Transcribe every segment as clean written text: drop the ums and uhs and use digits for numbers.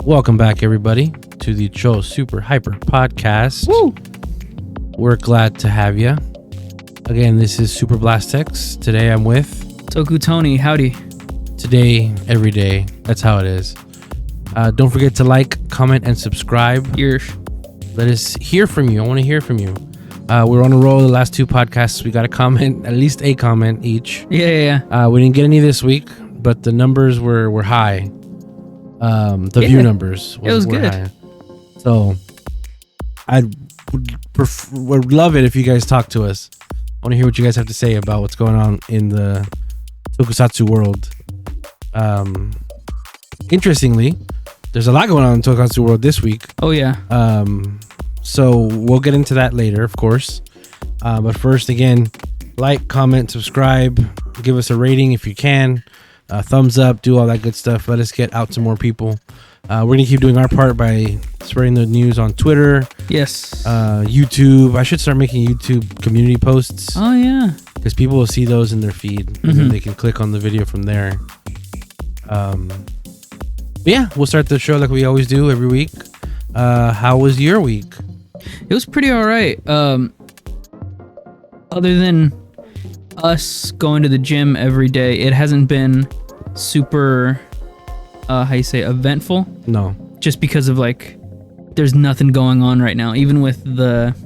Welcome back, everybody, to the Cho Super Hyper Podcast. Woo! We're glad to have you. Again, this is Super Blastex. Today I'm with... Toku Tony. Howdy. Today, every day. That's how it is. Don't forget to like, comment, and subscribe. Let us hear from you. I want to hear from you. We're on a roll. The last two podcasts, we got a comment, at least a comment each. Yeah. We didn't get any this week, but the numbers were high. View numbers was good. High. So I would love it if you guys talk to us. I want to hear what you guys have to say about what's going on in the tokusatsu world. Interestingly, there's a lot going on in the tokusatsu world this week. Oh yeah. So we'll get into that later, of course. But first, again, like, comment, subscribe, give us a rating if you can. Thumbs up, do all that good stuff. Let us get out to more people. We're going to keep doing our part by spreading the news on Twitter. Yes. YouTube. I should start making YouTube community posts. Oh, yeah. Because people will see those in their feed. Mm-hmm. And then they can click on the video from there. But yeah, we'll start the show like we always do every week. How was your week? It was pretty all right. Other than us going to the gym every day, it hasn't been super eventful. No, just because of there's nothing going on right now, even with the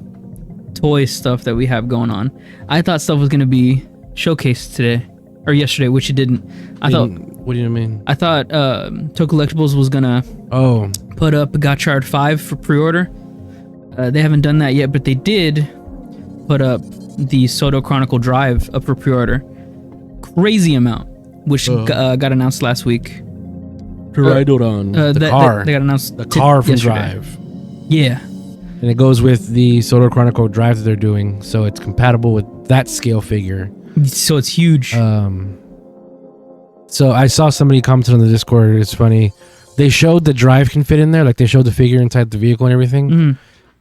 toy stuff that we have going on. I thought stuff was going to be showcased today or yesterday, which it didn't. What do you mean? I thought Tokollectibles was gonna put up Gotchard 5 for pre-order. They haven't done that yet, but they did put up the Soto Chronicle Drive up for pre-order. Crazy amount, which got announced last week. The car. They got announced. The car from yesterday. Drive. Yeah. And it goes with the Soto Chronicle Drive that they're doing, so it's compatible with that scale figure. So it's huge. So I saw somebody commented on the Discord. It's funny. They showed the Drive can fit in there, like they showed the figure inside the vehicle and everything.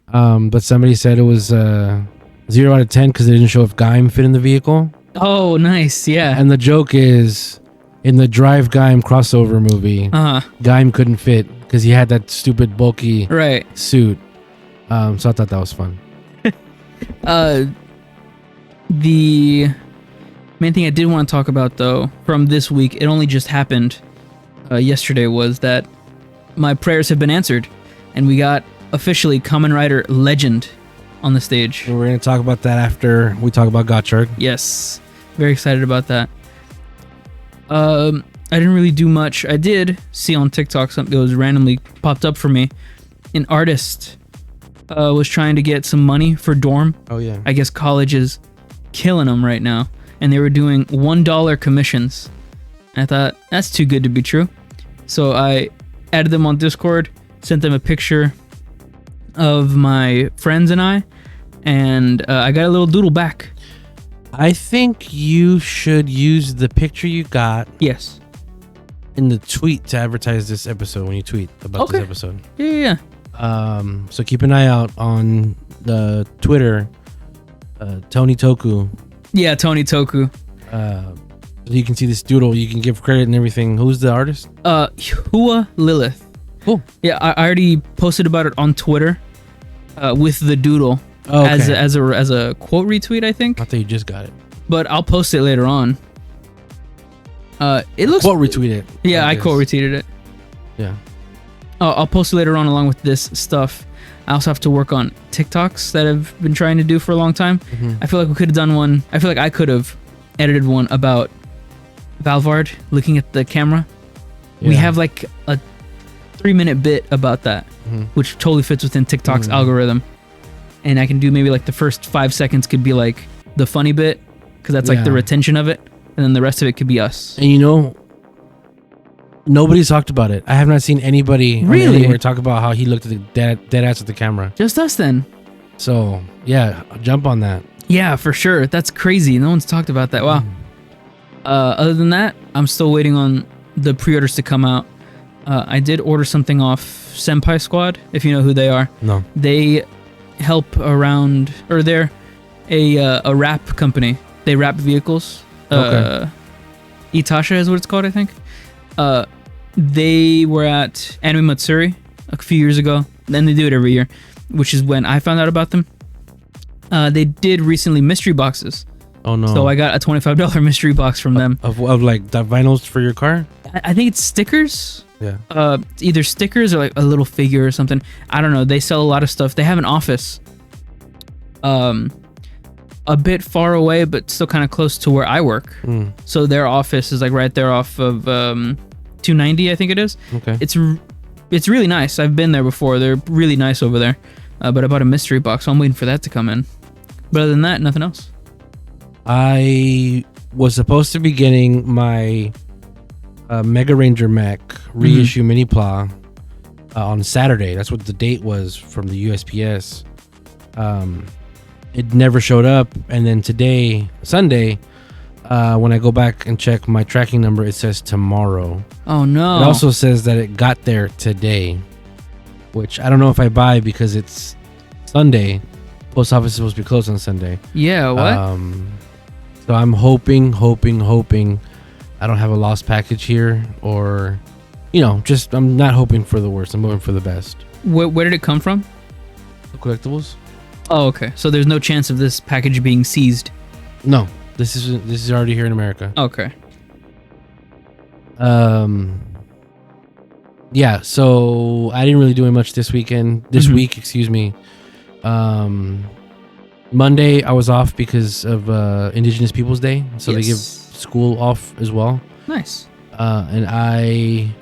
Mm-hmm. But somebody said it was 0 out of 10 because they didn't show if Gaim fit in the vehicle. Oh, nice. Yeah. And the joke is, in the Drive Gaim crossover movie, Gaim couldn't fit because he had that stupid bulky suit. So I thought that was fun. The main thing I did want to talk about, though, from this week, it only just happened yesterday, was that my prayers have been answered, and we got officially Kamen Rider Legend on the stage. And we're going to talk about that after we talk about Gotchard. Yes, very excited about that. I didn't really do much. I did see on TikTok something that was randomly popped up for me. An artist was trying to get some money for dorm. Oh, yeah. I guess college is killing them right now. And they were doing $1 commissions. And I thought, that's too good to be true. So I added them on Discord, sent them a picture of my friends and I got a little doodle back. I think you should use the picture you got. Yes. In the tweet to advertise this episode when you tweet about this episode. Yeah. So keep an eye out on the Twitter, Tony Toku. Yeah, Tony Toku. You can see this doodle. You can give credit and everything. Who's the artist? Hua Lilith. Cool. Yeah, I already posted about it on Twitter with the doodle as a quote retweet, I think. I thought you just got it. But I'll post it later on. It looks quote retweet it. Yeah, I quote retweeted it. Yeah. I'll post it later on along with this stuff. I also have to work on TikToks that I've been trying to do for a long time. Mm-hmm. I feel like we could have done one. I feel like I could have edited one about Valvard looking at the camera. Yeah. We have a 3-minute bit about that, which totally fits within TikTok's algorithm. And I can do maybe the first 5 seconds could be the funny bit, because that's the retention of it. And then the rest of it could be us. And nobody's talked about it. I have not seen anybody anywhere talk about how he looked at the dead ass at the camera. Just us then. So, yeah, jump on that. Yeah, for sure. That's crazy. No one's talked about that. Wow. Other than that, I'm still waiting on the pre-orders to come out. I did order something off Senpai Squad, if you know who they are. No. They help around, or they're a wrap company. They wrap vehicles. Okay. Itasha is what it's called, I think. They were at Anime Matsuri a few years ago. Then they do it every year, which is when I found out about them. They did recently mystery boxes. Oh no! So I got a $25 mystery box from them. Of like the vinyls for your car. I think it's stickers. Yeah. Either stickers or like a little figure or something. I don't know. They sell a lot of stuff. They have an office. A bit far away, but still kind of close to where I work. So their office is like right there off of 290, I think it is. Okay. It's really nice. I've been there before. They're really nice over there. But I bought a mystery box, so I'm waiting for that to come in. But other than that, nothing else. I was supposed to be getting my Mega Ranger mech reissue mini pla on Saturday. That's what the date was from the USPS. It never showed up, and then today, Sunday, when I go back and check my tracking number, it says tomorrow. Oh no! It also says that it got there today, which I don't know if I buy because it's Sunday. Post office is supposed to be closed on Sunday. Yeah, what? So I'm hoping I don't have a lost package here, or, just I'm not hoping for the worst. I'm hoping for the best. Where did it come from? The collectibles? Oh, okay. So there's no chance of this package being seized. No, this is already here in America. Okay. Yeah. So I didn't really do much this weekend. This week, excuse me. Monday I was off because of Indigenous Peoples Day, so they give school off as well. Nice. And I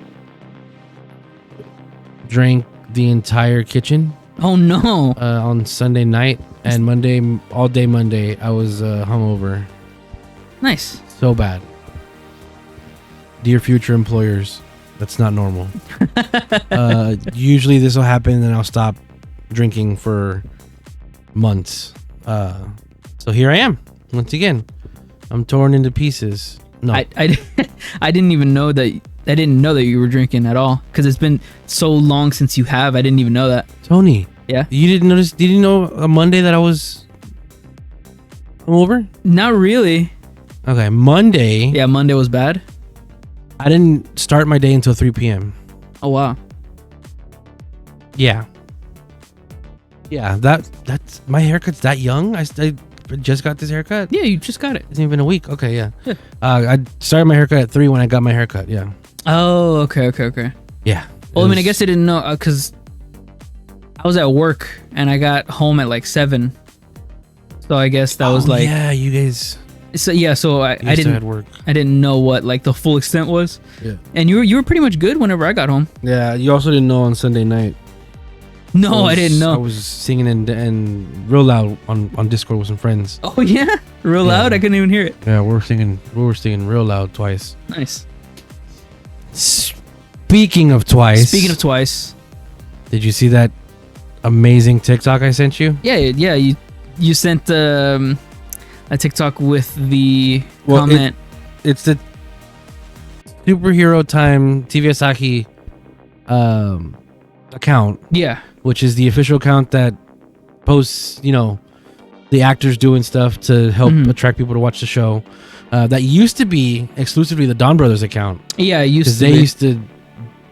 drank the entire kitchen. Oh no! On Sunday night, and Monday, all day Monday, I was hungover. Nice. So bad. Dear future employers, that's not normal. Usually this will happen, and I'll stop drinking for months. So here I am once again. I'm torn into pieces. No, I didn't even know that. I didn't know that you were drinking at all, because it's been so long since you have. I didn't even know that. Tony. Yeah. You didn't notice? Did you know on Monday that I was hungover? Not really. Okay, Monday. Yeah, Monday was bad. I didn't start my day until 3 p.m. Oh wow. Yeah. Yeah, that's my haircut's that young. I just got this haircut. Yeah, you just got it. It's even a week. Okay, yeah. I started my haircut at 3 when I got my haircut. Yeah. Oh, okay. Yeah. Well, I mean, I guess I didn't know because I was at work and I got home at like 7. So I guess that was like. Yeah, you guys. So yeah, so I didn't. Work. I didn't know what like the full extent was. Yeah. And you were pretty much good whenever I got home. Yeah, you also didn't know on Sunday night. No, I didn't know. I was singing and real loud on Discord with some friends. Oh yeah, real loud. I couldn't even hear it. Yeah, we were singing real loud twice. Nice. Speaking of twice. Did you see that amazing TikTok I sent you? Yeah. You sent a TikTok with the comment. It's the Superhero Time TV Asahi account. Yeah. Which is the official account that posts, the actors doing stuff to help attract people to watch the show. That used to be exclusively the Don Brothers account. Yeah, it used to.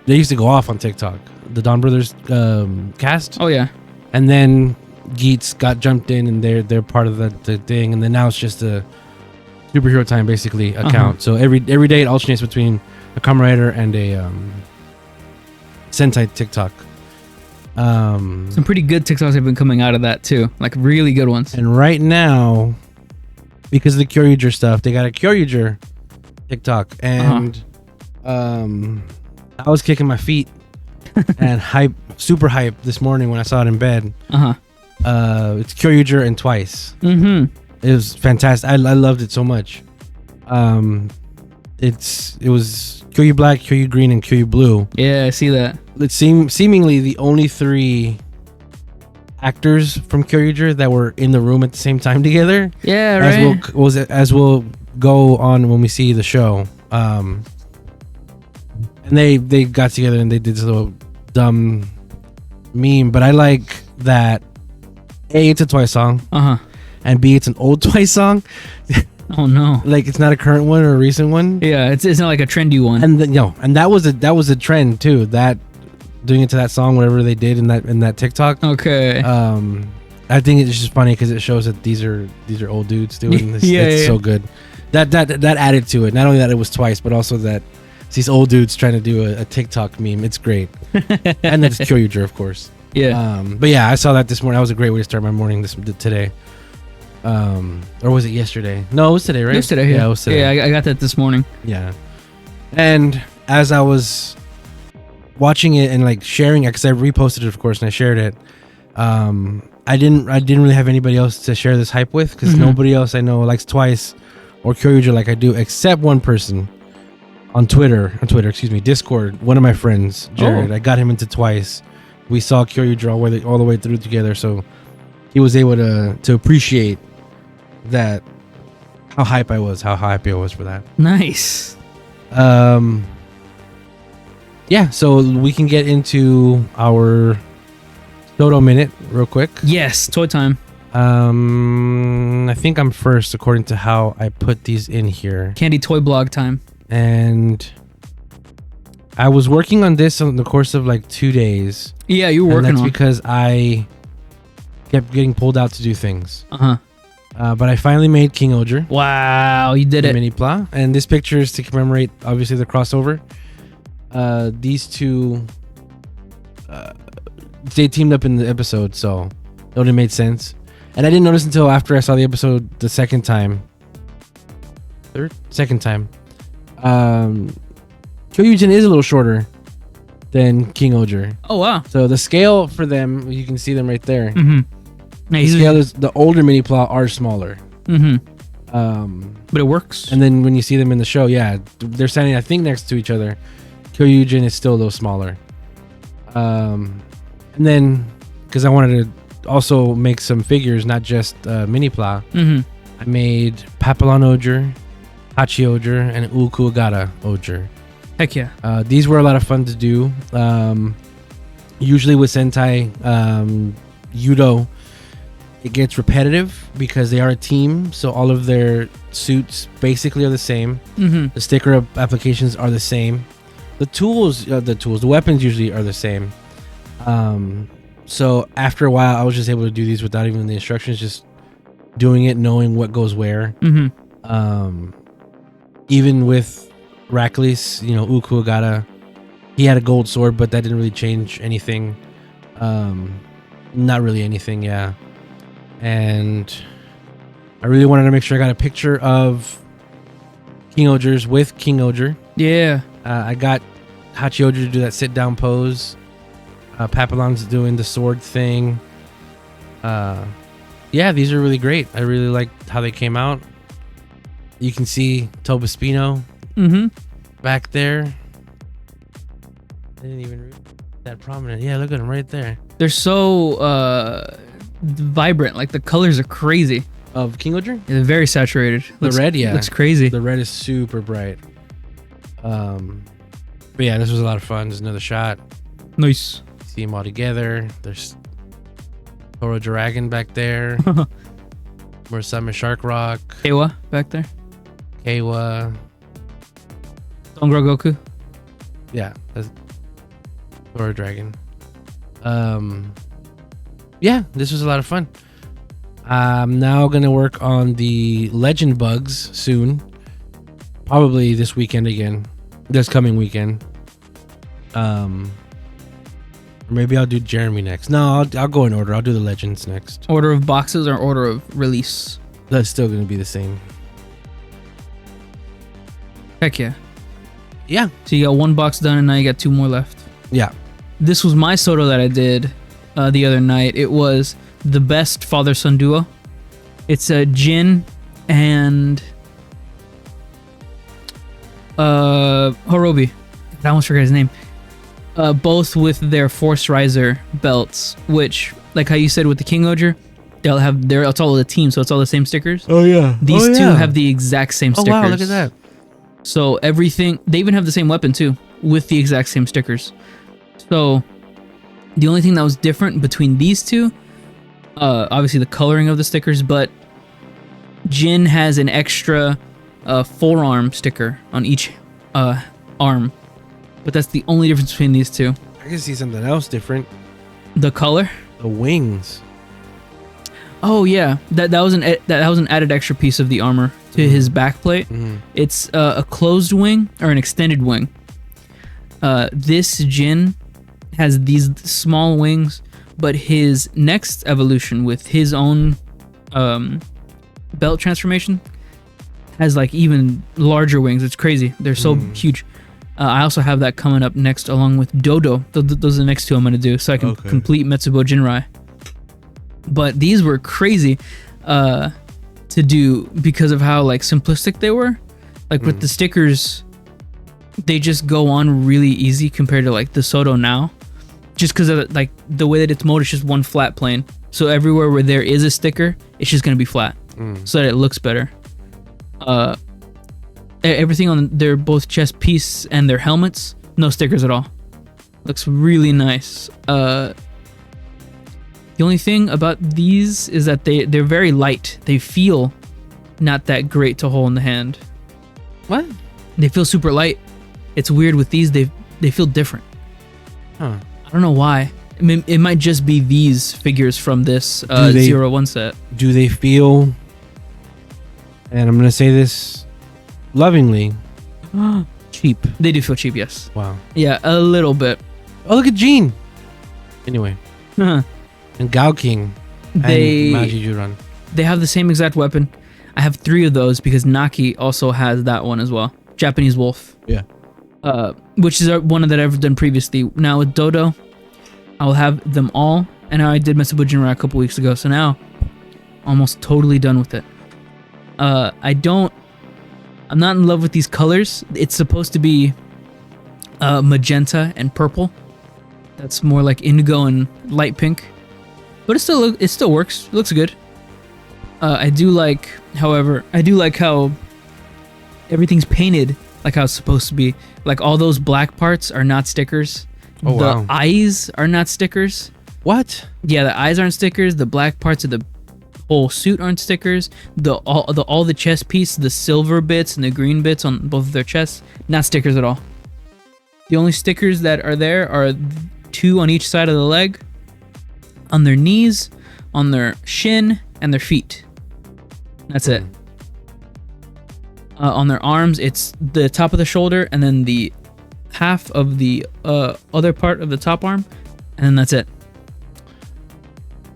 They used to go off on TikTok. The Don Brothers cast. Oh yeah. And then Geets got jumped in, and they're part of the thing. And then now it's just a Superhero Time basically account. So every day it alternates between a Kamen Rider and a Sentai TikTok. Some pretty good TikToks have been coming out of that too, like really good ones. And right now, because of the Kyoryuger stuff, they got a Kyoryuger TikTok, and I was kicking my feet and super hype this morning when I saw it in bed. It's Kyoryuger and Twice. It was fantastic. I loved it so much. It was Kyoryu Black, Kyoryu Green, and Kyoryu Blue. Yeah, I see that. It's seemingly the only 3 actors from Kyoryuger that were in the room at the same time together. Yeah, right. As we'll go on when we see the show. And they got together and they did this little dumb meme, but I like that A, it's a Twice song, and B, it's an old Twice song. Oh no! Like it's not a current one or a recent one. Yeah, it's not like a trendy one. And and that was a trend too. That doing it to that song, whatever they did in that TikTok. Okay. I think it's just funny because it shows that these are old dudes doing this. It's so good. That added to it. Not only that it was Twice, but also that it's these old dudes trying to do a TikTok meme. It's great. And that's Kyoryuger, of course. Yeah. But yeah, I saw that this morning. That was a great way to start my morning today. Or was it yesterday? No, it was today, right? It was today. Yeah, it was today. Yeah, I got that this morning. Yeah. And as I was watching it and like sharing it, because I reposted it, of course, and I shared it. I didn't really have anybody else to share this hype with because nobody else I know likes Twice or Kyoryuger like I do, except one person on Discord. One of my friends, Jared. I got him into Twice. We saw Kyoryuger all the way through together, so he was able to appreciate that how happy I was for that. Nice. Yeah, so we can get into our Dodo minute real quick. Yes, toy time. I think I'm first according to how I put these in here. Candy toy blog time. And I was working on this in the course of like 2 days. Yeah, you were working on it. That's because I kept getting pulled out to do things. But I finally made King-Ohger. Wow, you did it. Mini Pla. And this picture is to commemorate, obviously, the crossover. These two, they teamed up in the episode, so it only made sense. And I didn't notice until after I saw the episode the second time. Second time. Kyoryuger is a little shorter than King-Ohger. Oh, wow. So the scale for them, you can see them right there. The scale is, the older mini Pla are smaller. But it works. And then when you see them in the show, yeah, they're standing, I think, next to each other. Kyoryuger is still a little smaller. And then, because I wanted to also make some figures, not just mini Pla, I made Papillon-Ohger, Hachi-Ohger, and Ukuagara-Ohger. Heck yeah. These were a lot of fun to do. Usually with Sentai, Yudo, it gets repetitive because they are a team, so all of their suits basically are the same. The sticker applications are the same. The weapons usually are the same. So after a while, I was just able to do these without even the instructions, just doing it, knowing what goes where. Even with Rackless, Ukuagara, he had a gold sword, but that didn't really change anything. Not really anything, yeah. And I really wanted to make sure I got a picture of King-Ohgers with King-Ohger. Yeah. I got Hachi-Ohger to do that sit-down pose. Papillon's doing the sword thing. Yeah, these are really great. I really liked how they came out. You can see Tobaspino back there. I didn't even read that prominent. Yeah, look at him right there. They're so vibrant. Like the colors are crazy. Of King-Ohger? Yeah, they're very saturated. The red, yeah. Looks crazy. The red is super bright. But yeah, this was a lot of fun. There's another shot. Nice. See them all together. There's Toro Dragon back there. Murasame Shark Rock. Keiwa back there. Keiwa. Dongro Goku. Yeah, that's Toro Dragon. Yeah, this was a lot of fun. I'm now gonna work on the Legend Bugs soon. Probably this weekend again. This coming weekend. Maybe I'll do Jeremy next. No, I'll go in order. I'll do the Legends next. Order of boxes or order of release? That's still gonna be the same. Heck yeah. Yeah. So you got one box done and now you got 2 more left. Yeah. This was my Soto that I did the other night. It was the best father-son duo. It's Jin and Horobi. I almost forgot his name. Both with their Force Riser belts, which, like how you said with the King-Ohger, it's all the team, so it's all the same stickers. Oh yeah. These two have the exact same stickers. Oh wow, look at that. So everything, they even have the same weapon too, with the exact same stickers. So The only thing that was different between these two, obviously the coloring of the stickers, but Jin has an extra forearm sticker on each arm. But that's the only difference between these two. I can see something else different. The color? The wings. Oh yeah, that was an added extra piece of the armor to his back plate. It's a closed wing or an extended wing. This Jin has these small wings, but his next evolution with his own belt transformation has like even larger wings. It's crazy. They're so huge. I also have that coming up next along with Dodo. Those are the next two I'm going to do so I can complete Metsubo Jinrai. But these were crazy to do because of how like simplistic they were. Like with the stickers, they just go on really easy compared to like the Soto now. Just because of like the way that it's mode, it's just one flat plane. So everywhere where there is a sticker, it's just going to be flat so that it looks better. Everything on their both chest piece and their helmets, no stickers at all. Looks really nice. The only thing about these is that they're very light. They feel not that great to hold in the hand. What? They feel super light. It's weird with these. They feel different. Huh. I don't know why. I mean, it might just be these figures from this 0-1 set. Do they feel, and I'm going to say this lovingly, cheap? They do feel cheap, yes. Wow. Yeah, a little bit. Oh, look at Gene. Anyway. And Gao King. They and Maji Juran. They have the same exact weapon. I have 3 of those because Naki also has that one as well. Japanese Wolf. Yeah. Which is one that I've done previously. Now with Dodo, I'll have them all. And I did Metsubo Jinrai a couple weeks ago. So now, almost totally done with it. I'm not in love with these colors. It's supposed to be magenta and purple. That's more like indigo and light pink. But it still works. It looks good. I do like how everything's painted like how it's supposed to be. Like all those black parts are not stickers. Oh, the eyes are not stickers. What? Yeah, the eyes aren't stickers. The black parts of the whole suit aren't stickers. All the chest piece, the silver bits and the green bits on both of their chests, not stickers at all. The only stickers that are there are 2 on each side of the leg, on their knees, on their shin, and their feet. That's it. On their arms, it's the top of the shoulder and then the half of the other part of the top arm, and then that's it.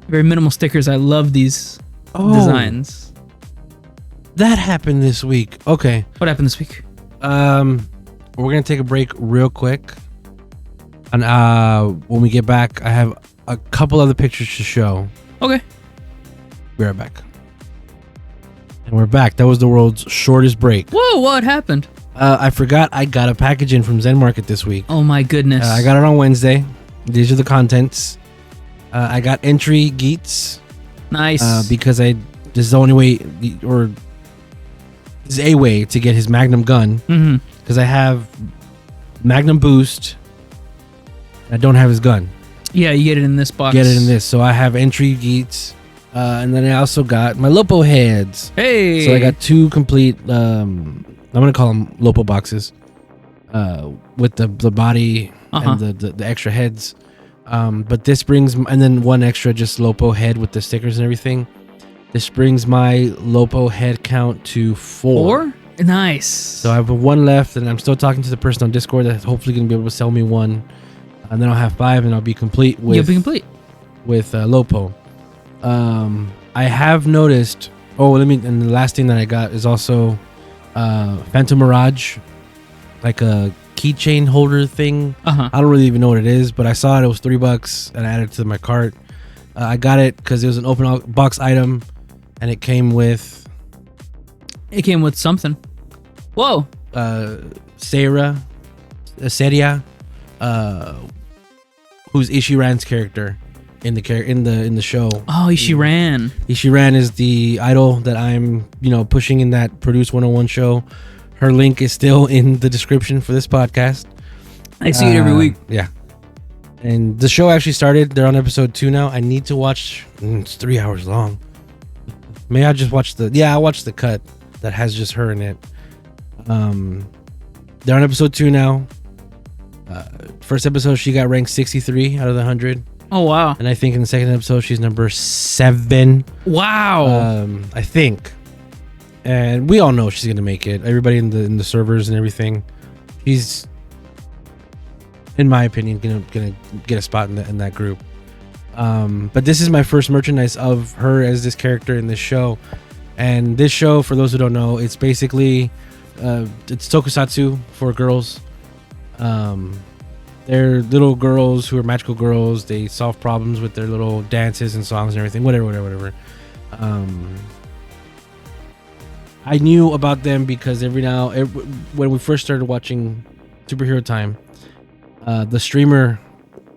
Very minimal stickers. I love these designs. That happened this week. Okay. What happened this week? We're gonna take a break real quick, and when we get back, I have a couple other pictures to show. Okay. Be right back. And we're back. That was the world's shortest break. Whoa! What happened? I forgot I got a package in from Zen Market this week. Oh my goodness! I got it on Wednesday. These are the contents. I got entry Geats. Nice. Because this is the only way, or this is a way to get his Magnum gun. Because I have Magnum Boost. I don't have his gun. Yeah, you get it in this box. Get it in this. So I have entry Geats. And then I also got my Lopo heads. Hey. So I got 2 complete, I'm going to call them Lopo boxes. With the body and the extra heads. But this brings, and then 1 extra just Lopo head with the stickers and everything. This brings my Lopo head count to 4. 4? Nice. So I have 1 left, and I'm still talking to the person on Discord that's hopefully going to be able to sell me 1. And then I'll have 5, and I'll be complete with. You'll be complete with Lopo. I have noticed. And the last thing that I got is also Phantom Mirage, like a keychain holder thing. I don't really even know what it is, but I saw it was $3 and I added it to my cart. I got it because it was an open box item, and it came with something. Whoa. Seria, who's Ishiran's character in the show. Oh, Ishiran. Ishiran is the idol that I'm pushing in that Produce 101 show. Her link is still in the description for this podcast. I see it every week. Yeah. And the show actually started. They're on episode 2 now. I need to watch. It's 3 hours long. Maybe I'll just watch I'll watch the cut that has just her in it. They're on episode 2 now. First episode, she got ranked 63 out of the 100. Oh, wow. And I think in the second episode, she's number 7. Wow. I think. And we all know she's gonna make it. Everybody in the servers and everything. She's, in my opinion, gonna get a spot in that group. But this is my first merchandise of her as this character in this show. And this show, for those who don't know, it's basically it's tokusatsu for girls. They're little girls who are magical girls. They solve problems with their little dances and songs and everything. Whatever. I knew about them because when we first started watching Superhero Time, the streamer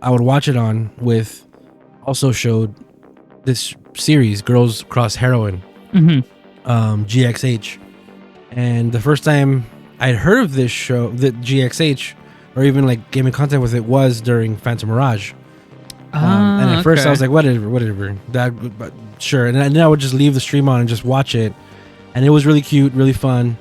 I would watch it on with also showed this series, Girls Cross Heroine, GXH. And the first time I'd heard of this show, the GXH, or even like came in contact with it, was during Phantom Mirage. And at first I was like, whatever. Sure. And then I would just leave the stream on and just watch it. And it was really cute, really fun.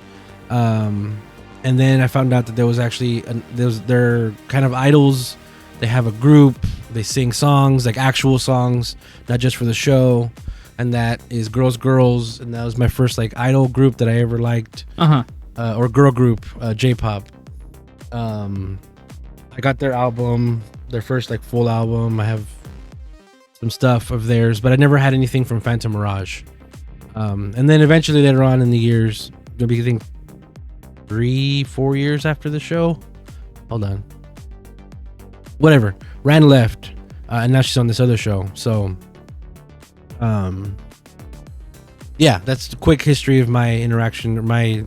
And then I found out that there was actually they're kind of idols. They have a group. They sing songs, like actual songs, not just for the show. And that is Girls. And that was my first like idol group that I ever liked. Or girl group, J-pop. I got their album, their first like full album. I have some stuff of theirs, but I never had anything from Phantom Mirage. And then eventually later on in the years, maybe I think 3-4 years after the show. Hold on. Whatever. Ran left, and now she's on this other show. So, yeah, that's the quick history of my interaction, or my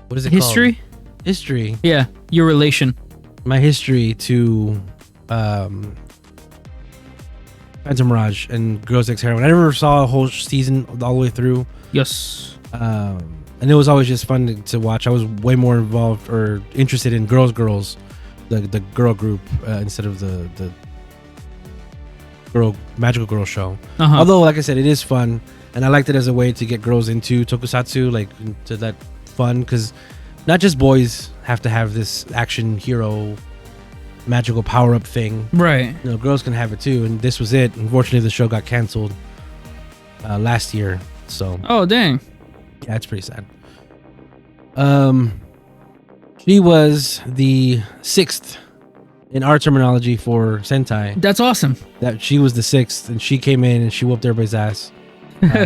what is it history? called? History. Yeah, your relation. My history to Phantom Mirage and Girls X Heroine. I never saw a whole season all the way through. Yes. And it was always just fun to watch. I was way more involved or interested in Girls, the girl group instead of the magical girl show. Although, like I said, it is fun, and I liked it as a way to get girls into tokusatsu, like into that fun, because not just boys have to have this action hero magical power-up thing. Right. You know, girls can have it too, and this was it. Unfortunately, the show got canceled last year. So. Oh, dang. Yeah, it's pretty sad. She was the 6th in our terminology for Sentai. That's awesome. That she was the 6th, and she came in and she whooped everybody's ass.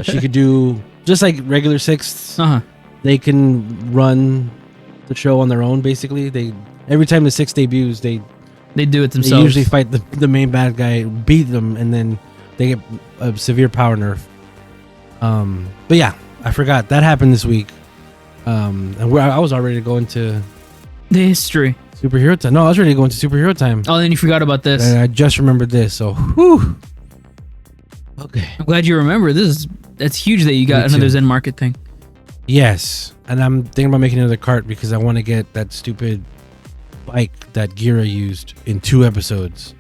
She could do just like regular 6ths. They can run the show on their own. Basically, every time the 6th debuts, they do it themselves. They usually fight the main bad guy, beat them, and then they get a severe power nerf. But yeah, I forgot that happened this week. And I was already going to the history superhero time. No, I was ready to go into superhero time. Oh, then you forgot about this. And I just remembered this. So, whew. Okay. I'm glad you remember. That's huge that you got another Zen Market thing. Yes, and I'm thinking about making another cart because I want to get that stupid bike that Gira used in 2 episodes.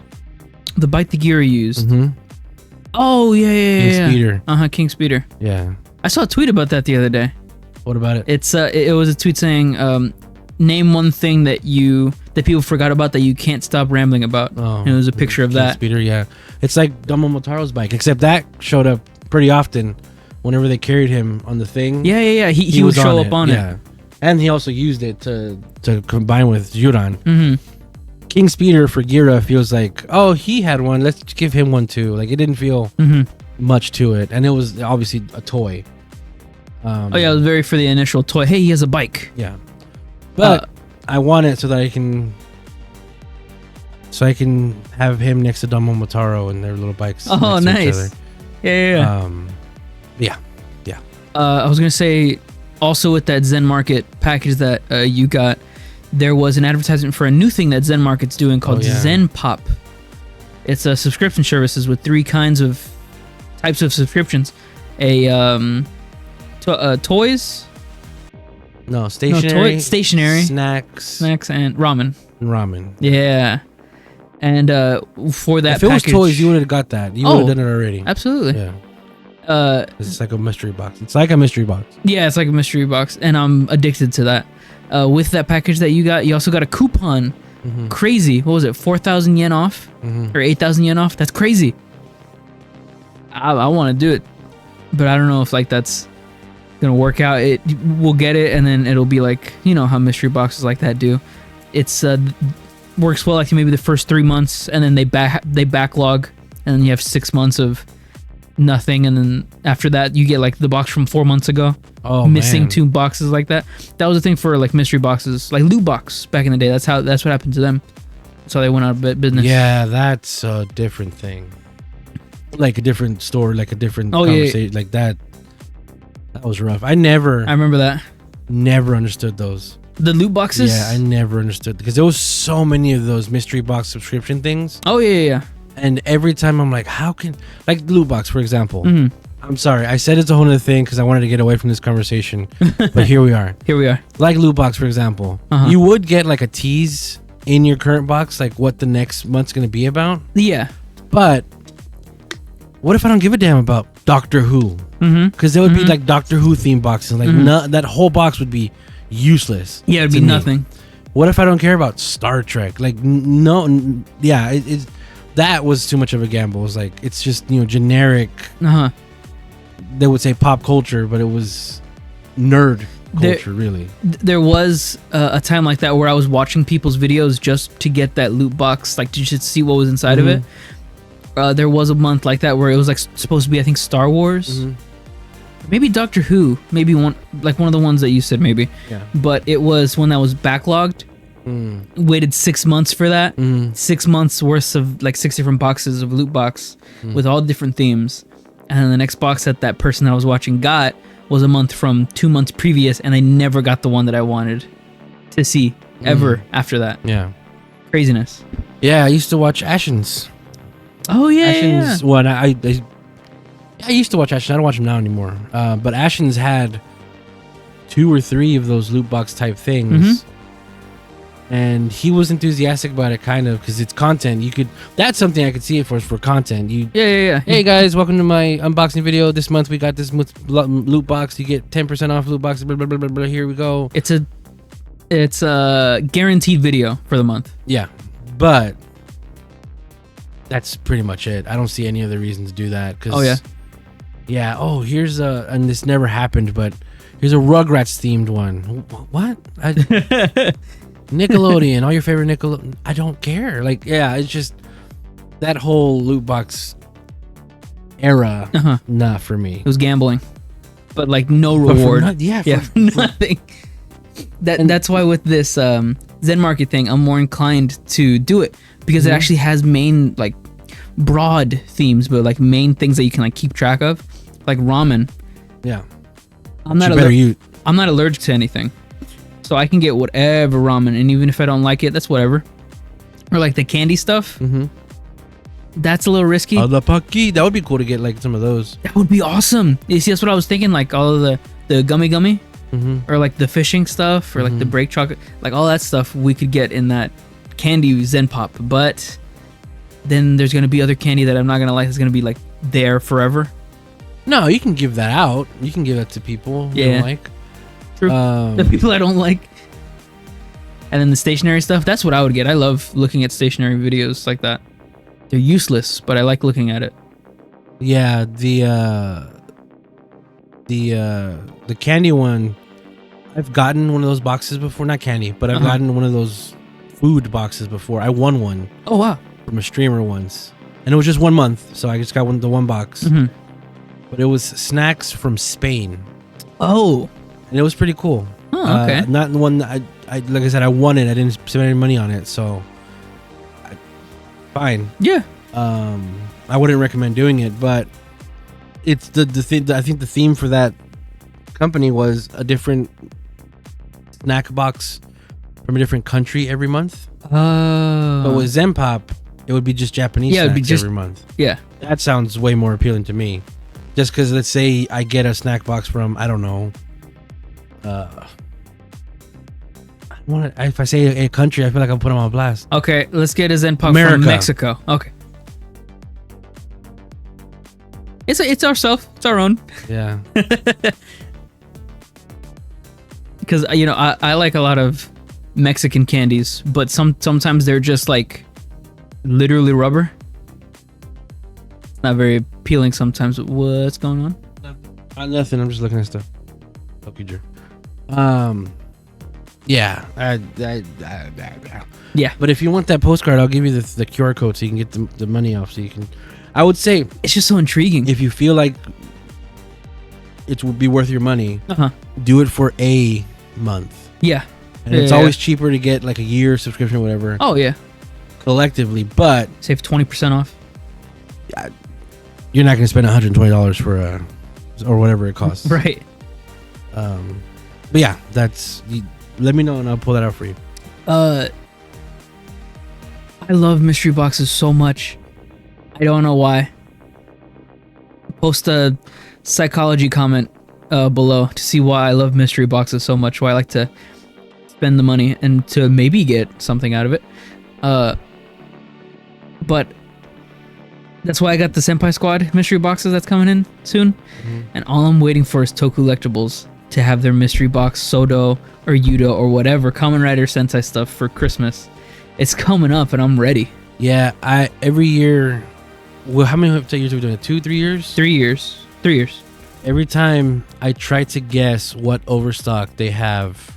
The bike that Gira used. Oh yeah. King Speeder. King Speeder. Yeah. I saw a tweet about that the other day. What about it? It was a tweet saying, name one thing that people forgot about that you can't stop rambling about. Oh, and it was a picture of that. Speeder, yeah. It's like Domo Motaro's bike, except that showed up pretty often whenever they carried him on the thing. Yeah. He would show up on it. Yeah. And he also used it to combine with Juran. King Speeder for Gira feels like, oh, he had one. Let's give him one too. Like, it didn't feel much to it. And it was obviously a toy. It was very for the initial toy. Hey, he has a bike. Yeah. But I want it so that I can have him next to Domo Motaro and their little bikes. Oh, nice. Yeah. Yeah. I was gonna say, also with that Zen Market package that you got, there was an advertisement for a new thing that Zen Market's doing called Zen Pop. It's a subscription services with 3 types of subscriptions: toys, No, stationary. Stationary. Snacks and ramen. and ramen. Yeah. And for that If it was package, toys, you would have got that. You would have done it already. Absolutely. Yeah. It's like a mystery box. It's like a mystery box. Yeah, it's like a mystery box, and I'm addicted to that. With that package that you got, you also got a coupon. Crazy. What was it? 4,000 yen off or 8,000 yen off? That's crazy. I want to do it, but I don't know if like that's gonna work out. We'll get it, and then it'll be like, you know how mystery boxes like that do. It's works well like maybe the first 3 months, and then they backlog, and then you have 6 months of nothing, and then after that you get like the box from 4 months ago. Missing man. 2 boxes like that. That was the thing for like mystery boxes, like loot box back in the day. That's what happened to them. That's how they went out of business. Yeah, that's a different thing. Like a different store, like a different conversation, like that. That was rough. I remember that. Never understood those. The loot boxes? Yeah, I never understood because there was so many of those mystery box subscription things. Oh yeah. And every time I'm like, how can, like loot box for example. I'm sorry, I said it's a whole other thing because I wanted to get away from this conversation, but here we are. Like loot box for example, you would get like a tease in your current box, like what the next month's gonna be about. Yeah. But what if I don't give a damn about Doctor Who? Because there would be like Doctor Who themed boxes, like that whole box would be useless. Yeah, it'd be nothing. What if I don't care about Star Trek? Like it's that was too much of a gamble. It was like it's just generic. They would say pop culture, but it was nerd culture, really. There was a time like that where I was watching people's videos just to get that loot box, like to just see what was inside of it. There was a month like that where it was like supposed to be, I think, Star Wars, maybe Doctor Who, maybe one of the ones that you said, maybe. Yeah. But it was when that was backlogged. Waited 6 months for that. 6 months worth of like 6 different boxes of loot box with all different themes. And then the next box that person that I was watching got was a month from 2 months previous, and I never got the one that I wanted to see ever after that. Yeah. Craziness. Yeah, I used to watch ISHII's. Oh yeah. ISHII's. Well, I used to watch ISHII's. I don't watch them now anymore. But ISHII's had 2 or 3 of those loot box type things. And he was enthusiastic about it, kind of, because it's content. That's something I could see it for content. Yeah. Hey guys, welcome to my unboxing video. This month we got this loot box. You get 10% off loot box. Blah, blah, blah, blah, blah. Here we go. It's a guaranteed video for the month. Yeah, but that's pretty much it. I don't see any other reason to do that. Here's and this never happened, but here's a Rugrats themed one. What? Nickelodeon, all your favorite Nickelodeon. I don't care. It's just that whole loot box era. Not for me. It was gambling, but like no reward. For nothing. That's why with this Zen Market thing, I'm more inclined to do it because it actually has main like broad themes, but like main things that you can like keep track of, like ramen. Yeah, I'm not allergic to anything. So I can get whatever ramen, and even if I don't like it, that's whatever. Or like the candy stuff. That's a little risky. That would be cool to get like some of those. That would be awesome. You see, that's what I was thinking. Like all of the gummy, or like the fishing stuff, or like the break chocolate, like all that stuff we could get in that candy Zen Pop. But then there's gonna be other candy that I'm not gonna like. It's gonna be like there forever. No, you can give that out. You can give that to people you don't like. True. The people I don't like. And then the stationary stuff, that's what I would get. I love looking at stationary videos like that. They're useless, but I like looking at it. Yeah, the candy one, I've gotten one of those boxes before. Not candy, but I've gotten one of those food boxes before. I won one. Oh wow. From a streamer once. And it was just 1 month, so I just got the one box. But it was snacks from Spain. Oh. And it was pretty cool. Oh, okay. Not the one that I like I said, I won it. I didn't spend any money on it, so fine. Yeah. I wouldn't recommend doing it, but it's the thing. I think the theme for that company was a different snack box from a different country every month. But with Zen Pop, it would be just Japanese snacks every month. Yeah. That sounds way more appealing to me. Just because, let's say I get a snack box from, I don't know, If I say a country, I feel like I'll put them on blast. Okay, let's get a Zenpak America. from Mexico. Okay. It's ourself. It's our own. Yeah. Because I like a lot of Mexican candies, but sometimes they're just like literally rubber. It's not very appealing sometimes. What's going on? Nothing. I'm just looking at stuff. Gotchard. Yeah. Yeah. But if you want that postcard, I'll give you the QR code so you can get the money off. So you can. I would say It's just so intriguing. if you feel like it would be worth your money, Uh-huh. do it for a month. Yeah. And Yeah, it's yeah, always cheaper to get like a year subscription or whatever Oh yeah. collectively. But Save 20% off. you're not going to spend $120 for or whatever it costs. Right. But yeah, let me know and I'll pull that out for you. I love mystery boxes so much. I don't know why. Post a psychology comment below to see why I love mystery boxes so much. Why I like to spend the money and to maybe get something out of it. But that's why I got the Senpai Squad mystery boxes that's coming in soon. Mm-hmm. And all I'm waiting for is Toku Lectables to have their mystery box Sodo or Yudo or whatever Kamen Rider Sentai stuff for Christmas. It's coming up and I'm ready. Yeah, every year. Well, how many years are we doing it? 2, 3 years? 3 years. 3 years. Every time I try to guess what overstock they have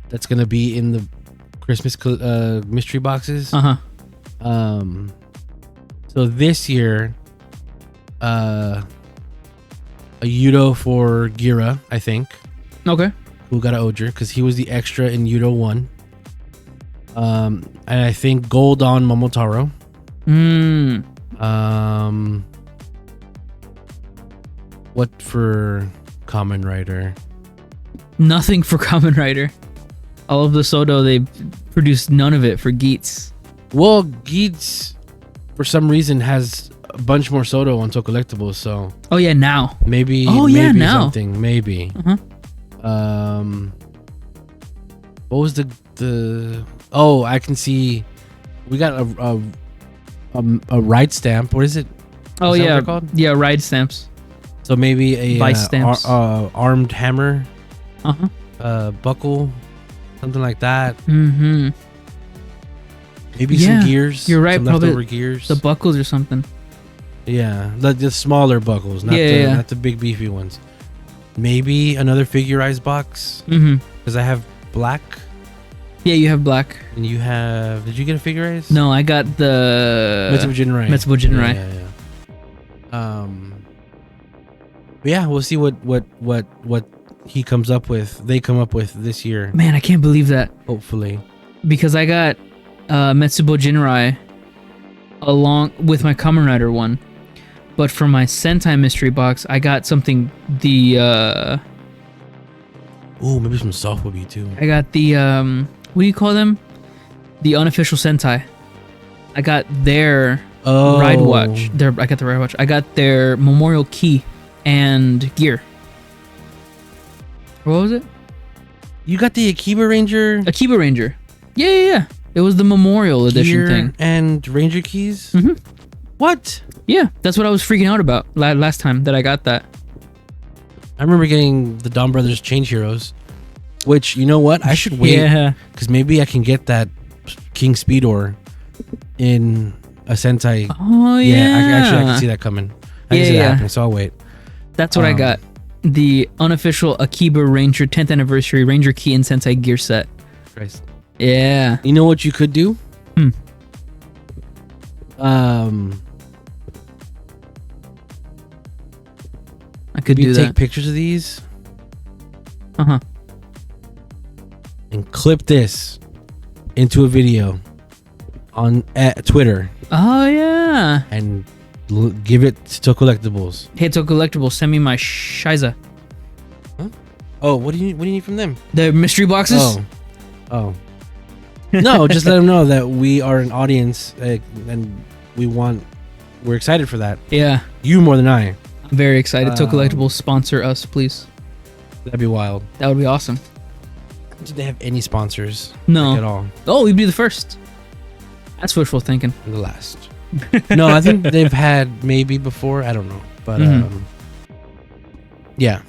that's going to be in the Christmas mystery boxes. Uh-huh. So this year, a Yudo for Gira, I think, Okay. who got an Oger because he was the extra in Yudo 1. And I think gold on Momotaro. What for Kamen Rider? Nothing for Kamen Rider. All of the Sodo, they produced none of it for Geats. Well, Geats, for some reason, has a bunch more Sodo on Toku Collectibles, so Oh yeah, now. maybe. Oh, yeah, maybe now. something. Maybe. Uh-huh. What was the? Oh, I can see. We got a ride stamp. What is it? Oh Is that what yeah, they're called? yeah, ride stamps. So maybe a Vice stamps. armed hammer, Uh-huh. buckle, something like that. Mm-hmm. Maybe Yeah, some gears. you're right, Some probably leftover gears. The buckles or something. Yeah, the smaller buckles, not Yeah. not the big beefy ones. Maybe another figurized box Mm-hmm. because I have black Yeah, you have black. and you have. Did you get a figurized? No, I got the Mitsubishi Jinrai. Mitsubishi Jinrai. Yeah. But yeah, we'll see what he comes up with. They come up with this year, Man, I can't believe that. hopefully. Because I got Mitsubishi Jinrai along with my Kamen Rider one. But for my Sentai mystery box, I got something Ooh, maybe some soft would be too. I got the what do you call them? The unofficial Sentai. I got their ride watch. I got the ride watch. I got their memorial key and gear. What was it? You got the Akiba Ranger Akiba Ranger. Yeah. It was the memorial edition gear thing. and Ranger keys. Mhm. What? Yeah, that's what I was freaking out about last time that I got that. I remember getting the Don Brothers Change Heroes, which, you know what? I should wait Yeah. because maybe I can get that King Speedor in a Sentai. Oh yeah. Actually, I can see that coming. I can see that happening, so I'll wait. That's what I got. The unofficial Akiba Ranger 10th anniversary Ranger key and Sentai gear set. Christ. Yeah. You know what you could do? I could You do take that. pictures of these Uh-huh. and clip this into a video on Twitter Oh yeah. and give it to Collectibles. Hey, to Collectibles, send me my Shiza. Oh, what do you need from them? The mystery boxes? Oh. No, just let them know that we are an audience and we're excited for that. Yeah. You more than I. I'm very excited. To Collectibles sponsor us, please. That'd be wild. That would be awesome. Did they have any sponsors? No. Like, at all? Oh, we'd be the first. That's wishful thinking. The last. No, I think they've had maybe before. I don't know. But, yeah.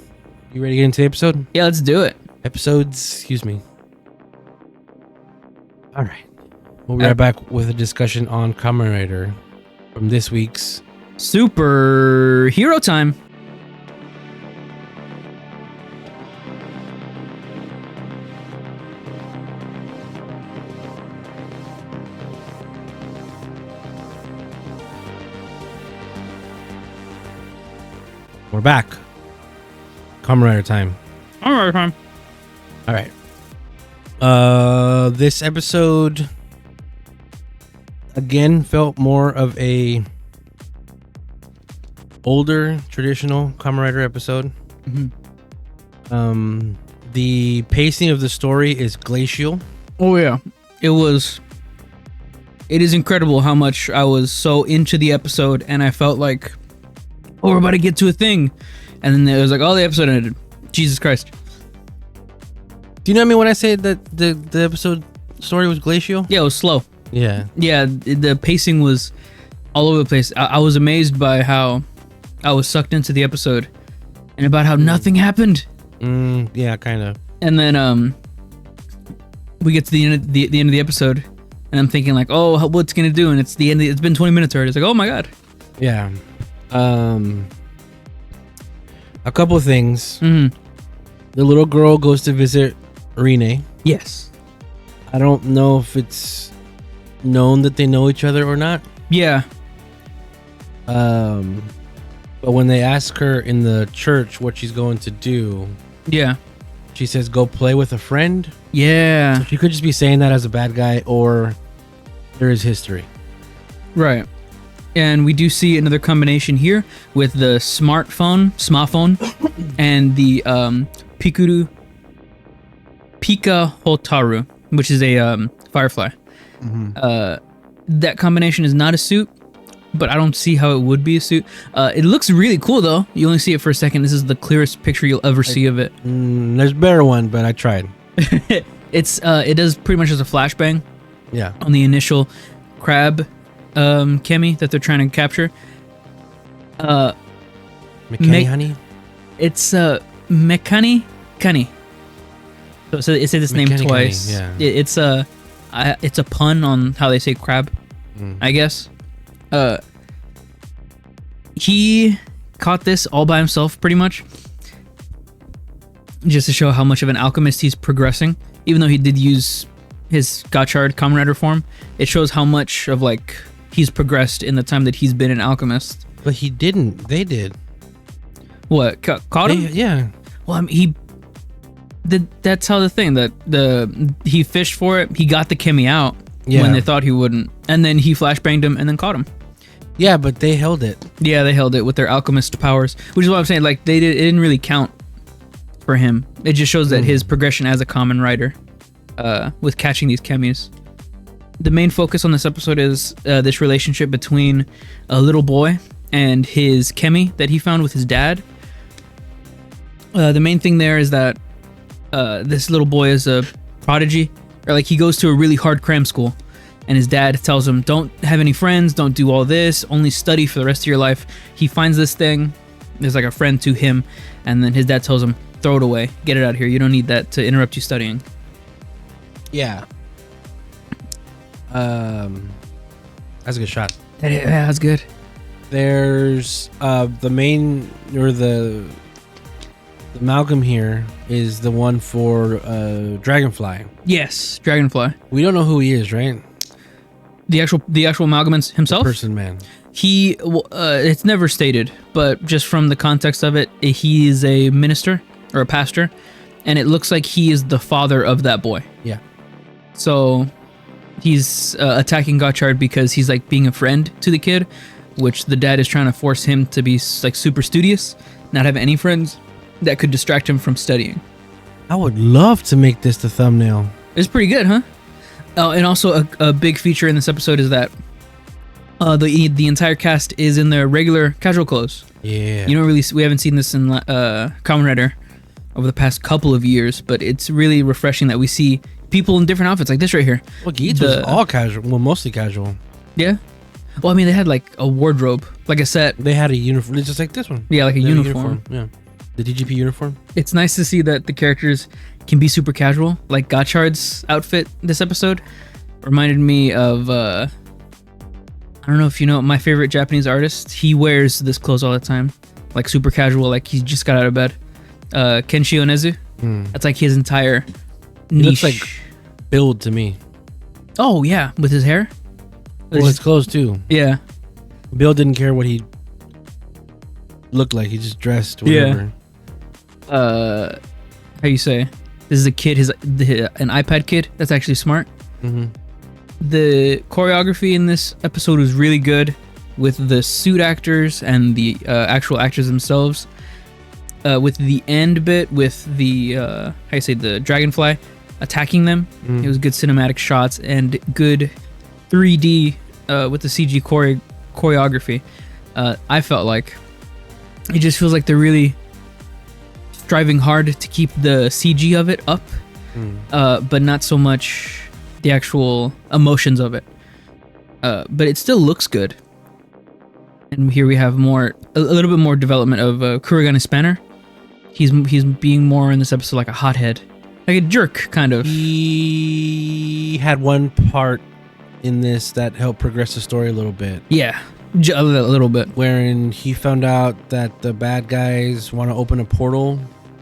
You ready to get into the episode? Yeah, let's do it. Excuse me. All right. We'll be right back with a discussion on Kamen Rider from this week's Superhero Time. We're back. Kamen Rider time. All right. This episode again felt more of a older traditional Kamen Rider episode. The pacing of the story is glacial. Oh yeah, it is incredible how much I was so into the episode, and I felt like, oh, we're about to get to a thing, and then it was like, oh, the episode ended. Jesus Christ. Do you know what I mean when I say that the episode story was glacial? Yeah, it was slow. Yeah. Yeah, the pacing was all over the place. I was amazed by how I was sucked into the episode and about how nothing happened. Yeah, kind of. And then we get to the end of the episode, and I'm thinking like, oh, what's gonna do? And it's the end. It's been 20 minutes already. It's like, oh my god. Yeah. A couple of things. The little girl goes to visit Rine. Yes. I don't know if it's known that they know each other or not. Yeah. But when they ask her in the church what she's going to do, yeah, she says go play with a friend. Yeah. So she could just be saying that as a bad guy, or there is history. Right. And we do see another combination here with the smartphone, and the Pika Hotaru, which is a firefly. That combination is not a suit, but I don't see how it would be a suit. It looks really cool though. You only see it for a second. This is the clearest picture you'll ever see of it. There's a better one, but I tried. It does pretty much as a flashbang. Yeah. On the initial crab Kemi that they're trying to capture. McKenny honey? It's Mekani Kani. So it said this name twice. Yeah. It's a pun on how they say crab, I guess. He caught this all by himself pretty much, just to show how much of an alchemist he's progressing. Even though he did use his Gotchard Kamen Rider form, it shows how much of like he's progressed in the time that he's been an alchemist. But he didn't. They did. What? Caught him? Yeah. Well, I mean, that's how the thing that he fished for it. He got the Kemi out when they thought he wouldn't, and then he flashbanged him and then caught him. Yeah, but they held it. Yeah, they held it with their alchemist powers, which is what I'm saying. Like it didn't really count for him. It just shows that his progression as a Kamen Rider, with catching these Kemis. The main focus on this episode is this relationship between a little boy and his Kemi that he found with his dad. The main thing there is that this little boy is a prodigy, or like he goes to a really hard cram school, and his dad tells him, don't have any friends, don't do all this, only study for the rest of your life. He finds this thing, there's like a friend to him, and then his dad tells him, throw it away, get it out of here, you don't need that to interrupt you studying. Yeah. That's a good shot. Yeah, that's good. There's the main, or the amalgam here is the one for Dragonfly. Yes, Dragonfly. We don't know who he is, right? The actual amalgamant himself? The person, man. He, it's never stated, but just from the context of it, he is a minister or a pastor, and it looks like he is the father of that boy. Yeah. So he's attacking Gotchard because he's like being a friend to the kid, which the dad is trying to force him to be like super studious, not have any friends that could distract him from studying. I would love to make this the thumbnail. It's pretty good, huh? Oh, and also a big feature in this episode is that the entire cast is in their regular casual clothes. Yeah. We haven't seen this in Kamen Rider over the past couple of years, but it's really refreshing that we see people in different outfits like this right here. Well, Geats was all casual. Well, mostly casual. Yeah. Well, I mean, they had like a wardrobe, like a set. They had a uniform. It's just like this one. Yeah, like a uniform. Yeah. The DGP uniform. It's nice to see that the characters can be super casual. Like Gotchard's outfit this episode reminded me of, I don't know if you know, my favorite Japanese artist. He wears this clothes all the time. Like super casual, like he just got out of bed. Kenshi Onezu. That's like his entire niche. He looks like Build to me. Oh, yeah, with his hair. Well, his clothes too. Yeah. Bill didn't care what he looked like. He just dressed whatever. Yeah. How you say? This is a kid, an iPad kid that's actually smart. Mm-hmm. The choreography in this episode was really good with the suit actors and the actual actors themselves. With the end bit, with the how you say, the dragonfly attacking them, it was good cinematic shots and good 3D with the CG choreography. I felt like it just feels like they're really striving hard to keep the CG of it up, but not so much the actual emotions of it. But it still looks good. And here we have a little bit more development of Kurogane Spanner. He's being more in this episode like a hothead, like a jerk kind of. He had one part in this that helped progress the story a little bit. Yeah, a little bit. Wherein he found out that the bad guys want to open a portal.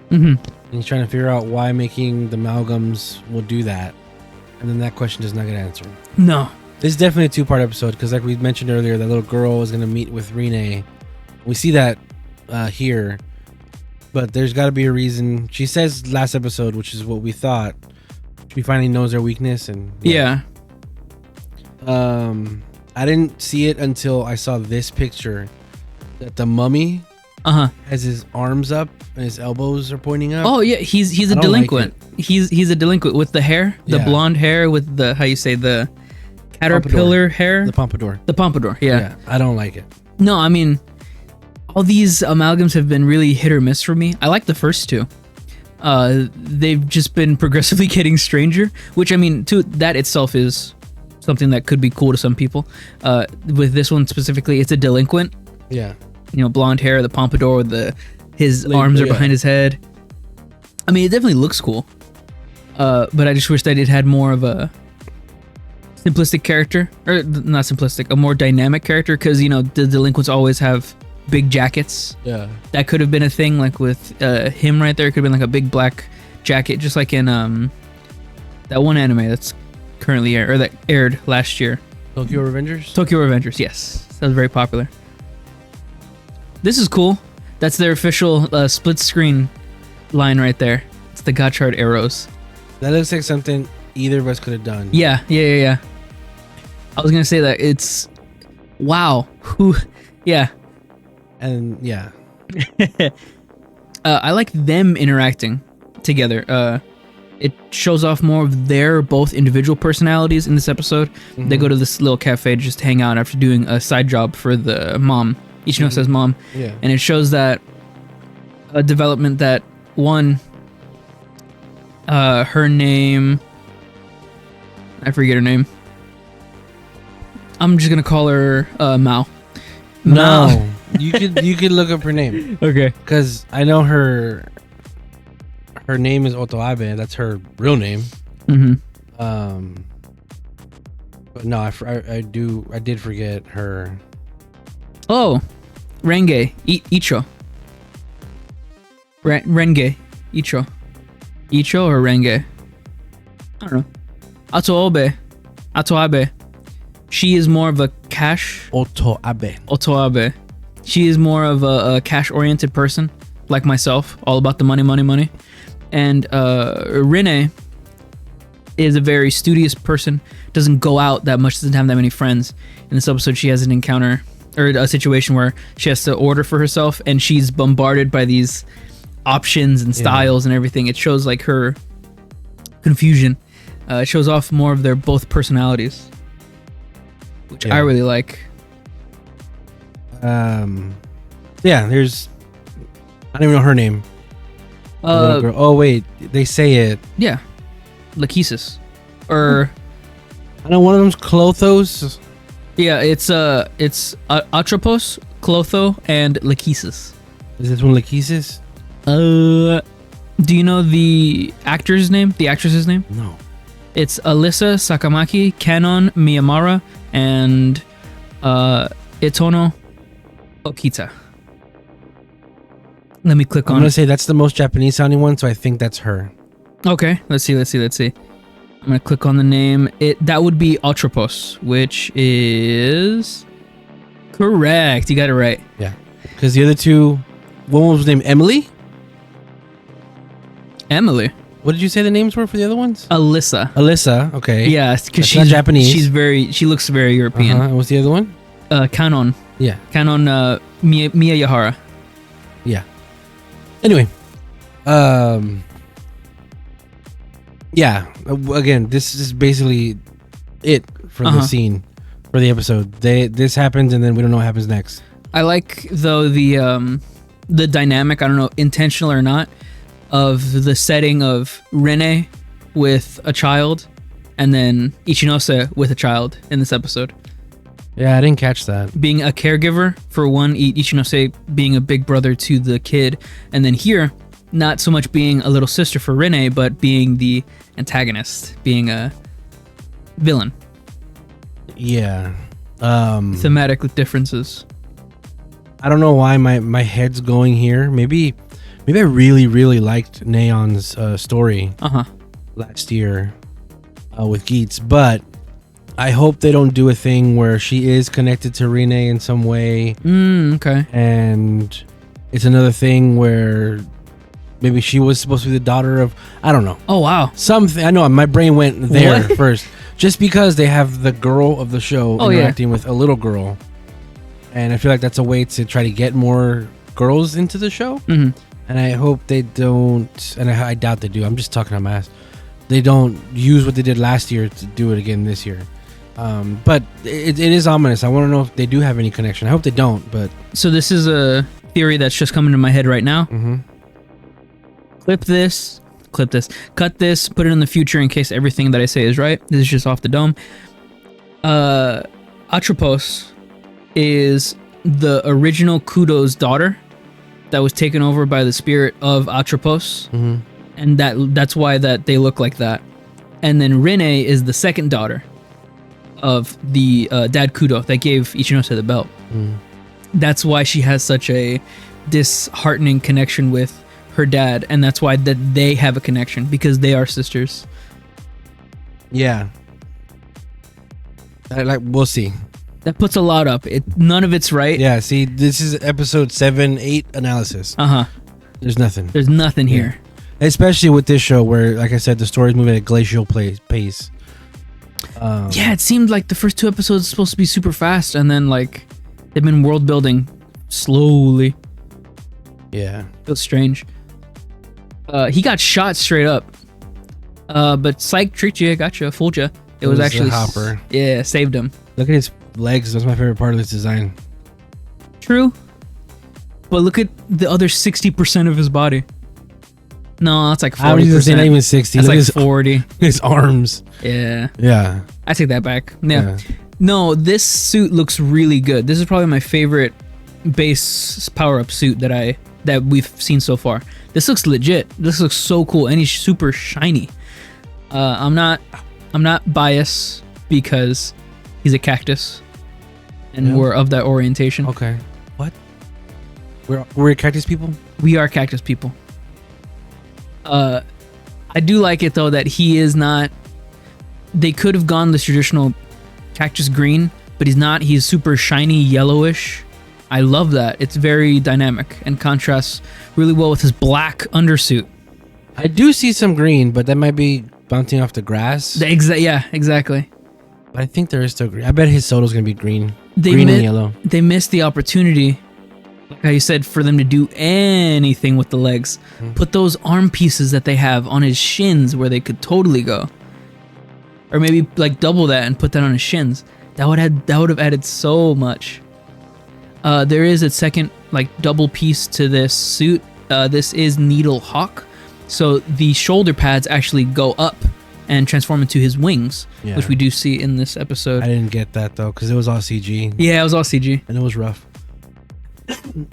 Mm-hmm. And he's trying to figure out why making the amalgams will do that. And then that question does not get answered. No. This is definitely a two-part episode because, like we mentioned earlier, that little girl is going to meet with Rine. We see that here, but there's got to be a reason. She says last episode, which is what we thought. She finally knows their weakness, and yeah. I didn't see it until I saw this picture that the mummy has his arms up and his elbows are pointing up. Oh yeah, he's a delinquent. Like he's a delinquent with the hair, the blonde hair with the, how you say, the caterpillar hair, the pompadour. The pompadour, yeah. I don't like it. No, I mean, all these amalgams have been really hit or miss for me. I like the first two. They've just been progressively getting stranger, which, I mean, that itself is something that could be cool to some people. With this one specifically, it's a delinquent. Yeah. You know, blonde hair, the pompadour, his arms are behind his head. I mean, it definitely looks cool. But I just wish that it had more of a simplistic character, or not simplistic, a more dynamic character, because, you know, the delinquents always have big jackets. Yeah. That could have been a thing, like with him right there. It could have been like a big black jacket, just like in that one anime that's currently that aired last year. Tokyo Revengers? Tokyo Revengers, yes. That was very popular. This is cool. That's their official split screen line right there. It's the Gotchard arrows. That looks like something either of us could have done. Yeah. I was gonna say that it's wow. Yeah. And yeah. I like them interacting together. It shows off more of their both individual personalities in this episode. Mm-hmm. They go to this little cafe to just hang out after doing a side job for the mom. Ichino says mom. Yeah. And it shows that a development that one, her name, I forget her name. I'm just gonna call her Mao. No, you could look up her name. Okay. Because I know her name is Otoabe. That's her real name. Mm-hmm. But no, I did forget her. Oh, Renge Icho. Renge Icho. Icho or Renge? I don't know. Atoabe. She is more of a cash. Otoabe. She is more of a cash-oriented person, like myself, all about the money. And Rene is a very studious person, doesn't go out that much, doesn't have that many friends. In this episode, she has an encounter, or a situation where she has to order for herself, and she's bombarded by these options and styles and everything. It shows like her confusion. It shows off more of their both personalities, which I really like. Yeah, I don't even know her name. The little girl. Oh wait, they say it. Yeah, Lachesis, or I know one of them's Clothos. yeah, it's Atropos, Clotho, and Lachesis. Is this one Lachesis? Do you know the actor's name? The actress's name? No. It's Alyssa Sakamaki, Kanon Miyamara, and Itono Okita. Let me click I'm on gonna say that's the most Japanese sounding one, so I think that's her. Okay, let's see. I'm gonna click on the name. That would be Atropos, which is correct. You got it right. Yeah, because the other two, one was named Emily. Emily. What did you say the names were for the other ones? Alyssa. Alyssa. Okay. Yeah, because That's not Japanese. She looks very European. And what's the other one? Kanon. Yeah. Kanon Miyahara. Yeah. Anyway, yeah. Again, this is basically it for the scene for the episode. This happens, and then we don't know what happens next. I like though the dynamic. I don't know, intentional or not, of the setting of Rene with a child, and then Ichinose with a child in this episode. Yeah, I didn't catch that. Being a caregiver for one, Ichinose being a big brother to the kid, and then here, not so much being a little sister for Rene, but being the antagonist, being a villain. Yeah. Thematic differences. I don't know why my head's going here. Maybe I really liked Neon's story last year with Geets, but I hope they don't do a thing where she is connected to Rene in some way. Okay. And it's another thing where maybe she was supposed to be the daughter of, I don't know. Oh, wow. Something. I know, my brain went there first. Just because they have the girl of the show interacting with a little girl. And I feel like that's a way to try to get more girls into the show. Mm-hmm. And I hope they don't, and I doubt they do. I'm just talking on my ass. They don't use what they did last year to do it again this year. But it is ominous. I want to know if they do have any connection. I hope they don't, but... So this is a theory that's just coming to my head right now. Mm-hmm. Clip this, cut this, put it in the future in case everything that I say is right. This is just off the dome. Atropos is the original Kudo's daughter that was taken over by the spirit of Atropos. Mm-hmm. And that's why that they look like that. And then Rene is the second daughter of the dad Kudo that gave Ichinose the belt. That's why she has such a disheartening connection with her dad, and that's why that they have a connection, because they are sisters. Yeah. We'll see. That puts a lot up. None of it's right. Yeah, see, this is episode 7-8 analysis. There's nothing. There's nothing here. Especially with this show where, like I said, the story's moving at a glacial pace. Yeah, it seemed like the first 2 episodes are supposed to be super fast, and then like they've been world building slowly. Yeah. Feels strange. He got shot straight up. But psych, tricked you, gotcha, fooled you. It was actually Hopper. Yeah, saved him. Look at his legs. That's my favorite part of this design. True. But look at the other 60% of his body. No, that's like 40%. I was gonna say not even 60. That's Look like his, 40. His arms. Yeah. Yeah. I take that back. Yeah. No, this suit looks really good. This is probably my favorite base power-up suit that we've seen so far. This looks legit. This looks so cool, and he's super shiny. I'm not biased because he's a cactus, and we're of that orientation. Okay. What? We're cactus people? We are cactus people. I do like it though that he is not. They could have gone the traditional cactus green, but he's not. He's super shiny yellowish. I love that. It's very dynamic and contrasts really well with his black undersuit. I do see some green, but that might be bouncing off the grass. Yeah, exactly. But I think there is still green. I bet his solo's gonna be green. Green and yellow. They missed the opportunity, like how you said, for them to do anything with the legs. Put those arm pieces that they have on his shins where they could totally go. Or maybe like double that and put that on his shins. That would have added so much. There is a second like double piece to this suit. This is Needle Hawk, So the shoulder pads actually go up and transform into his wings, which we do see in this episode. I didn't get that though, because it was all CG. Yeah, it was all CG. And it was rough.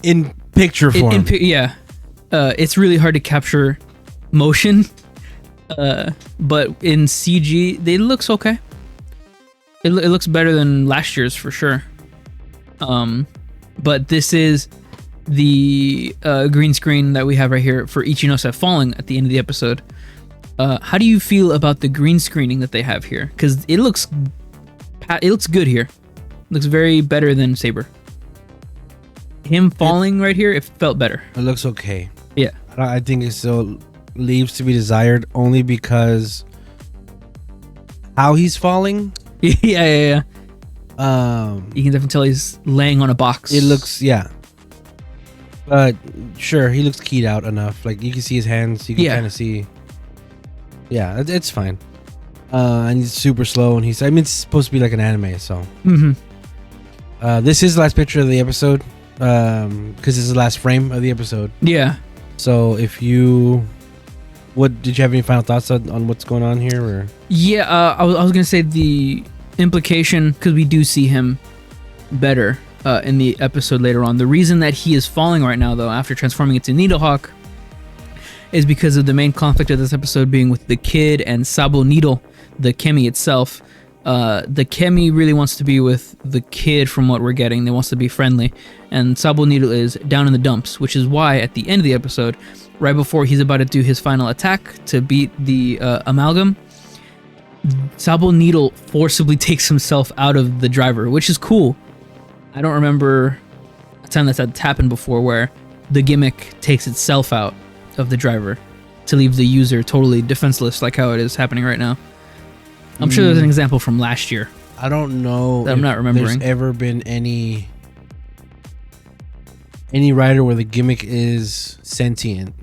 In picture form. It's really hard to capture motion. But in CG, it looks okay. It looks better than last year's for sure. But this is the green screen that we have right here for Ichinose falling at the end of the episode. How do you feel about the green screening that they have here? Because it looks good here. It looks very better than Saber. Him falling right here, it felt better. It looks okay. Yeah. I think it still leaves to be desired only because how he's falling. Yeah. You can definitely tell he's laying on a box. It looks, but sure, he looks keyed out enough. Like you can see his hands, you can kind of see. Yeah, it's fine. And he's super slow, and it's supposed to be like an anime, so. This is the last picture of the episode, because this is the last frame of the episode. Yeah. So did you have any final thoughts on what's going on here? Or? Yeah, I was gonna say the implication, because we do see him better in the episode later on. The reason that he is falling right now, though, after transforming into Needlehawk, is because of the main conflict of this episode being with the kid and Sabo Needle, the Kemi itself. The Kemi really wants to be with the kid from what we're getting. They wants to be friendly. And Sabo Needle is down in the dumps, which is why at the end of the episode, right before he's about to do his final attack to beat the amalgam, Sabo Needle forcibly takes himself out of the driver, which is cool. I don't remember a time that's happened before where the gimmick takes itself out of the driver to leave the user totally defenseless like how it is happening right now. I'm sure there's an example from last year. I don't know. I'm not remembering. There's ever been any rider where the gimmick is sentient.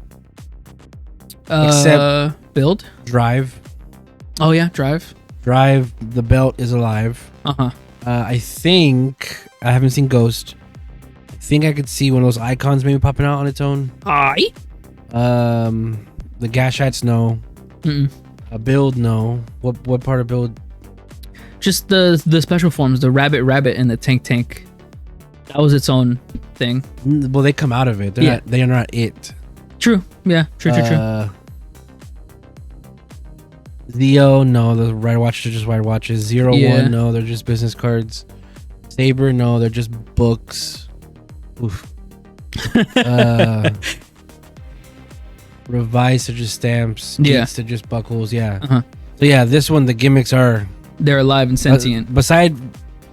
Except Build? Drive. Oh yeah, Drive. Drive, the belt is alive. I think, I haven't seen Ghost. I think I could see one of those icons maybe popping out on its own. Aye. The Gashats, no. A Build, no. What part of Build? Just the special forms, the Rabbit and the Tank. That was its own thing. Well, they come out of it. They are not it. True. Yeah. True. Zeo, no. The Rider Watches are just Rider Watches. 01, no. They're just business cards. Saber, no. They're just books. Oof. Revise are just stamps. Gates are just buckles. Yeah. So yeah, this one, the gimmicks are... They're alive and sentient. Beside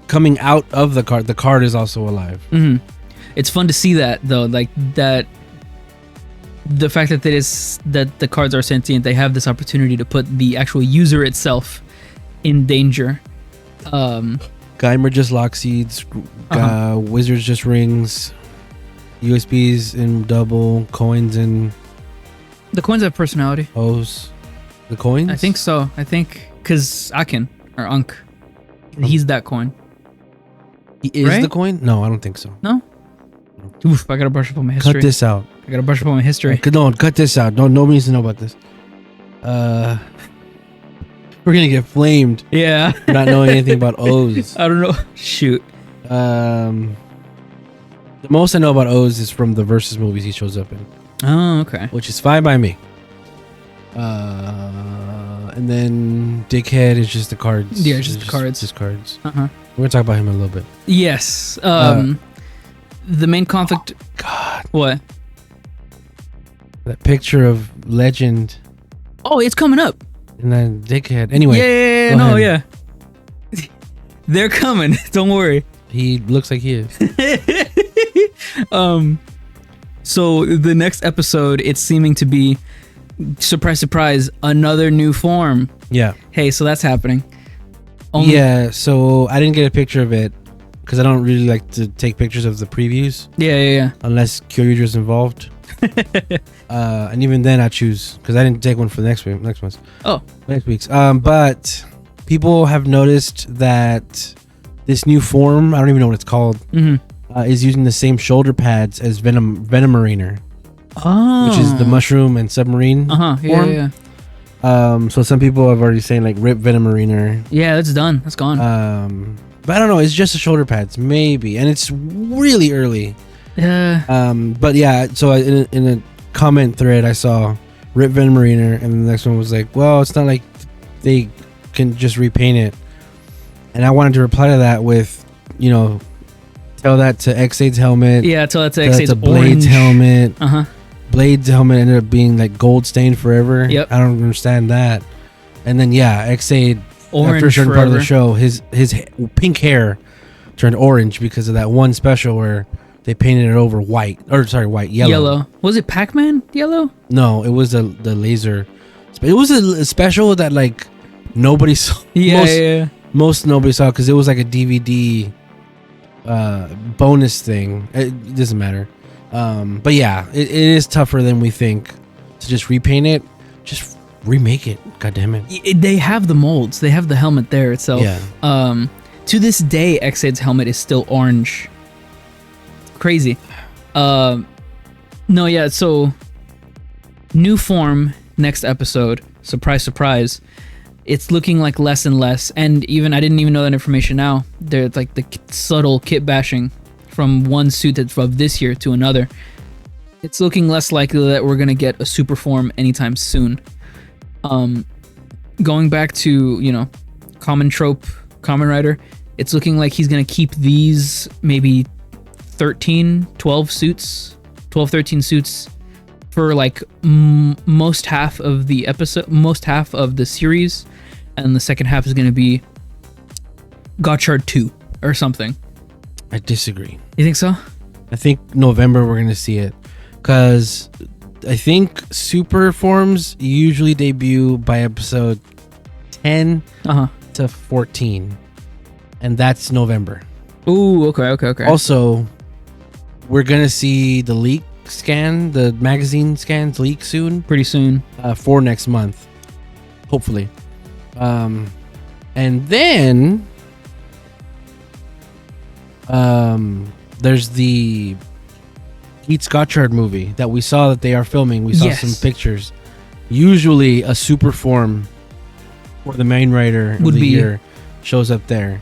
coming out of the card is also alive. It's fun to see that, though. Like, that... The fact that that the cards are sentient, they have this opportunity to put the actual user itself in danger. Geimer just lock seeds. Wizards just rings. USBs in double. Coins in... The coins have personality. O's. The coins? I think so. Because Akin, or Unk, he's that coin. He is the coin? No, I don't think so. No? Oof, I gotta brush up on my history. Cut this out. I gotta brush up on my history. No, cut this out. Nobody needs to know about this. We're gonna get flamed. Yeah. For not knowing anything about O's. I don't know. Shoot. The most I know about O's is from the Versus movies he shows up in. Oh, okay. Which is fine by me. And then Dickhead is just the cards. Yeah, just the cards. Just cards. We're gonna talk about him in a little bit. Yes. The main conflict. Oh, God. What? That picture of Legend. Oh, it's coming up. And then Dickhead. Anyway. Yeah. They're coming. Don't worry. He looks like he is. So the next episode, it's seeming to be, surprise, surprise, another new form. Yeah. Hey, so that's happening. Yeah, so I didn't get a picture of it because I don't really like to take pictures of the previews. Yeah. Unless Kyoryuger is involved. And even then I choose because I didn't take one for the next month. Oh. Next week's. But people have noticed that this new form, I don't even know what it's called, is using the same shoulder pads as Venom Mariner. Oh. which is the mushroom and submarine form. So some people have already saying like Rip Venomariner. Yeah, that's done. That's gone. But I don't know. It's just the shoulder pads, maybe, and it's really early. Yeah. But yeah. So in a comment thread, I saw Rip Venomariner, and the next one was like, well, it's not like they can just repaint it. And I wanted to reply to that with, tell that to X8's helmet. Yeah, tell that to X8's Blade's helmet. Uh-huh. Blade's helmet ended up being like gold stained forever. Yep. I don't understand that. And then X8, Orange after a certain forever. part of the show, his pink hair turned orange because of that one special where they painted it over yellow. Was it Pac-Man yellow? No, it was the laser. It was a special that like nobody saw. Most nobody saw because it was like a DVD bonus thing. It doesn't matter. But yeah, it is tougher than we think to just repaint it. Just remake it. God damn it. They have the molds. They have the helmet there itself. Yeah. To this day, X8's helmet is still orange. Crazy. So new form next episode. Surprise, surprise. It's looking like less and less, and even I didn't even know that information now. There's like the subtle kit bashing from one suit that's of this year to another. It's looking less likely that we're gonna get a super form anytime soon. Going back to common trope, Kamen Rider, it's looking like he's gonna keep these maybe 12 suits for like most half of the episode, most half of the series, and the second half is going to be Gotchard 2 or something. I disagree. You think so? I think November we're gonna see it because I think super forms usually debut by episode 10 to 14, and that's November. Ooh, okay. Also, we're gonna see the leak scan, the magazine scans leak soon. Pretty soon. For next month, hopefully. And then there's the Gotchard movie that we saw that they are filming. We saw some pictures. Usually a super form for the main rider of the year shows up there.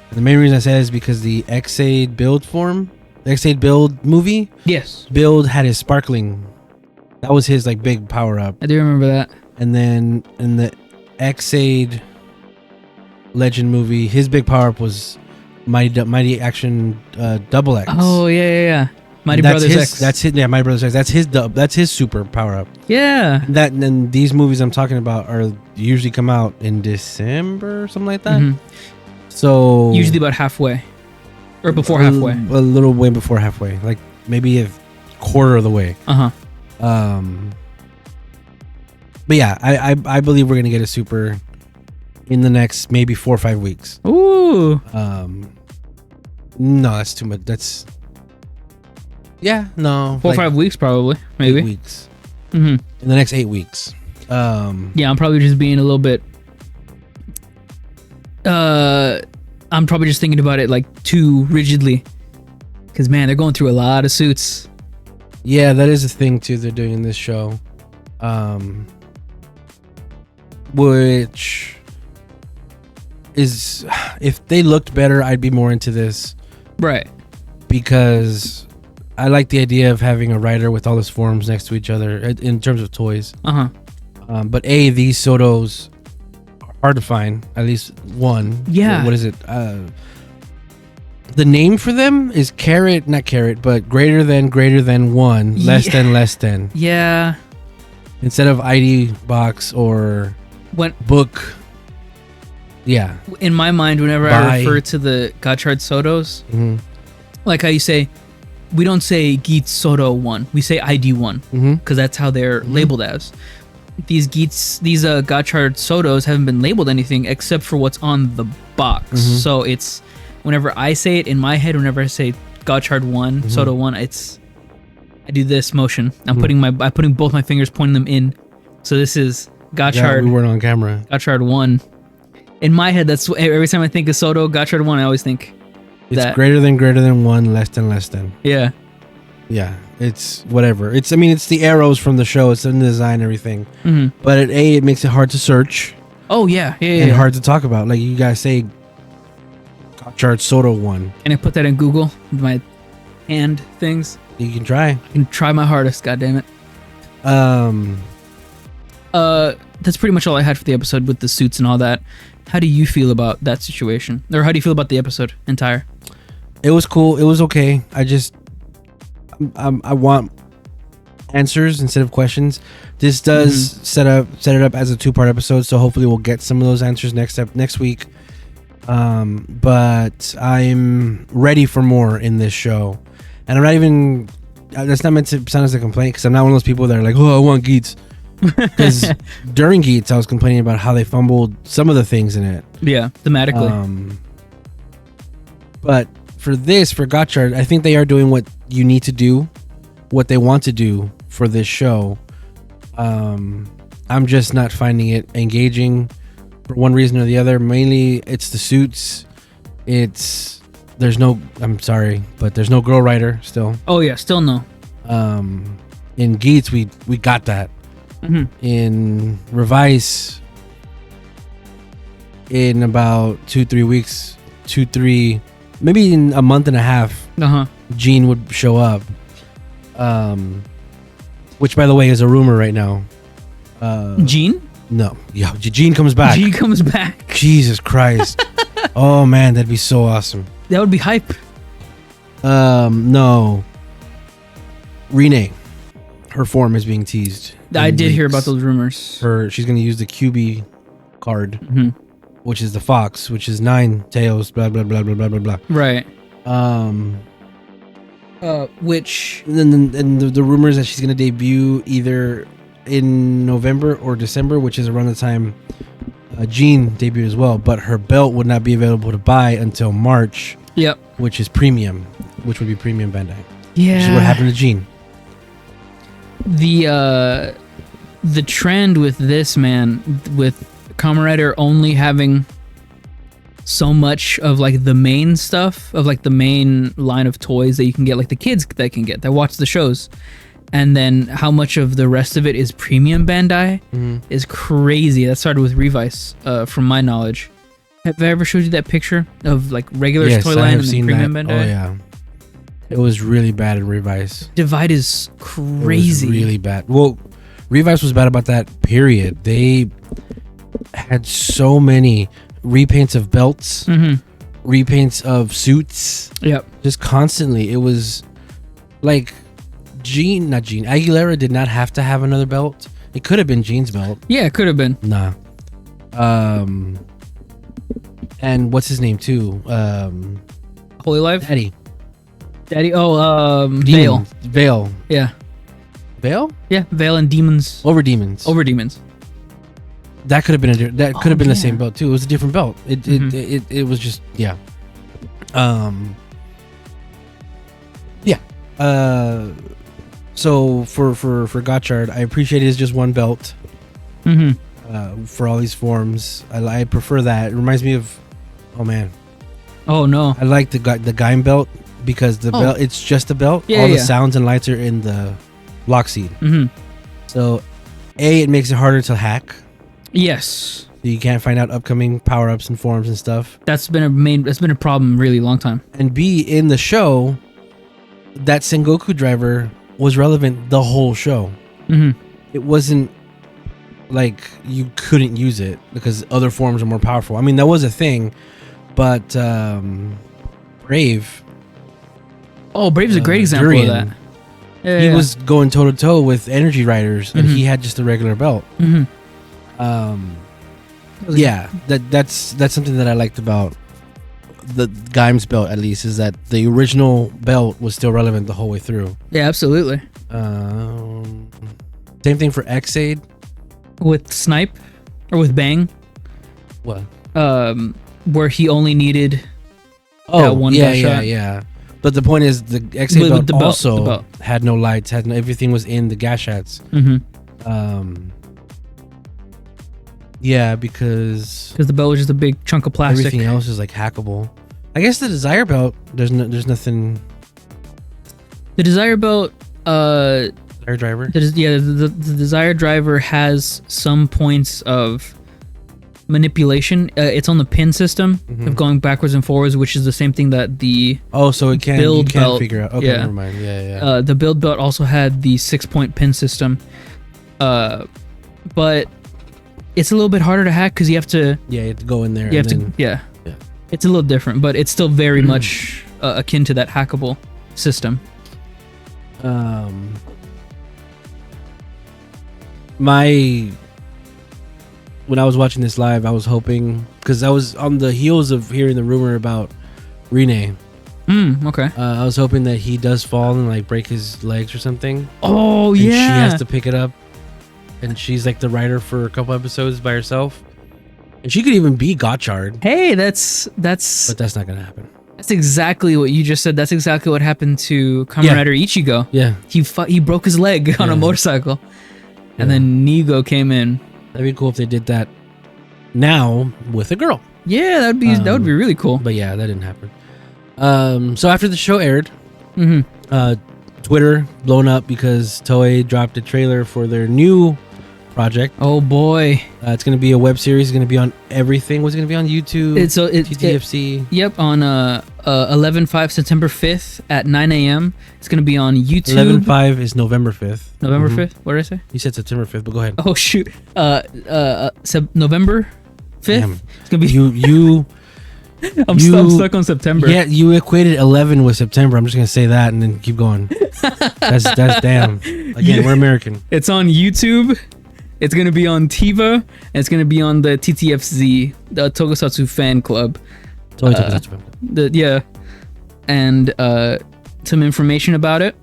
And the main reason I say that is because the X8 build movie. Yes. Build had his sparkling. That was his like big power up. I do remember that. And then in the X8 Legend movie, his big power up was Mighty Action Double X. Oh yeah. Mighty Brothers X. That's his. Yeah, Mighty Brothers X. That's his super power up. Yeah. And these movies I'm talking about are usually come out in December or something like that. Mm-hmm. So usually about halfway, or before halfway. A little way before halfway, like maybe a quarter of the way. But yeah, I believe we're gonna get a super in the next maybe 4 or 5 weeks. Ooh. No, that's too much. That's 4 or 5 weeks probably, maybe 8 weeks. Mm-hmm. In the next 8 weeks. Yeah, I'm probably just being a little bit. I'm probably just thinking about it like too rigidly, because man, they're going through a lot of suits. Yeah, that is a thing too. They're doing in this show, which is, if they looked better, I'd be more into this, right? Because I like the idea of having a rider with all his forms next to each other in terms of toys. But these Sotos are hard to find. At least one. Yeah. What is it? The name for them is not carrot, but greater than one, less than. Yeah. Instead of ID box or book. Yeah. In my mind, whenever I refer to the Gotchard Sotos, like how you say, we don't say Geet Soto 1, we say ID 1, because that's how they're labeled as. These Gotchard Sotos haven't been labeled anything except for what's on the box. So it's, whenever I say it in my head, whenever I say Gotchard 1, Soto 1, I do this motion. I'm putting both my fingers, pointing them in. So this is Gotchard. Yeah, we weren't on camera. Gotchard 1. In my head, that's every time I think of Soto, Gotchard 1, I always think it's greater than one, less than. Yeah. Yeah, it's whatever. It's the arrows from the show. It's in the design and everything. Mm-hmm. But it makes it hard to search. Oh yeah. And hard to talk about. Like you guys say, Gotchard Soto one. And I put that in Google with my hand things. You can try. I can try my hardest. God damn it. That's pretty much all I had for the episode with the suits and all that. How do you feel about that situation, or how do you feel about the episode entire? It was cool. It was okay. I want answers instead of questions. This does set it up as a 2-part episode, so hopefully we'll get some of those answers next week. But I'm ready for more in this show, and I'm not even. That's not meant to sound as a complaint, because I'm not one of those people that are like, oh, I want Geats. Because during Geats, I was complaining about how they fumbled some of the things in it. Yeah, thematically. But for Gotchard, I think they are doing what you need to do, what they want to do for this show. I'm just not finding it engaging for one reason or the other. Mainly, it's the suits. I'm sorry, but there's no girl writer still. Oh yeah, still no. In Geats, we got that. Mm-hmm. In Revise, in about 2-3 weeks, maybe in a month and a half, Jean would show up. Which, by the way, is a rumor right now. Jean? No, yeah, Jean comes back. Jean comes back. Jesus Christ! Oh man, that'd be so awesome. That would be hype. No. Renee, her form is being teased. I did hear about those rumors. She's going to use the QB card, which is the fox, which is 9 tails, blah, blah, blah, blah, blah, blah, blah. Right. Which... And the rumors that she's going to debut either in November or December, which is around the time Jean debuted as well. But her belt would not be available to buy until March. Yep. Which is premium, which would be premium Bandai. Yeah. Which is what happened to Jean. The trend with this, man, with Kamen Rider only having so much of like the main stuff, of like the main line of toys that you can get, like the kids that can get, that watch the shows, and then how much of the rest of it is premium Bandai is crazy. That started with Revice, from my knowledge. Have I ever showed you that picture of like regular Toyland and then premium Bandai? Oh yeah. It was really bad in Revice. Divide is crazy. It was really bad. Well, Revice was bad about that period. They had so many repaints of belts, repaints of suits. Yep. Just constantly. It was like Aguilera did not have to have another belt. It could have been Jean's belt. Yeah, it could have been. Nah. And what's his name too? Holy Life? Daddy. Oh, Veil. Yeah. Veil? Yeah, Veil and Demons. Over Demons. That could have been the same belt too. It was a different belt. It was just yeah. So for Gotchard, I appreciate it as just one belt. For all these forms, I prefer that. It reminds me of, oh man. Oh no. I like the Gaim belt because the belt, it's just a belt. Yeah, all the sounds and lights are in the lock seed. So, it makes it harder to hack. Yes. So you can't find out upcoming power-ups and forms and stuff. That's been a problem really long time. And B, in the show, that Sengoku driver was relevant the whole show. It wasn't like you couldn't use it because other forms are more powerful. I mean, that was a thing, but Brave. Oh, Brave's a great example of that. He was going toe to toe with Energy Riders, and he had just a regular belt. Yeah, that's something that I liked about the Gaim's belt, at least, is that the original belt was still relevant the whole way through. Yeah, absolutely. Same thing for X-Aid. With Snipe, or with Bang. What? Where he only needed that one shot. Yeah. But the point is, the X-Aid belt also had no lights, everything was in the gashats. Yeah, because the belt was just a big chunk of plastic. Everything else is like hackable. I guess the Desire belt, there's nothing. The Desire Belt, Air driver. the Desire Driver has some points of manipulation. It's on the pin system of going backwards and forwards, which is the same thing that the so it can build you can belt, figure out. Okay, yeah. never mind. Yeah. The build belt also had the 6-point pin system, but it's a little bit harder to hack because you have to. Yeah, you have to go in there. You have to. Yeah. It's a little different, but it's still very much akin to that hackable system. When I was watching this live, I was hoping, because I was on the heels of hearing the rumor about Rene. Okay. I was hoping that he does fall and like break his legs or something. Oh, and yeah. She has to pick it up, and she's like the writer for a couple episodes by herself, and she could even be Gotchard. Hey, that's. But that's not gonna happen. That's exactly what you just said. That's exactly what happened to Kamen Rider Ichigo. Yeah. He broke his leg on a motorcycle, and then Nigo came in. That'd be cool if they did that now with a girl. Yeah, that would be really cool. But yeah, that didn't happen. So after the show aired, Twitter blown up because Toei dropped a trailer for their new project. Oh boy, it's gonna be a web series. It's gonna be on everything. What's it gonna be on YouTube? It's TTFC. Yep, on 11/5 September 5th at 9 a.m. It's gonna be on YouTube. 11/5 is November 5th. November 5th. What did I say? You said September 5th, but go ahead. Oh shoot. November 5th. Damn. It's gonna be you. I'm stuck on September. Yeah, you equated 11 with September. I'm just gonna say that and then keep going. that's damn. Again, we're American. It's on YouTube. It's gonna be on TiVo, and it's gonna be on the TTFZ, the Tokusatsu Fan Club. And some information about it.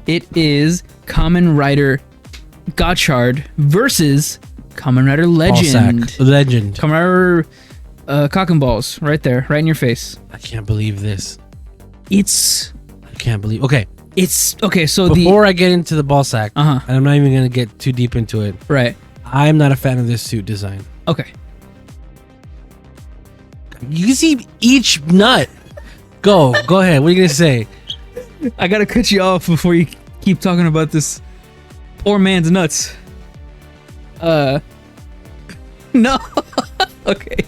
It is Kamen Rider Gotchard versus Kamen Rider Legend. Legend. Kamen Rider cock and balls, right there, right in your face. I can't believe this. I can't believe. Okay. It's okay. So before I get into the ball sack, and I'm not even gonna get too deep into it. Right. I'm not a fan of this suit design. Okay. You can see each nut. Go ahead. What are you gonna say? I gotta cut you off before you keep talking about this poor man's nuts. No. Okay.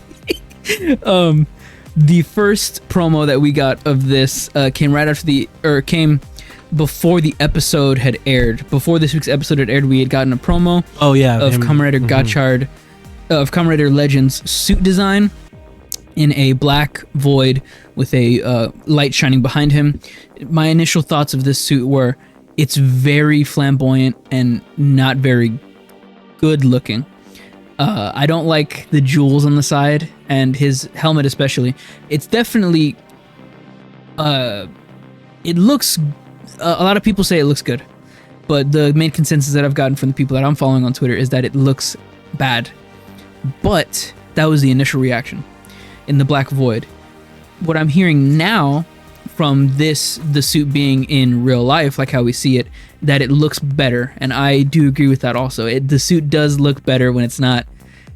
The first promo that we got of this came before the episode had aired. Before this week's episode had aired, we had gotten a promo. Oh yeah, of Kamen Rider Gotchard, of Kamen Rider Legend's suit design in a black void with a light shining behind him. My initial thoughts of this suit were, it's very flamboyant and not very good looking. I don't like the jewels on the side and his helmet especially. It's definitely it looks a lot of people say it looks good, but the main consensus that I've gotten from the people that I'm following on Twitter is that it looks bad. But that was the initial reaction in the black void. What I'm hearing now from the suit being in real life, like how we see it, that it looks better, and I do agree with that also. The suit does look better when it's not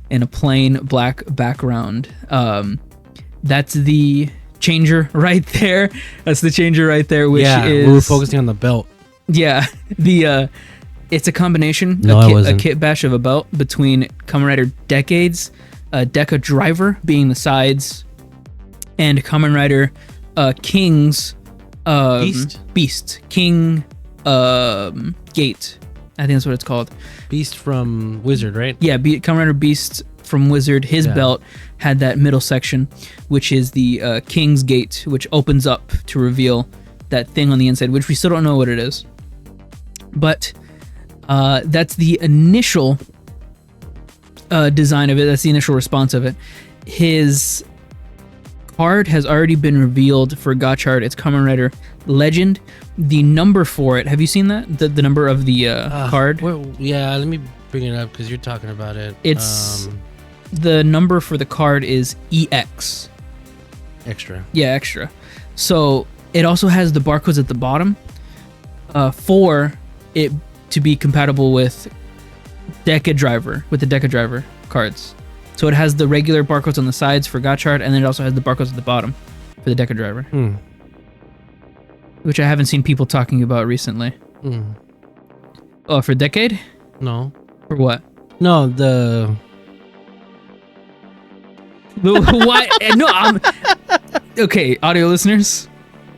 in a plain black background. That's the changer right there. That's the changer right there, which is... we were focusing on the belt. Yeah, it's a combination, a kit bash of a belt between Kamen Rider Decades, Deca Driver being the sides, and Kamen Rider King's Beast King Gate. I think that's what it's called. Beast from Wizard, right? Yeah, Kamen Rider Beast from Wizard. His belt had that middle section, which is the King's Gate, which opens up to reveal that thing on the inside, which we still don't know what it is. But that's the initial design of it. That's the initial response of it. His card has already been revealed for Gotchard. It's Kamen Rider Legend. The number for it, have you seen that? The number of the card? Well, yeah, let me bring it up because you're talking about it. It's the number for the card is EX. Extra. Yeah, extra. So it also has the barcodes at the bottom for it to be compatible with Deca Driver, with the Deca Driver cards. So it has the regular barcodes on the sides for Gotchard, and then it also has the barcodes at the bottom for the Deca Driver. which I haven't seen people talking about recently. Mm. Oh, for Decade? No. For what? No, the... Why? No, okay, audio listeners.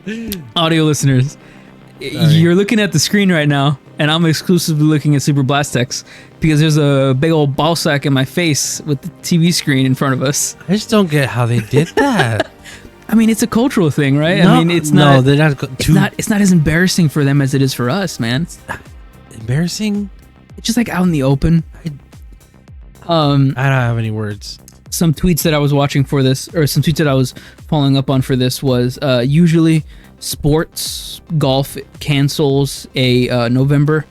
You're looking at the screen right now, and I'm exclusively looking at Super Blastex because there's a big old ball sack in my face with the TV screen in front of us. I just don't get how they did that. I mean, it's a cultural thing, right? No, I mean, it's not. No, they're not. It's not as embarrassing for them as it is for us, man. Embarrassing? It's just like out in the open. I don't have any words. Some tweets that I was watching for this, or some tweets that I was following up on for this was usually sports golf cancels a November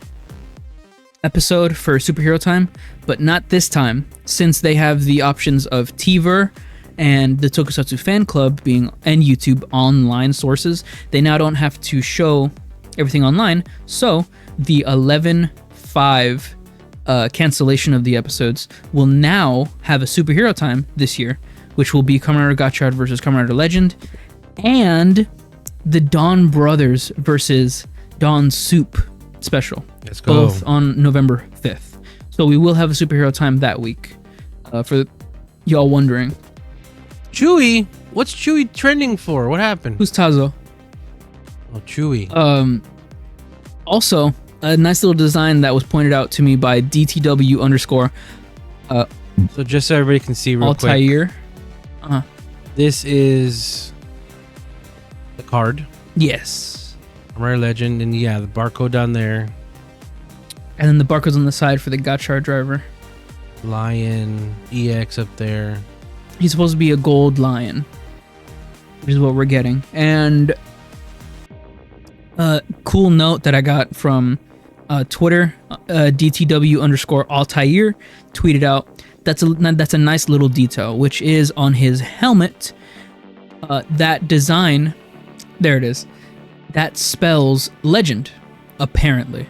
episode for superhero time, but not this time, since they have the options of TVer and the Tokusatsu fan club being and YouTube online sources. They now don't have to show everything online, so the 11/5 cancellation of the episodes will now have a superhero time this year, which will be Kamen Rider Gotchard versus Kamen Rider Legend, and the Dawn Brothers versus Dawn Soup special. Let's go. Both on November 5th. So we will have a superhero time that week. For y'all wondering. Chewy? What's Chewy trending for? What happened? Who's Tazo? Oh, Chewy. Also, a nice little design that was pointed out to me by DTW_. So just so everybody can see real quick. Altair. This is the card. Yes. Rare Legend, and yeah, the barcode down there. And then the barcode's on the side for the Gotchard driver. Lion, EX up there. He's supposed to be a gold lion, which is what we're getting. And cool note that I got from Twitter, DTW_Altair tweeted out, that's a nice little detail, which is on his helmet. That design, there it is, that spells legend, apparently.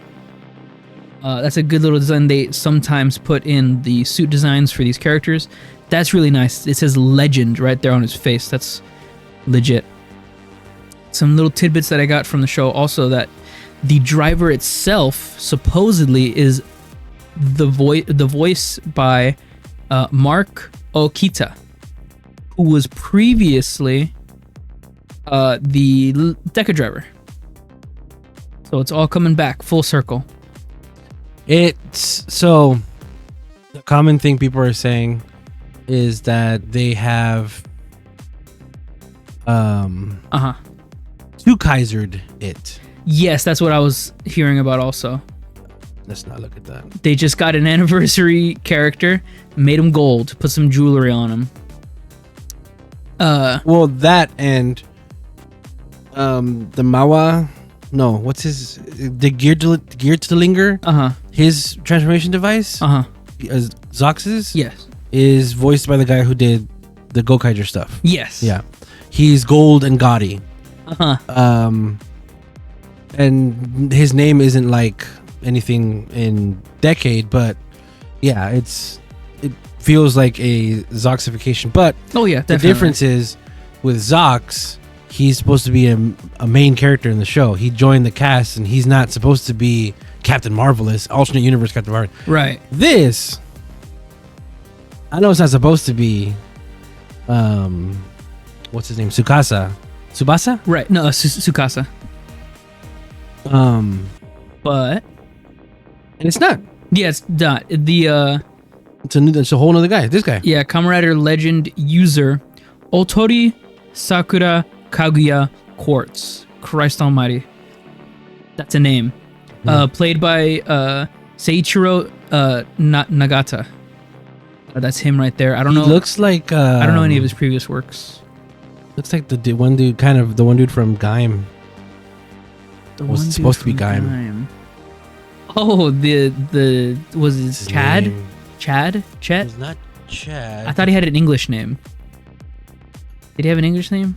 That's a good little design they sometimes put in the suit designs for these characters. That's really nice. It says legend right there on his face. That's legit. Some little tidbits that I got from the show also, that the driver itself supposedly is the voice by Mark Okita, who was previously the Deca driver. So it's all coming back full circle. It's so the common thing people are saying is that they have Kaisered it. Yes, that's what I was hearing about also. Let's not look at that. They just got an anniversary character, made him gold, put some jewelry on him. Well, that and the Mawa. No, what's his the Geertlinger? His transformation device. Zox's. Yes. Is voiced by the guy who did the Gokaiger stuff. Yes. Yeah. He's gold and gaudy. And his name isn't like anything in Decade, but yeah, it feels like a Zoxification. But oh yeah, definitely. The difference is with Zox, he's supposed to be a main character in the show. He joined the cast, and he's not supposed to be Captain Marvelous, alternate universe Captain Marvelous. Right. This, I know it's not supposed to be, what's his name? Tsubasa? Right. No, Tsukasa. But and it's not. Yeah, it's not. It's a whole nother guy. This guy. Yeah, Kamen Rider Legend user Otori Sakura Kaguya Quartz. Christ Almighty, that's a name. Played by Seiichiro Nagata. That's him right there. I don't know. Looks like I don't know any of his previous works. Looks like the one dude, kind of the one dude from Gaim. Was supposed to be Gaim. Oh, the was it Chad? Name. Chet? It's not Chad. I thought he had an English name. Did he have an English name?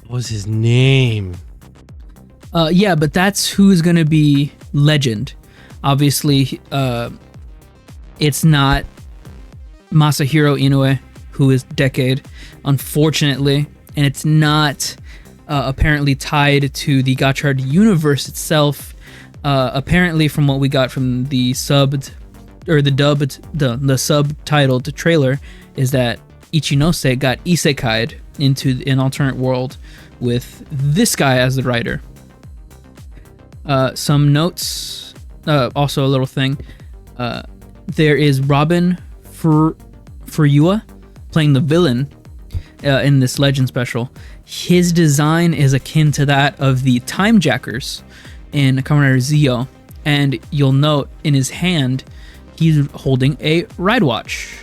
What was his name? Yeah, but that's who's gonna be Legend. Obviously, it's not Masahiro Inoue, who is Decade, unfortunately, and it's not apparently tied to the Gotchard universe itself. Apparently, from what we got from the subtitled trailer, is that Ichinose got isekai'd into an alternate world with this guy as the writer. Some notes, also a little thing. There is Robin Furua playing the villain in this Legend special. His design is akin to that of the Time Jackers in Kamen Rider Zio, and you'll note in his hand he's holding a ride watch.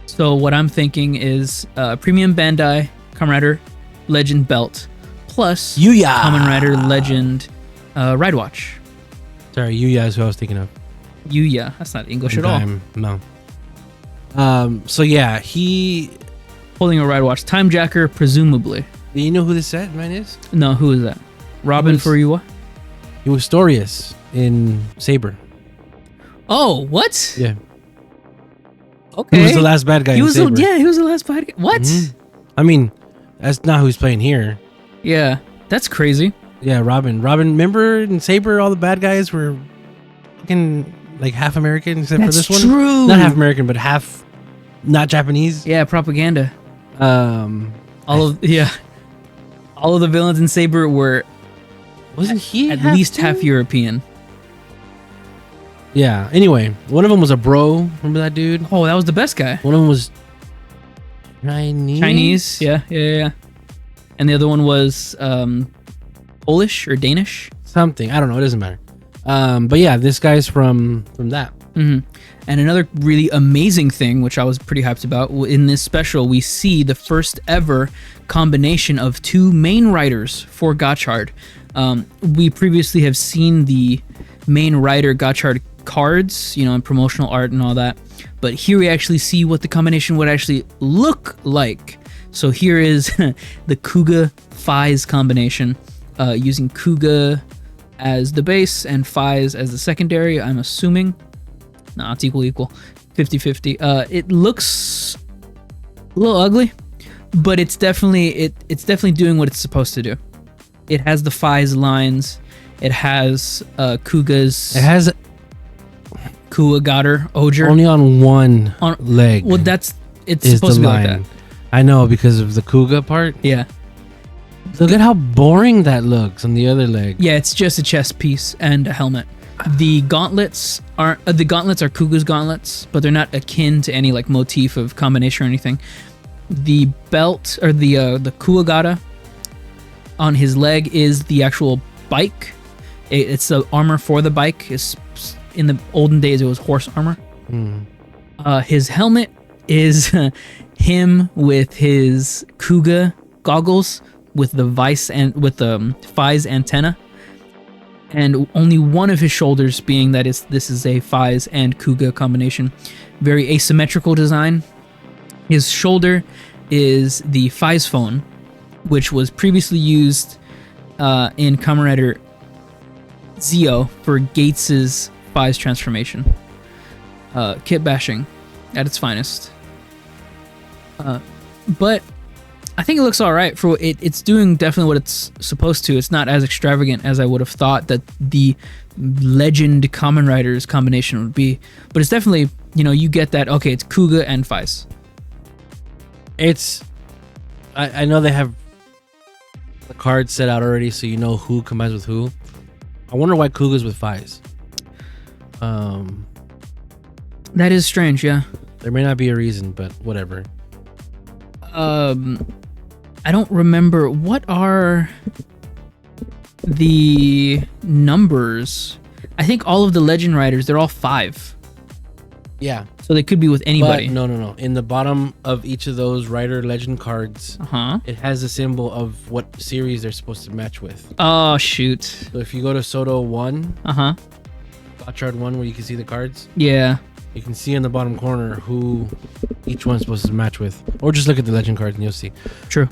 So what I'm thinking is Premium Bandai Kamen Rider Legend belt plus Yuya Kamen Rider Legend ride watch. Sorry, Yuya is who I was thinking of. Yuya, that's not English at all. No. So yeah, he Holding a ride watch. Time Jacker, presumably. Do you know who this man is? No, who is that? Robin Furua? He was Storius in Saber. Oh, what? Yeah. Okay. He was the last bad guy in Saber. He was the last bad guy. What? Mm-hmm. I mean, that's not who he's playing here. Yeah, that's crazy. Yeah, Robin. Remember in Saber, all the bad guys were fucking like half American, except for this one. True. Not half American, but half not Japanese. Yeah, propaganda. All of the villains in Saber were wasn't he at least half European. Yeah. Anyway, one of them was a bro. Remember that dude? Oh, that was the best guy. One of them was Chinese. Yeah. And the other one was Polish or Danish. Something. I don't know. It doesn't matter. But yeah, this guy's from that. Mm-hmm. And another really amazing thing, which I was pretty hyped about, in this special, we see the first ever combination of two main writers for Gotchard. We previously have seen the main writer Gotchard cards, in promotional art and all that. But here we actually see what the combination would actually look like. So here is the Kuga Fies combination, using Kuga as the base and Fies as the secondary, I'm assuming. No, it's equal. 50-50. It looks a little ugly, but it's definitely doing what it's supposed to do. It has the Fies lines. It has Kuga's. It has Kyoryuger only on one leg. Well, it's supposed to be like that. I know, because of the Kuga part. Yeah. Look at how boring that looks on the other leg. Yeah, it's just a chest piece and a helmet. The gauntlets are Kuga's gauntlets, but they're not akin to any like motif of combination or anything. The belt or the Kyoryuger on his leg is the actual bike. It's the armor for the bike. In the olden days, it was horse armor. His helmet is him with his Kuga goggles with the vice and with the Fies antenna, and only one of his shoulders being that this is a Fies and Kuga combination. Very asymmetrical design. His shoulder is the Fies phone, which was previously used in Kamen Rider Zio for Gates's Fies transformation. Kit bashing at its finest. But I think it looks all right for it. It's doing definitely what it's supposed to. It's not as extravagant as I would have thought that the Legend Kamen Riders combination would be, but it's definitely, you get that. Okay, it's Kuga and Fies. I know they have the cards set out already, so you know who combines with who. I wonder why Kuga's with Fies. That is strange, yeah. There may not be a reason, but whatever. I don't remember. What are the numbers? I think all of the Legend Riders, they're all 5. Yeah. So they could be with anybody. But no. In the bottom of each of those Rider Legend cards, it has a symbol of what series they're supposed to match with. Oh, shoot. So if you go to Soto 1, Gotchard 1, where you can see the cards. Yeah. You can see in the bottom corner who each one's supposed to match with. Or just look at the Legend cards and you'll see. True.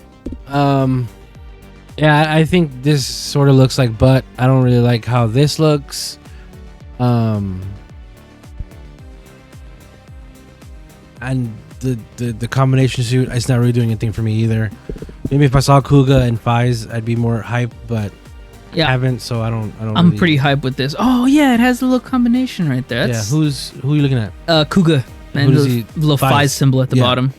Yeah, I think this sort of looks like butt. I don't really like how this looks. And the combination suit, it's not really doing anything for me either. Maybe if I saw Kuga and Fies, I'd be more hyped, but I Yeah, haven't, so I don't. I'm really, pretty hyped with this. Oh yeah, it has a little combination right there. That's, who are you looking at? Kuga and does the he- little Fies. Fies symbol at the Yeah. bottom.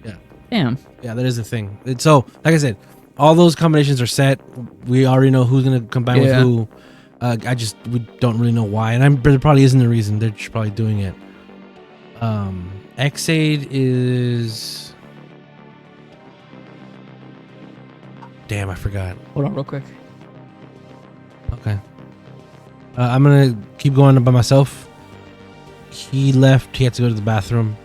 Yeah. Damn. Yeah, that is the thing. So, like I said, all those combinations are set. We already know who's gonna combine with Yeah. who. We don't really know why, and there probably isn't a reason. They're just probably doing it. Xaid is. Damn, I forgot. Hold on, real quick. Okay. I'm gonna keep going by myself. He left. He had to go to the bathroom.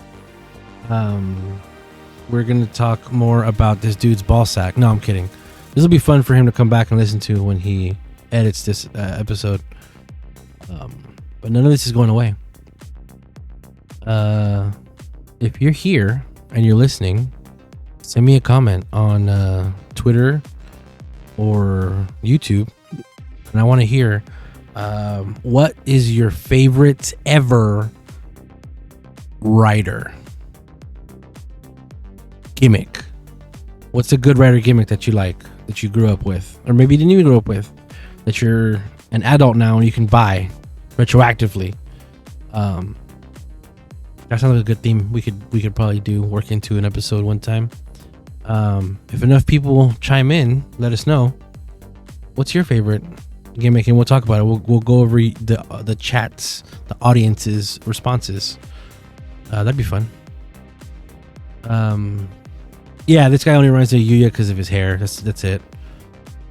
We're gonna talk more about this dude's ball sack. No, I'm kidding. This will be fun for him to come back and listen to when he edits this episode. But none of this is going away. If you're here and you're listening, send me a comment on Twitter or YouTube, and I want to hear what is your favorite ever writer gimmick. What's a good writer gimmick that you like, that you grew up with, or maybe you didn't even grow up with, that you're an adult now and you can buy retroactively? That sounds like a good theme. We could probably work into an episode one time. If enough people chime in, let us know what's your favorite gimmick, and we'll talk about it. We'll go over the chats, the audience's responses. That'd be fun. Yeah, this guy only runs to Yuya because of his hair. That's it,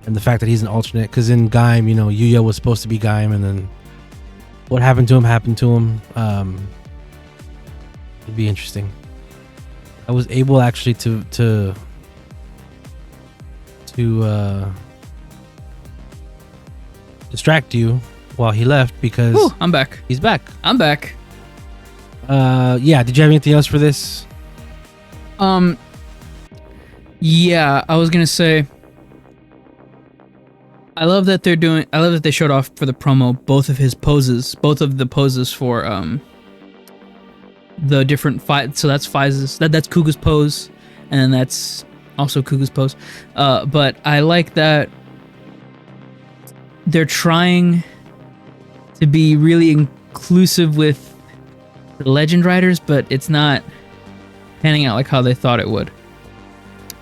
and the fact that he's an alternate. Because in Gaim, Yuya was supposed to be Gaim, and then what happened to him. It'd be interesting. I was able actually to distract you while he left because Woo, I'm back. he's back. I'm back. Yeah. Did you have anything else for this? Yeah, I was gonna say, I love that they showed off for the promo both of the poses for the different fight. So that's Fize's, that's Kuga's pose, and then that's also Kuga's pose. But I like that they're trying to be really inclusive with the legend riders, but it's not panning out like how they thought it would.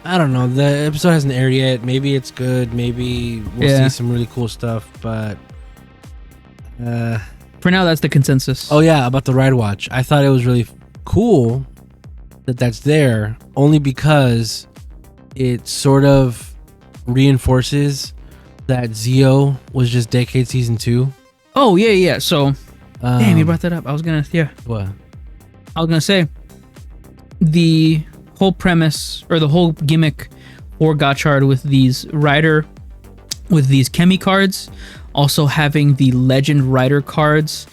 I don't know. The episode hasn't aired yet. Maybe it's good. Maybe we'll Yeah. see some really cool stuff. But For now, that's the consensus. oh yeah, about the ride watch. I thought it was really cool that that's there, only because it sort of reinforces that Zio was just Decade Season 2. Oh yeah. So, damn, you brought that up. I was gonna say the whole premise or the whole gimmick for Gotchard with these Kemi cards, also having the Legend Rider cards,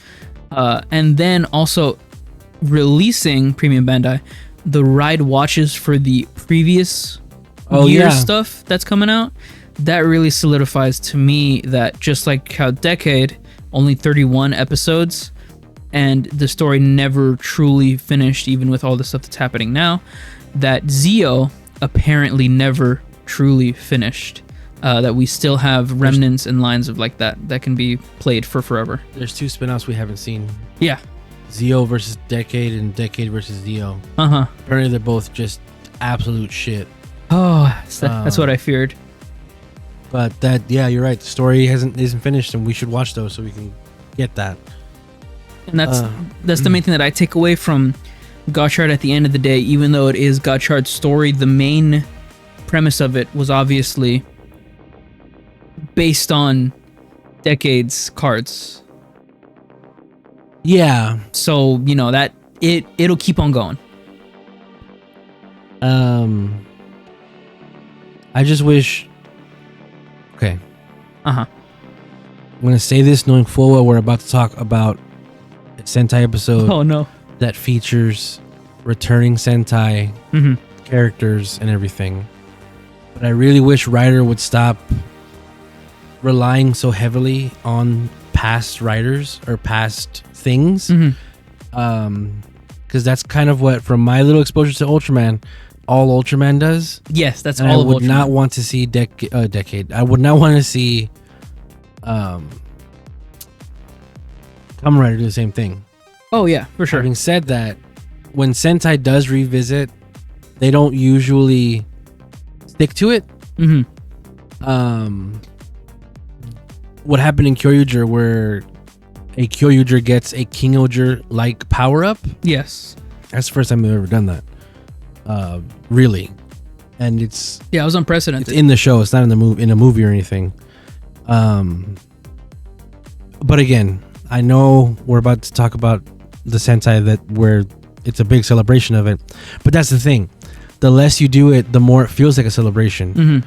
and then also releasing Premium Bandai the ride watches for the previous year stuff that's coming out. That really solidifies to me that just like how Decade, only 31 episodes, and the story never truly finished, even with all the stuff that's happening now, that Zio apparently never truly finished. That we still have remnants and lines of like that can be played for forever. There's 2 spin-offs we haven't seen. Yeah. Zio versus Decade and Decade versus Zio. Apparently they're both just absolute shit. Oh, that's what I feared. But yeah, you're right. The story isn't finished, and we should watch those so we can get that. And that's the main thing that I take away from Gotchard at the end of the day. Even though it is Gotchard's story, the main premise of it was obviously based on Decade's cards. Yeah. So, that it'll keep on going. I just wish. Okay. Uh-huh. I'm gonna say this knowing full well we're about to talk about a Sentai episode Oh no. that features returning Sentai characters and everything. But I really wish Ryder would stop relying so heavily on past writers or past things. Because that's kind of what, from my little exposure to Ultraman, all Ultraman does. Yes, that's And all I of would Ultraman. not want to see Decade. I would not want to see Kamen Rider do the same thing. Oh yeah, for sure. Having said that, when Sentai does revisit, they don't usually stick to it. Mm-hmm. What happened in Kyoryuger, where a Kyoryuger gets a King-Ohger like power up? Yes. That's the first time they've ever done that. Really, and it's Yeah, it was unprecedented. in the show. It's not in the movie or anything. But again, I know we're about to talk about the Sentai where it's a big celebration of it. But that's the thing. The less you do it, the more it feels like a celebration. Mm-hmm.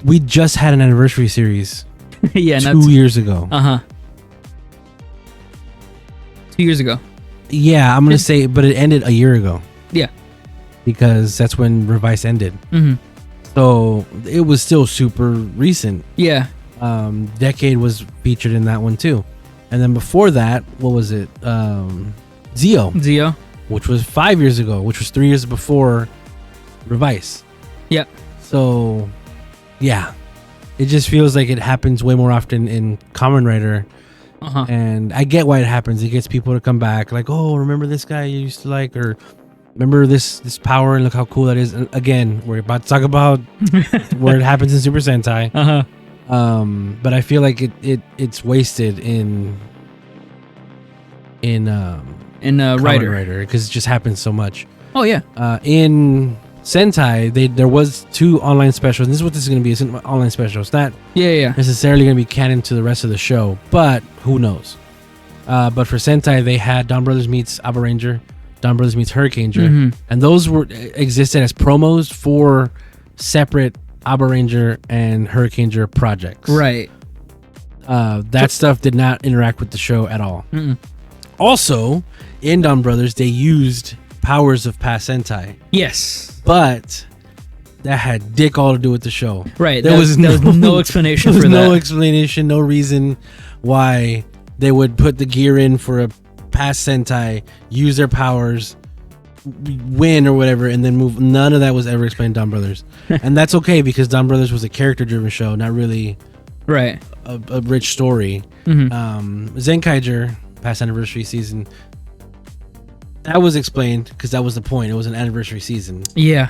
We just had an anniversary series Yeah, 2 years ago. Uh-huh. 2 years ago. Yeah, I'm going to say, but it ended a year ago. Yeah. Because that's when Revice ended. Mm-hmm. So it was still super recent. Yeah. Decade was featured in that one too. And then before that, what was it? Zio, which was 5 years ago, which was 3 years before Revice. Yep. So, yeah. It just feels like it happens way more often in Kamen Rider. Uh-huh. And I get why it happens. It gets people to come back like, oh, remember this guy you used to like, or remember this power and look how cool that is. And again, we're about to talk about where it happens in Super Sentai. Uh-huh. But I feel like it's wasted in Kamen Rider because it just happens so much. Oh yeah. In Sentai, there was 2 online specials. And this is what this is going to be. It's an online special. It's not Yeah. necessarily going to be canon to the rest of the show, but who knows? But for Sentai, they had Dawn Brothers meets Aba Ranger, Dawn Brothers meets Hurricaneger, and those existed as promos for separate Aba Ranger and Hurricaneger projects. Right. That stuff did not interact with the show at all. Mm-mm. Also, in Dawn Brothers, they used powers of past Sentai, Yes. but that had dick all to do with the show. Right. There was no explanation there was for that. no explanation, no reason why they would put the gear in for a past Sentai, use their powers, win or whatever, and then move. None of that was ever explained in Dawn Brothers. And that's okay because Dawn Brothers was a character-driven show, not really Right. a rich story. Zenkaiger, past anniversary season, that was explained because that was the point. It was an anniversary season. Yeah.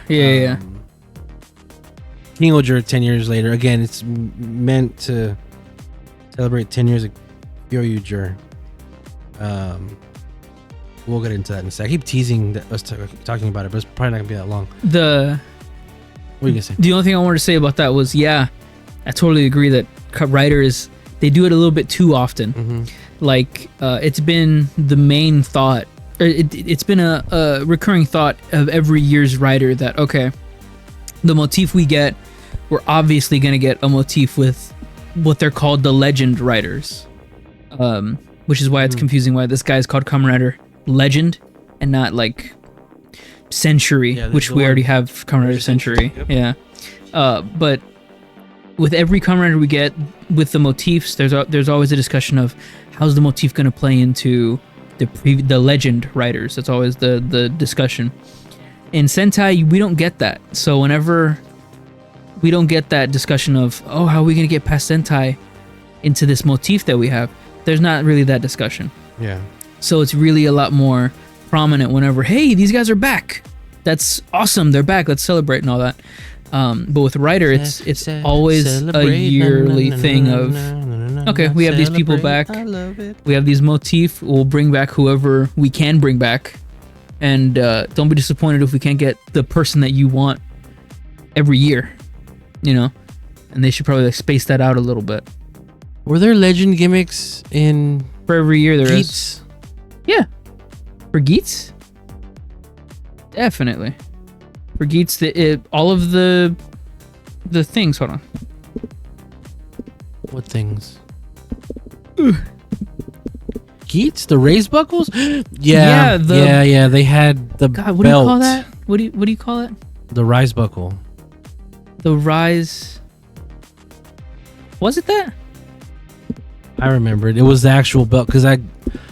King-Ohger 10 years later. Again, it's meant to celebrate 10 years of Kyoryuger. We'll get into that in a sec. I keep teasing us talking about it, but it's probably not going to be that long. What are you going to say? The only thing I wanted to say about that was, I totally agree that writers, they do it a little bit too often. Like, it's been the main thought, or it's been a recurring thought of every year's writer that, okay, the motif we get, we're obviously going to get a motif with what they're called the legend writers. Which is why it's confusing why this guy is called Kamen Rider Legend and not like Century, which we already have Kamen Rider Century. Yep. Yeah. But with every Kamen Rider we get with the motifs, there's always a discussion of how's the motif going to play into the legend writers. That's always the discussion. In Sentai, we don't get that. So whenever we don't get that discussion of, oh, how are we going to get past Sentai into this motif that we have, there's not really that discussion. Yeah. So it's really a lot more prominent whenever, hey, these guys are back. That's awesome. They're back. Let's celebrate and all that. But with Rider, it's always a yearly thing of, okay, we have these people back. We have these motifs. We'll bring back whoever we can bring back. And don't be disappointed if we can't get the person that you want every year, And they should probably space that out a little bit. Were there legend gimmicks in For every year there is. Geats? Yeah. For Geats? Definitely. For Geats, all of the things. Hold on. What things? Geats? The raised buckles? Yeah. They had the God, what belt. do you call that? What do you call it? The rise buckle. The rise. Was it that? I remember it. It was the actual belt because I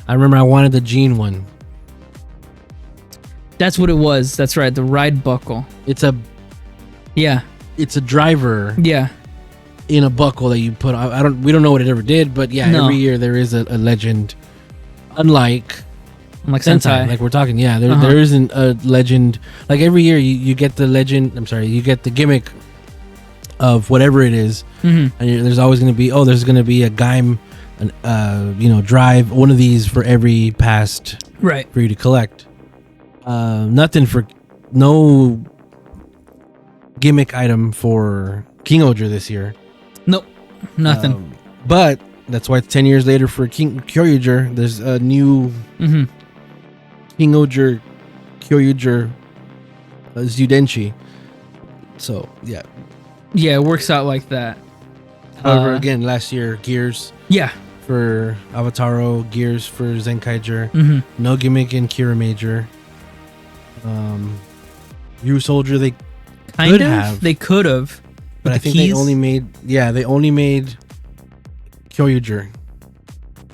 remember I wanted the jean one. That's what it was. That's right. The ride buckle. It's a driver Yeah. in a buckle that you put on. We don't know what it ever did, but yeah, No. every year there is a legend. Unlike Like Sentai, Sentai. like we're talking, there isn't a legend. Like every year you get the legend. I'm sorry, you get the gimmick of whatever it is, and there's always going to be there's going to be a Gaim, drive one of these for every past Right. for you to collect. Nothing for no gimmick item for King-Ohger this year. Nope. Nothing. But that's why it's 10 years later for Kyoryuger. There's a new King-Ohger Kyoryuger Zudenshi. So yeah. Yeah, it works out like that. However, again, last year Gears Yeah. for Avataro, Gears for Zenkaiger. No gimmick in Kira Major. U Soldier they could have. They could have. But I think they only made Kyoryuger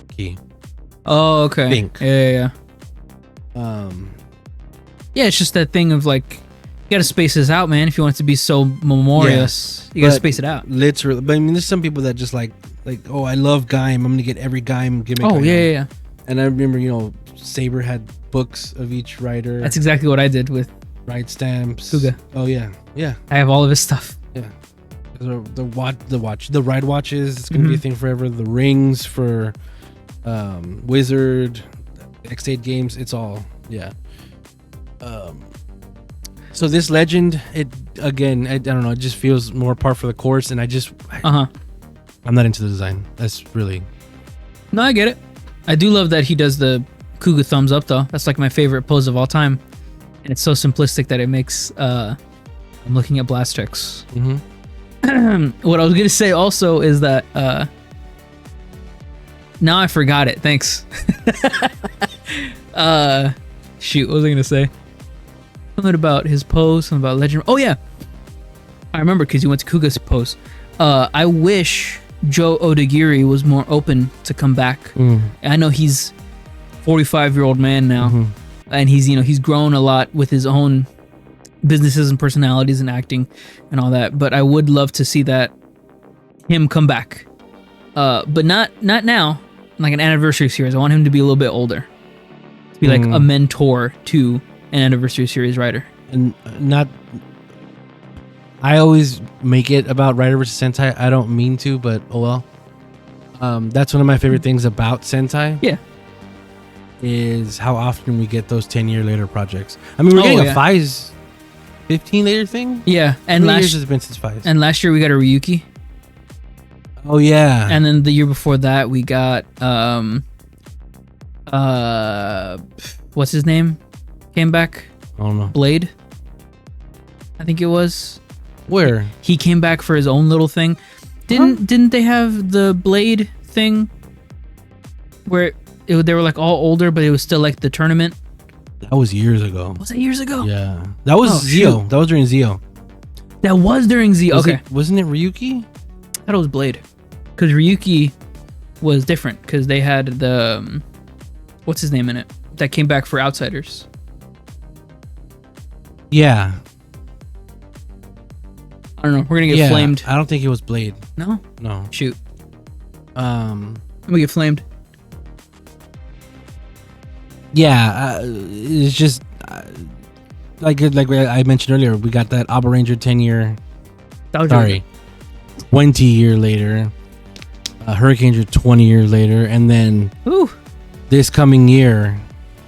key. Oh, okay. Think. Yeah. Yeah, it's just that thing of like, you gotta space this out, man. If you want it to be so memorious, you gotta space it out. Literally, but I mean, there's some people that just like, oh, I love Gaim. I'm gonna get every Gaim gimmick. Oh, yeah. And I remember, Saber had books of each rider. That's exactly what I did with ride stamps. Kuga. Oh yeah. I have all of his stuff. Yeah. The ride watches. It's gonna be a thing forever. The rings for Wizard, X8 games. It's all So this legend, it again, I don't know. It just feels more par for the course, and I'm not into the design. That's really. No, I get it. I do love that he does the Kuga thumbs up though. That's like my favorite pose of all time, and it's so simplistic that it makes. I'm looking at blast checks. What I was gonna say also is that now I forgot it. Thanks. Shoot, what was I gonna say? Something about his pose, something about legend. Oh yeah, I remember because you went to Kuga's pose. I wish Joe Odagiri was more open to come back. I know he's 45-year-old man now, and he's grown a lot with his own businesses and personalities and acting and all that. But I would love to see him come back, but not now. Like an anniversary series. I want him to be a little bit older, to be like a mentor to an anniversary series rider. And I always make it about Rider versus Sentai. I don't mean to, but oh well. That's one of my favorite things about Sentai. Yeah. Is how often we get those 10-year later projects. I mean, we're getting a Fi's 15 later thing. Yeah, and last year has been since Fi's. And last year we got a Ryuki. Oh yeah. And then the year before that we got what's his name? Came back. I don't know. Blade. I think it was. Where? He came back for his own little thing. Didn't they have the Blade thing where they were like all older, but it was still like the tournament? That was years ago. Was that years ago? Yeah. That was Zio. That was during Zio. That was during Zio. Okay. Wasn't it Ryuki? I thought it was Blade. Because Ryuki was different because they had the what's his name in it that came back for Outsiders. Yeah. I don't know. We're gonna get flamed. I don't think it was Blade. No. Shoot. We get flamed. Yeah, it's just like I mentioned earlier. We got that Abba Ranger 10-year. 20 year later. Hurricane Ranger 20 years later, and then this coming year,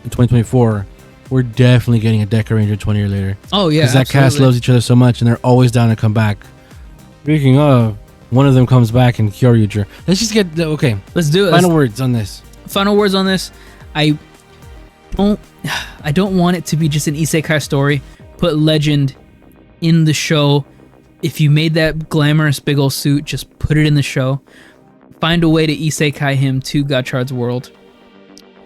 in 2024, we're definitely getting a Deca Ranger 20 years later. Oh yeah, because that cast loves each other so much, and they're always down to come back. Speaking of, one of them comes back in Kyoryuger. Let's just get Let's do it. Final words on this. I don't want it to be just an isekai story. Put legend in the show. If you made that glamorous big old suit, just put it in the show. Find a way to isekai him to Gotchard's world.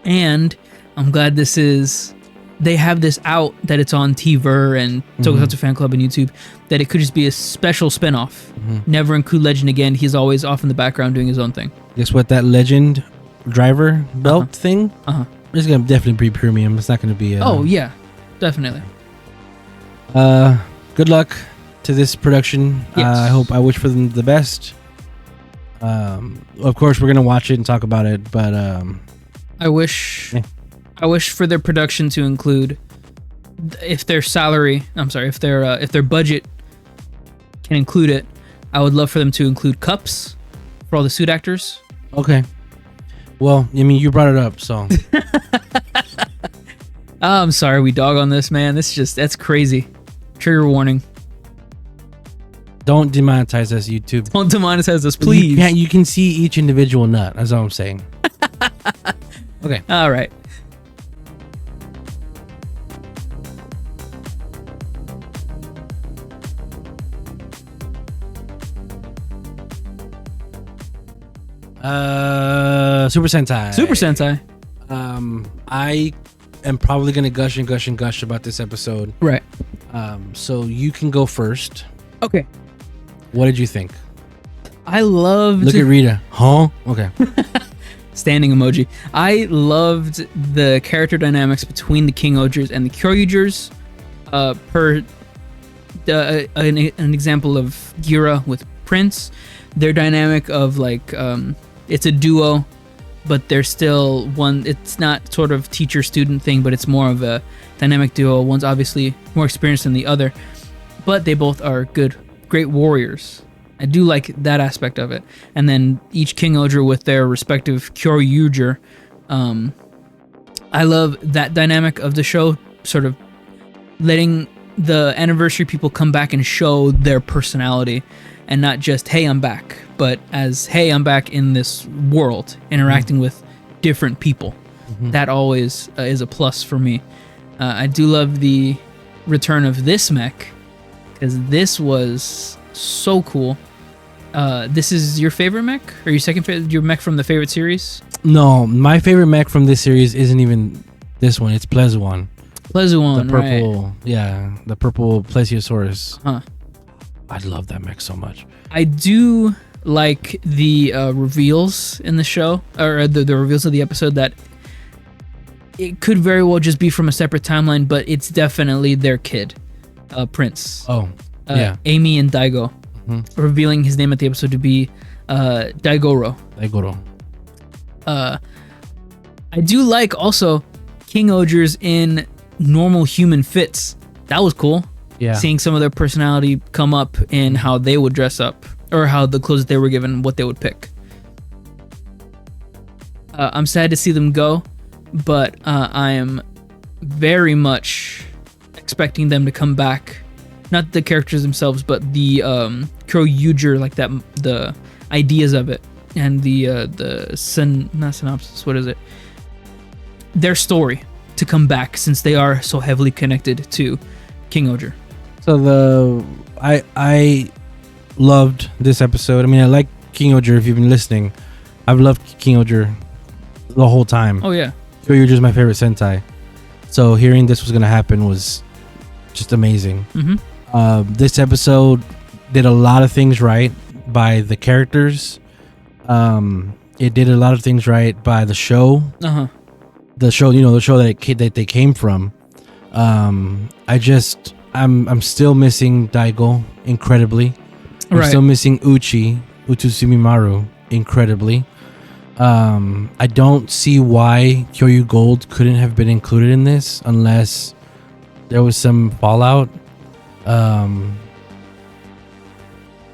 And I'm glad they have this out, that it's on TVer and Tokusatsu Fan Club and YouTube, that it could just be a special spinoff. Never include Legend again. He's always off in the background doing his own thing. Guess what? That Legend driver belt thing is going to definitely be premium. It's not going to be... oh, yeah. definitely. Good luck to this production. Yes. I wish for them the best. Of course, we're gonna watch it and talk about it, but I wish for their production to include, if their budget can include it, I would love for them to include cups for all the suit actors. Okay. Well, I mean, you brought it up, so. I'm sorry we dog on this, man. That's crazy. Trigger warning. Don't demonetize us, YouTube. Don't demonetize us, please. You can see each individual nut. That's all I'm saying. Okay. All right. Super Sentai. Super Sentai. I am probably gonna gush and gush and gush about this episode. Right. So you can go first. Okay. What did you think? I loved. Look at Rita. Huh? Okay. Standing emoji. I loved the character dynamics between the King-Ohgers and the Kyoryugers. An example of Gira with Prince. Their dynamic of like, it's a duo, but they're still one. It's not sort of teacher-student thing, but it's more of a dynamic duo. One's obviously more experienced than the other, but they both are great warriors. I do like that aspect of it. And then each King-Ohger with their respective Kyoryuger. I love that dynamic of the show, sort of letting the anniversary people come back and show their personality, and not just, hey, I'm back, but as, hey, I'm back in this world, interacting with different people. That always is a plus for me. I do love the return of this mech, because this was so cool. This is your favorite mech? Or your second favorite? Your mech from the favorite series? No, my favorite mech from this series isn't even this one. It's Plezuan. Plezuan, the purple, right. Yeah, the purple Plesiosaurus. Huh. I love that mech so much. I do like the reveals in the show, or the reveals of the episode, that it could very well just be from a separate timeline, but it's definitely their kid, Prince. Oh, yeah. Amy and Daigo. Revealing his name at the episode to be Daigoro. I do like also King-Ohgers in normal human fits. That was cool. Yeah. Seeing some of their personality come up in how they would dress up, or how the clothes they were given, what they would pick. I'm sad to see them go, but I am very much expecting them to come back. Not the characters themselves, but the Kyoryuger, like that, the ideas of it, and not synopsis. What is it? Their story to come back, since they are so heavily connected to King-Ohger. So I loved this episode. I mean, I like King-Ohger. If you've been listening, I've loved King-Ohger the whole time. Oh yeah. Kyoryuger is my favorite Sentai. So hearing this was gonna happen was just amazing. This episode did a lot of things right by the characters. It did a lot of things right by the show. The show, the show that they came from. I'm still missing Daigo incredibly. I'm still missing Utsumimaru incredibly. I don't see why Kyoryu Gold couldn't have been included in this unless there was some fallout.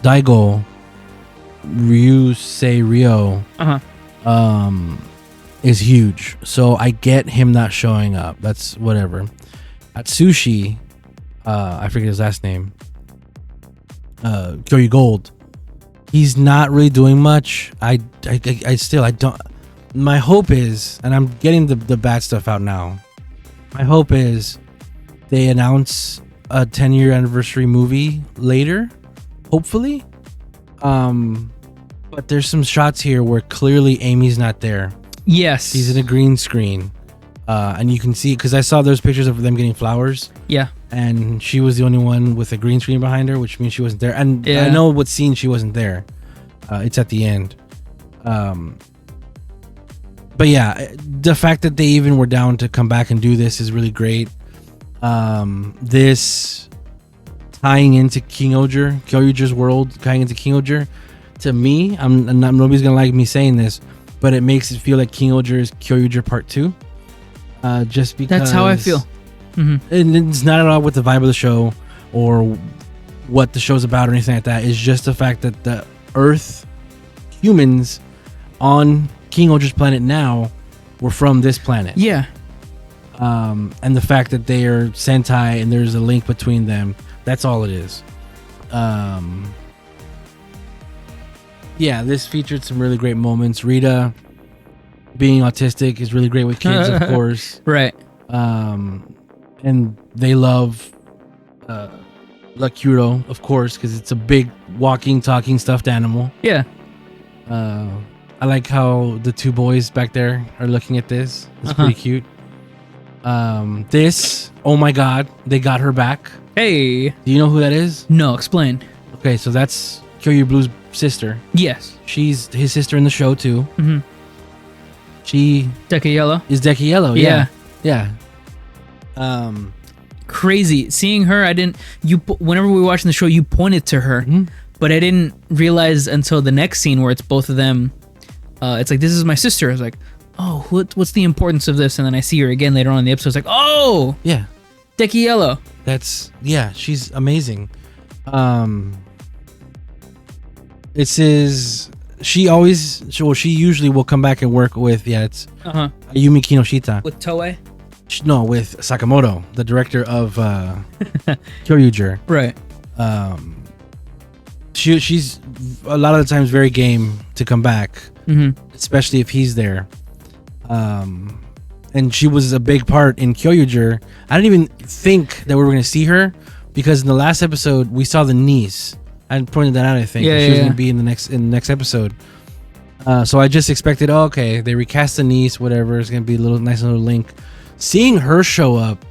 Daigo Ryo is huge, so I get him not showing up. That's whatever. Atsushi, I forget his last name, Kyoryu Gold, he's not really doing much. I don't. My hope is, and I'm getting the bad stuff out now, my hope is they announce a 10-year anniversary movie later, hopefully. But there's some shots here where clearly Amy's not there. Yes. She's in a green screen. And you can see, because I saw those pictures of them getting flowers. Yeah. And she was the only one with a green screen behind her, which means she wasn't there. And I know what scene she wasn't there. It's at the end. But yeah, the fact that they even were down to come back and do this is really great. This tying into Kyoryuger's world, tying into King-Ohger, to me, nobody's gonna like me saying this, but it makes it feel like King-Ohger is Kyoryuger Part 2. Just because That's how I feel. And it's not at all with the vibe of the show or what the show's about or anything like that. It's just the fact that the Earth humans on King-Ohger's planet now were from this planet. Yeah. And the fact that they are Sentai and there's a link between them. That's all it is. Yeah, this featured some really great moments. Rita being autistic is really great with kids, of course. Right. And they love Lakuro, of course, because it's a big walking, talking stuffed animal. Yeah. I like how the two boys back there are looking at this. It's pretty cute. This, oh my god, they got her back. Hey. Do you know who that is? No, explain. Okay, so that's Kyoryu Blue's sister. Yes. She's his sister in the show too. Mm-hmm. She Deca Yellow. is Deca Yellow. Yeah. Yeah. Crazy. Seeing her, whenever we were watching the show, you pointed to her, but I didn't realize until the next scene where it's both of them. It's like, this is my sister. I was like, oh, what's the importance of this? And then I see her again later on in the episode. It's like, oh, yeah, Deca Yellow. She's amazing. She usually will come back and work with, it's Ayumi Kinoshita. With Toei? No, with Sakamoto, the director of Kyoryuger. Right. She's a lot of the times very game to come back, especially if he's there. And she was a big part in Kyoryuger. I didn't even think that we were going to see her because in the last episode we saw the niece. I pointed that out. I think she was going to be in the next episode. So I just expected, okay, they recast the niece, whatever. It's going to be a nice little link. Seeing her show up,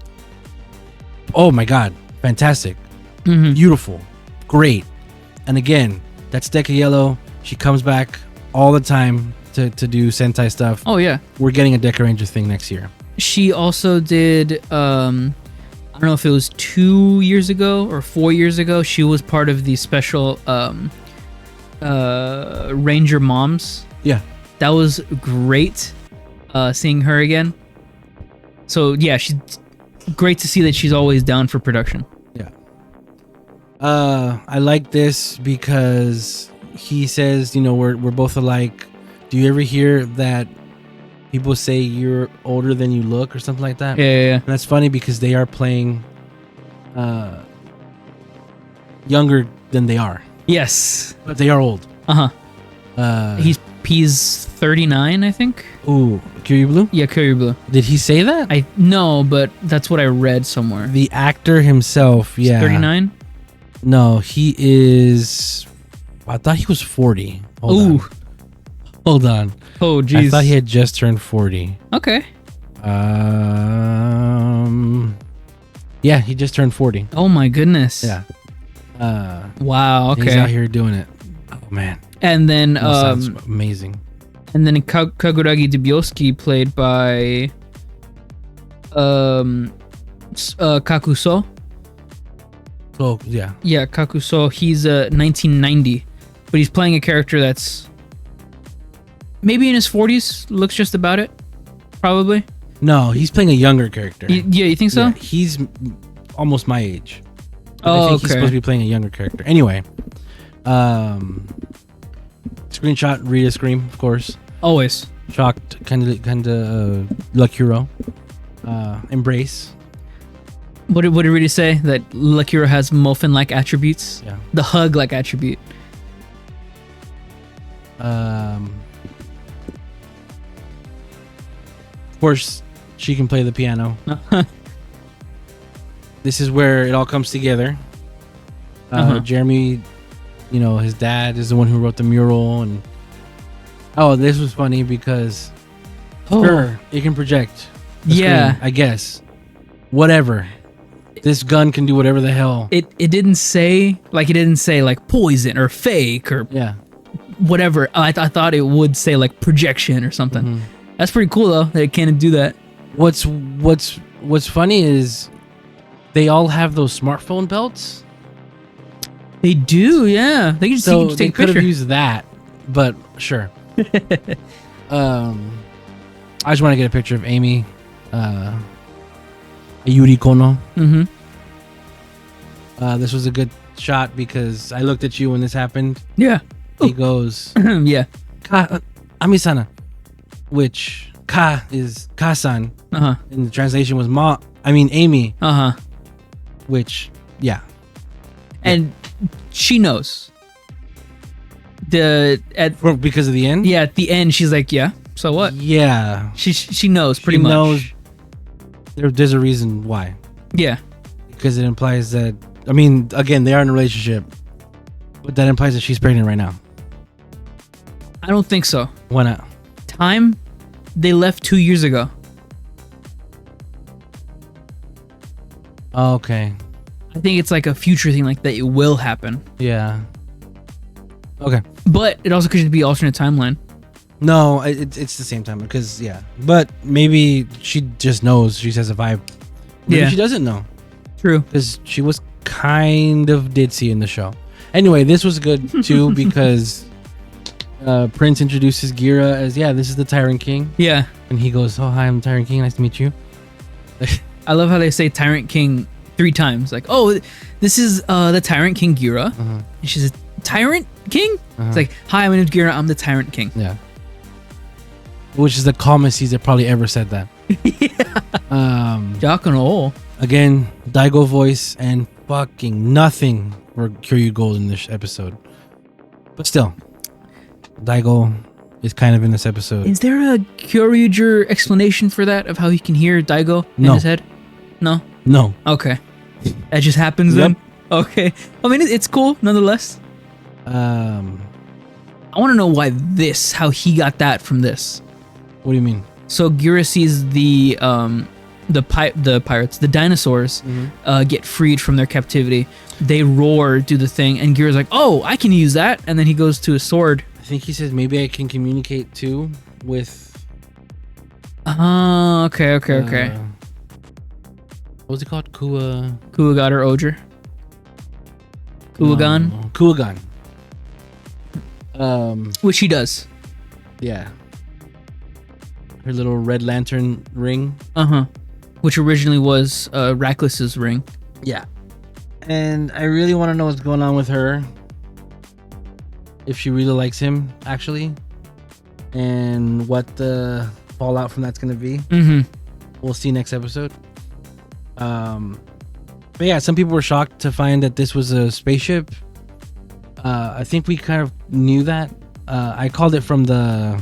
oh my god, fantastic, beautiful, great. And again, that's Deca Yellow. She comes back all the time to do Sentai stuff. Oh yeah, we're getting a Deca Ranger thing next year. She also did. I don't know if it was 2 years ago or 4 years ago. She was part of the special Ranger Moms. Yeah, that was great. Seeing her again. So yeah, she's great to see that she's always down for production. Yeah. I like this because he says, we're both alike. Do you ever hear that people say you're older than you look or something like that? Yeah. And that's funny because they are playing younger than they are. Yes. But they are old. He's 39, I think. Ooh, Kyoryu Blue? Yeah, Kyoryu Blue. Did he say that? No, but that's what I read somewhere. The actor himself, yeah. 39? No, he is... I thought he was 40. Hold on. Oh, jeez. I thought he had just turned 40. Okay. Yeah, he just turned 40. Oh my goodness. Yeah. Wow, okay. He's out here doing it. Oh, man. And then... sounds amazing. And then Kaguragi Dubyoski, played by Kakuso. Oh, yeah. Yeah, Kakuso. He's 1990. But he's playing a character that's maybe in his 40s. Looks just about it. Probably. No, he's playing a younger character. Yeah, you think so? Yeah, he's almost my age. Oh, I think he's supposed to be playing a younger character. Anyway. Screenshot, Rita scream, of course. Always. Shocked, kind of Lakuro. Embrace. What did Rita say? That Lakuro has Mofin-like attributes? Yeah. The hug-like attribute. Of course, she can play the piano. This is where it all comes together. Jeremy... his dad is the one who wrote the mural, and this was funny because sure, it can project the screen, I guess. Whatever. This gun can do whatever the hell. It didn't say like poison or fake or whatever. I thought it would say like projection or something. That's pretty cool though that it can't do that. What's funny is they all have those smartphone belts. They do, yeah. They can just, So take they a could have picture. used that, but sure. I just want to get a picture of Amy, Yuri Kono. Mm-hmm. This was a good shot because I looked at you when this happened. Yeah. He goes, Yeah. Amisana, which Ka is Ka-san. Uh-huh. And the translation was Amy, Uh-huh. which, yeah. And she knows. Because of the end? Yeah, at the end, she's like, yeah, so what? Yeah. She knows pretty She much. knows there's a reason why. Yeah. Because it implies that, I mean, again, they are in a relationship, but that implies that she's pregnant right now. I don't think so. Why not? Time, they left 2 years ago. Okay. I think it's like a future thing, like that it will happen. Yeah. Okay. But it also could be alternate timeline. No, it's the same time because, yeah. But maybe she just knows. She has a vibe. Maybe Yeah. she doesn't know True. because she was kind of ditzy in the show. Anyway, this was good too because Prince introduces Gira as, this is the Tyrant King. Yeah. And he goes, oh, hi, I'm Tyrant King. Nice to meet you. I love how they say Tyrant King 3 times. Like, oh, this is the Tyrant King Gira. Uh-huh. And she says, Tyrant King? Uh-huh. It's like, hi, my name's Gira. I'm the Tyrant King. Yeah. Which is the calmest he's probably ever said that. Jock and all. Again, Daigo voice and fucking nothing for Kyoryuger in this episode. But still, Daigo is kind of in this episode. Is there a Kyoryuger explanation for that, of how he can hear Daigo in No. his head? No? No. Okay. That just happens then? Okay. I mean, it's cool nonetheless. I I want to know how he got that from this. What do you mean? So Gira sees the pirates, the dinosaurs, get freed from their captivity. They roar, do the thing, and Gira's like, "Oh, I can use that!" And then he goes to a sword. I think he says maybe I can communicate too with. Oh, okay. What was it called? Kuwagat or Oger. Kuwagan, No, Kuwagan. which he does. Yeah. Her little red lantern ring. Which originally was Rackless's ring. Yeah. And I really want to know what's going on with her. If she really likes him, actually. And what the fallout from that's going to be. We'll see next episode. But yeah, some people were shocked to find that this was a spaceship. I think we kind of knew that. I called it from the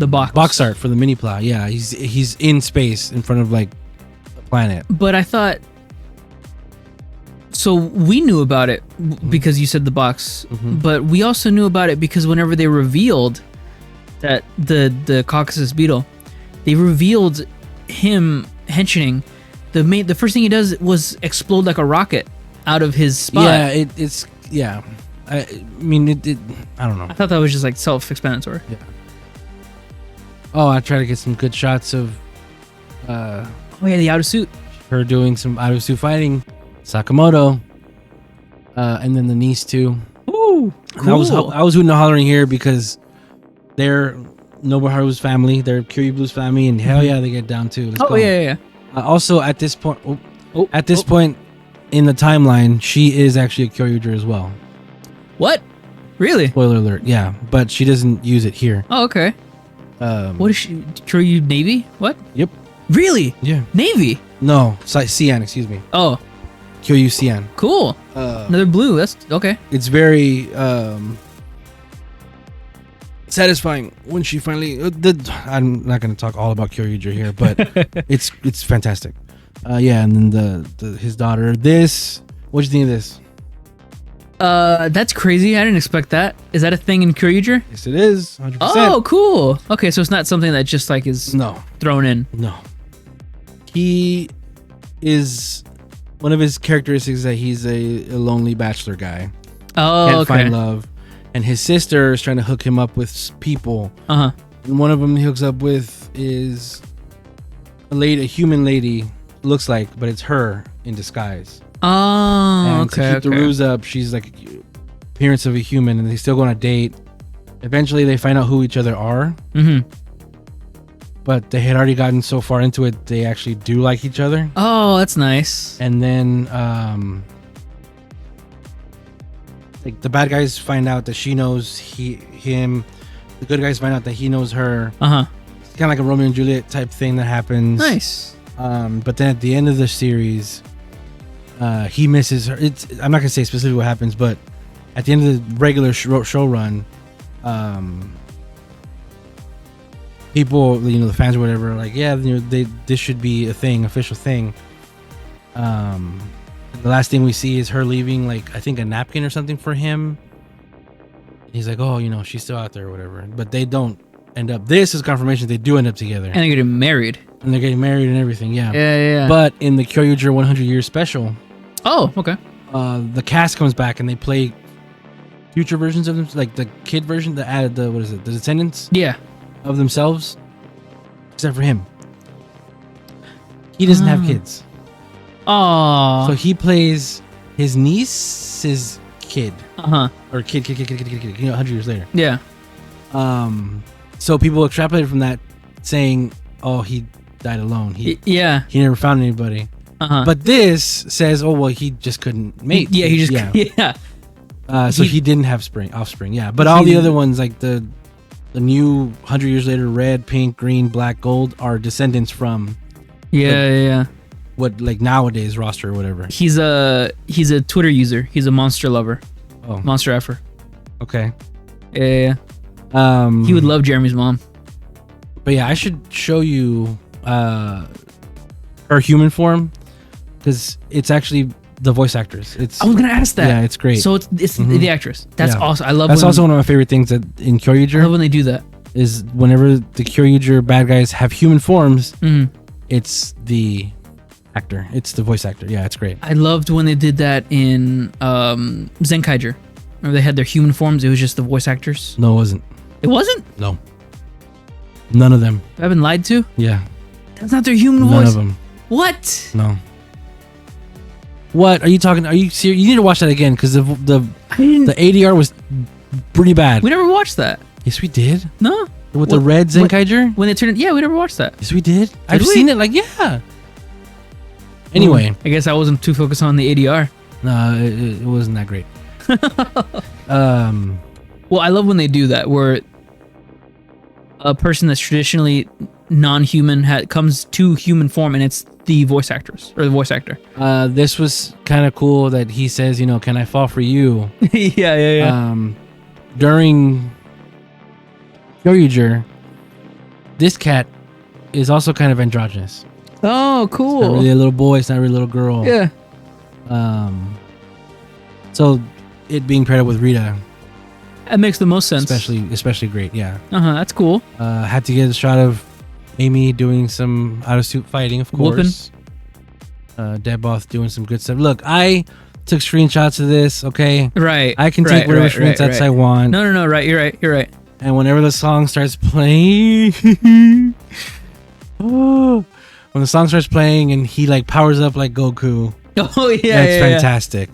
box art for the mini plow. Yeah, he's in space in front of like a planet. But I thought, so we knew about it because you said the box, but we also knew about it because whenever they revealed that the Caucasus beetle, they revealed him henching. The first thing he does was explode like a rocket out of his spot. Yeah, it's I mean, I don't know. I thought that was just like self-explanatory. Yeah. Oh, I try to get some good shots of Oh yeah, the outer suit. her doing some out of suit fighting, Sakamoto, and then the niece too. Ooh, And I was hooting and hollering here because they're Nobuharu's family, they're Kyoryuger's family, and hell yeah, they get down too. Let's go. Yeah. Also, at this point, point in the timeline, she is actually a Kyoryuger as well. What? Really? Spoiler alert. Yeah, but she doesn't use it here. Oh, okay. What is she? Kyoryu Navy? What? Yep. Really? Yeah. Navy? No, Cian. Excuse me. Oh, Kyoryu Cian. cool. Another blue. That's okay. It's very satisfying when she finally. I'm not going to talk all about Kyoryuger here, but it's fantastic. Yeah, and then his daughter. What'd you think of this? That's crazy. I didn't expect that. Is that a thing in Kyoryuger? Yes, it is. 100%. Oh, cool. Okay, so it's not something that just like is thrown in. No. He is. One of his characteristics is that he's a lonely bachelor guy. Oh, Can't okay. find love. And his sister is trying to hook him up with people. And one of them he hooks up with is a human lady looks like, but it's her in disguise. Oh, And okay. to keep the ruse up, she's like appearance of a human, and they still go on a date. Eventually, they find out who each other are. Mm-hmm. But they had already gotten so far into it, they actually do like each other. Oh, that's nice. And then, like the bad guys find out that she knows him. The good guys find out that he knows her. Uh-huh. It's kind of like a Romeo and Juliet type thing that happens. Nice. But then at the end of the series, he misses her. I'm not gonna say specifically what happens, but at the end of the regular show run, people, the fans or whatever, are like, yeah, this should be a thing, official thing. The last thing we see is her leaving, like I think a napkin or something for him. He's like, oh, she's still out there or whatever. But they don't end up. This is confirmation they do end up together, And they're getting married. and they're getting married and everything. Yeah. Yeah. But in the Kyoryuger 100 year special, Oh, okay. the cast comes back and they play future versions of them, like the kid version, the what is it, the descendants Yeah. of themselves, except for him. He doesn't have kids, Oh. so he plays his niece's kid, Uh-huh. or kid, 100 years later. Yeah. So people extrapolated from that, saying, "Oh, he died alone. He Yeah. never found anybody." Uh-huh. But this says, "Oh, well, he just couldn't mate." Yeah, he just yeah. So he didn't have offspring. Yeah, but all the other ones, like the new 100 years later, red, pink, green, black, gold, are descendants from Yeah. what, like, nowadays roster or whatever. He's a Twitter user. He's a monster lover. Oh, Monster effer. okay. Yeah. He would love Jeremy's mom. But yeah, I should show you her human form, because it's actually the voice actress. I was gonna ask that. Yeah, it's great. So it's the actress. That's Yeah. awesome. I love. That's also one of my favorite things in I love Kyoryuger, when they do that. is whenever the Kyoryuger bad guys have human forms, Mhm. it's the actor. It's the voice actor. Yeah, it's great. I loved when they did that in Zen-Kaiger. Remember they had their human forms. It was just the voice actors. No, it wasn't. It wasn't. No. None of them. I've been lied to. Yeah. That's not their human None voice. of them. What? No. What are you talking? Are you serious? You need to watch that again, because the I didn't. ADR was pretty bad. We never watched that. Yes, we did. No. With the What- red Zen-Kaiger? When they turned it, yeah, we never watched that. Yes, we did. I've we? seen it. Like, yeah. Anyway, I guess I wasn't too focused on the ADR. no, it wasn't that great. Well, I love when they do that, where a person that's traditionally non-human comes to human form, and it's the voice actress or the voice actor. This was kind of cool that he says, "Can I fall for you?" yeah. During Kyoryuger, this cat is also kind of androgynous. Oh, It's cool. not really a little boy. It's not really a little girl. Yeah. So it being paired up with Rita, That makes the most sense. especially great. Yeah. That's cool. Had to get a shot of Amy doing some out of suit fighting, of course. Deboth doing some good stuff. Look, I took screenshots of this. Okay. Right. I can take whatever screenshots I want. No. Right. You're right. And whenever the song starts playing, when the song starts playing and he like powers up like Goku, Oh yeah. that's fantastic.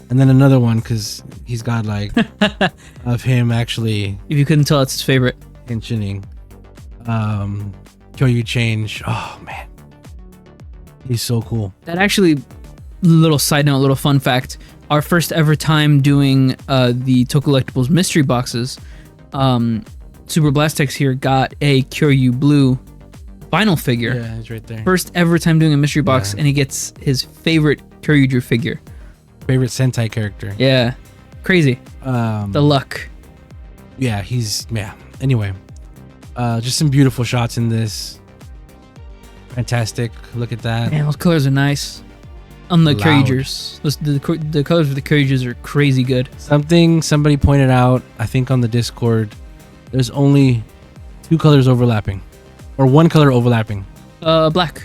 And then another one, because he's godlike, of him actually If you couldn't tell, it's his favorite. mentioning Kyoryu change. Oh man, he's so cool. That actually, little side note, little fun fact. Our first ever time doing the Tokollectibles mystery boxes, Super Blastex here got a Kyoryu Blue vinyl figure. Yeah, he's right there. First ever time doing a mystery box, Yeah. and he gets his favorite Kyoryuger figure. Favorite Sentai character. Yeah, crazy. The luck. Yeah, Anyway, just some beautiful shots in this. Fantastic. Look at that. Man, those colors are nice. On the Loud. Kyoryugers, the colors of the Kyoryugers are crazy good. Something somebody pointed out, I think on the Discord, there's only 2 colors overlapping. Or 1 color overlapping. Black.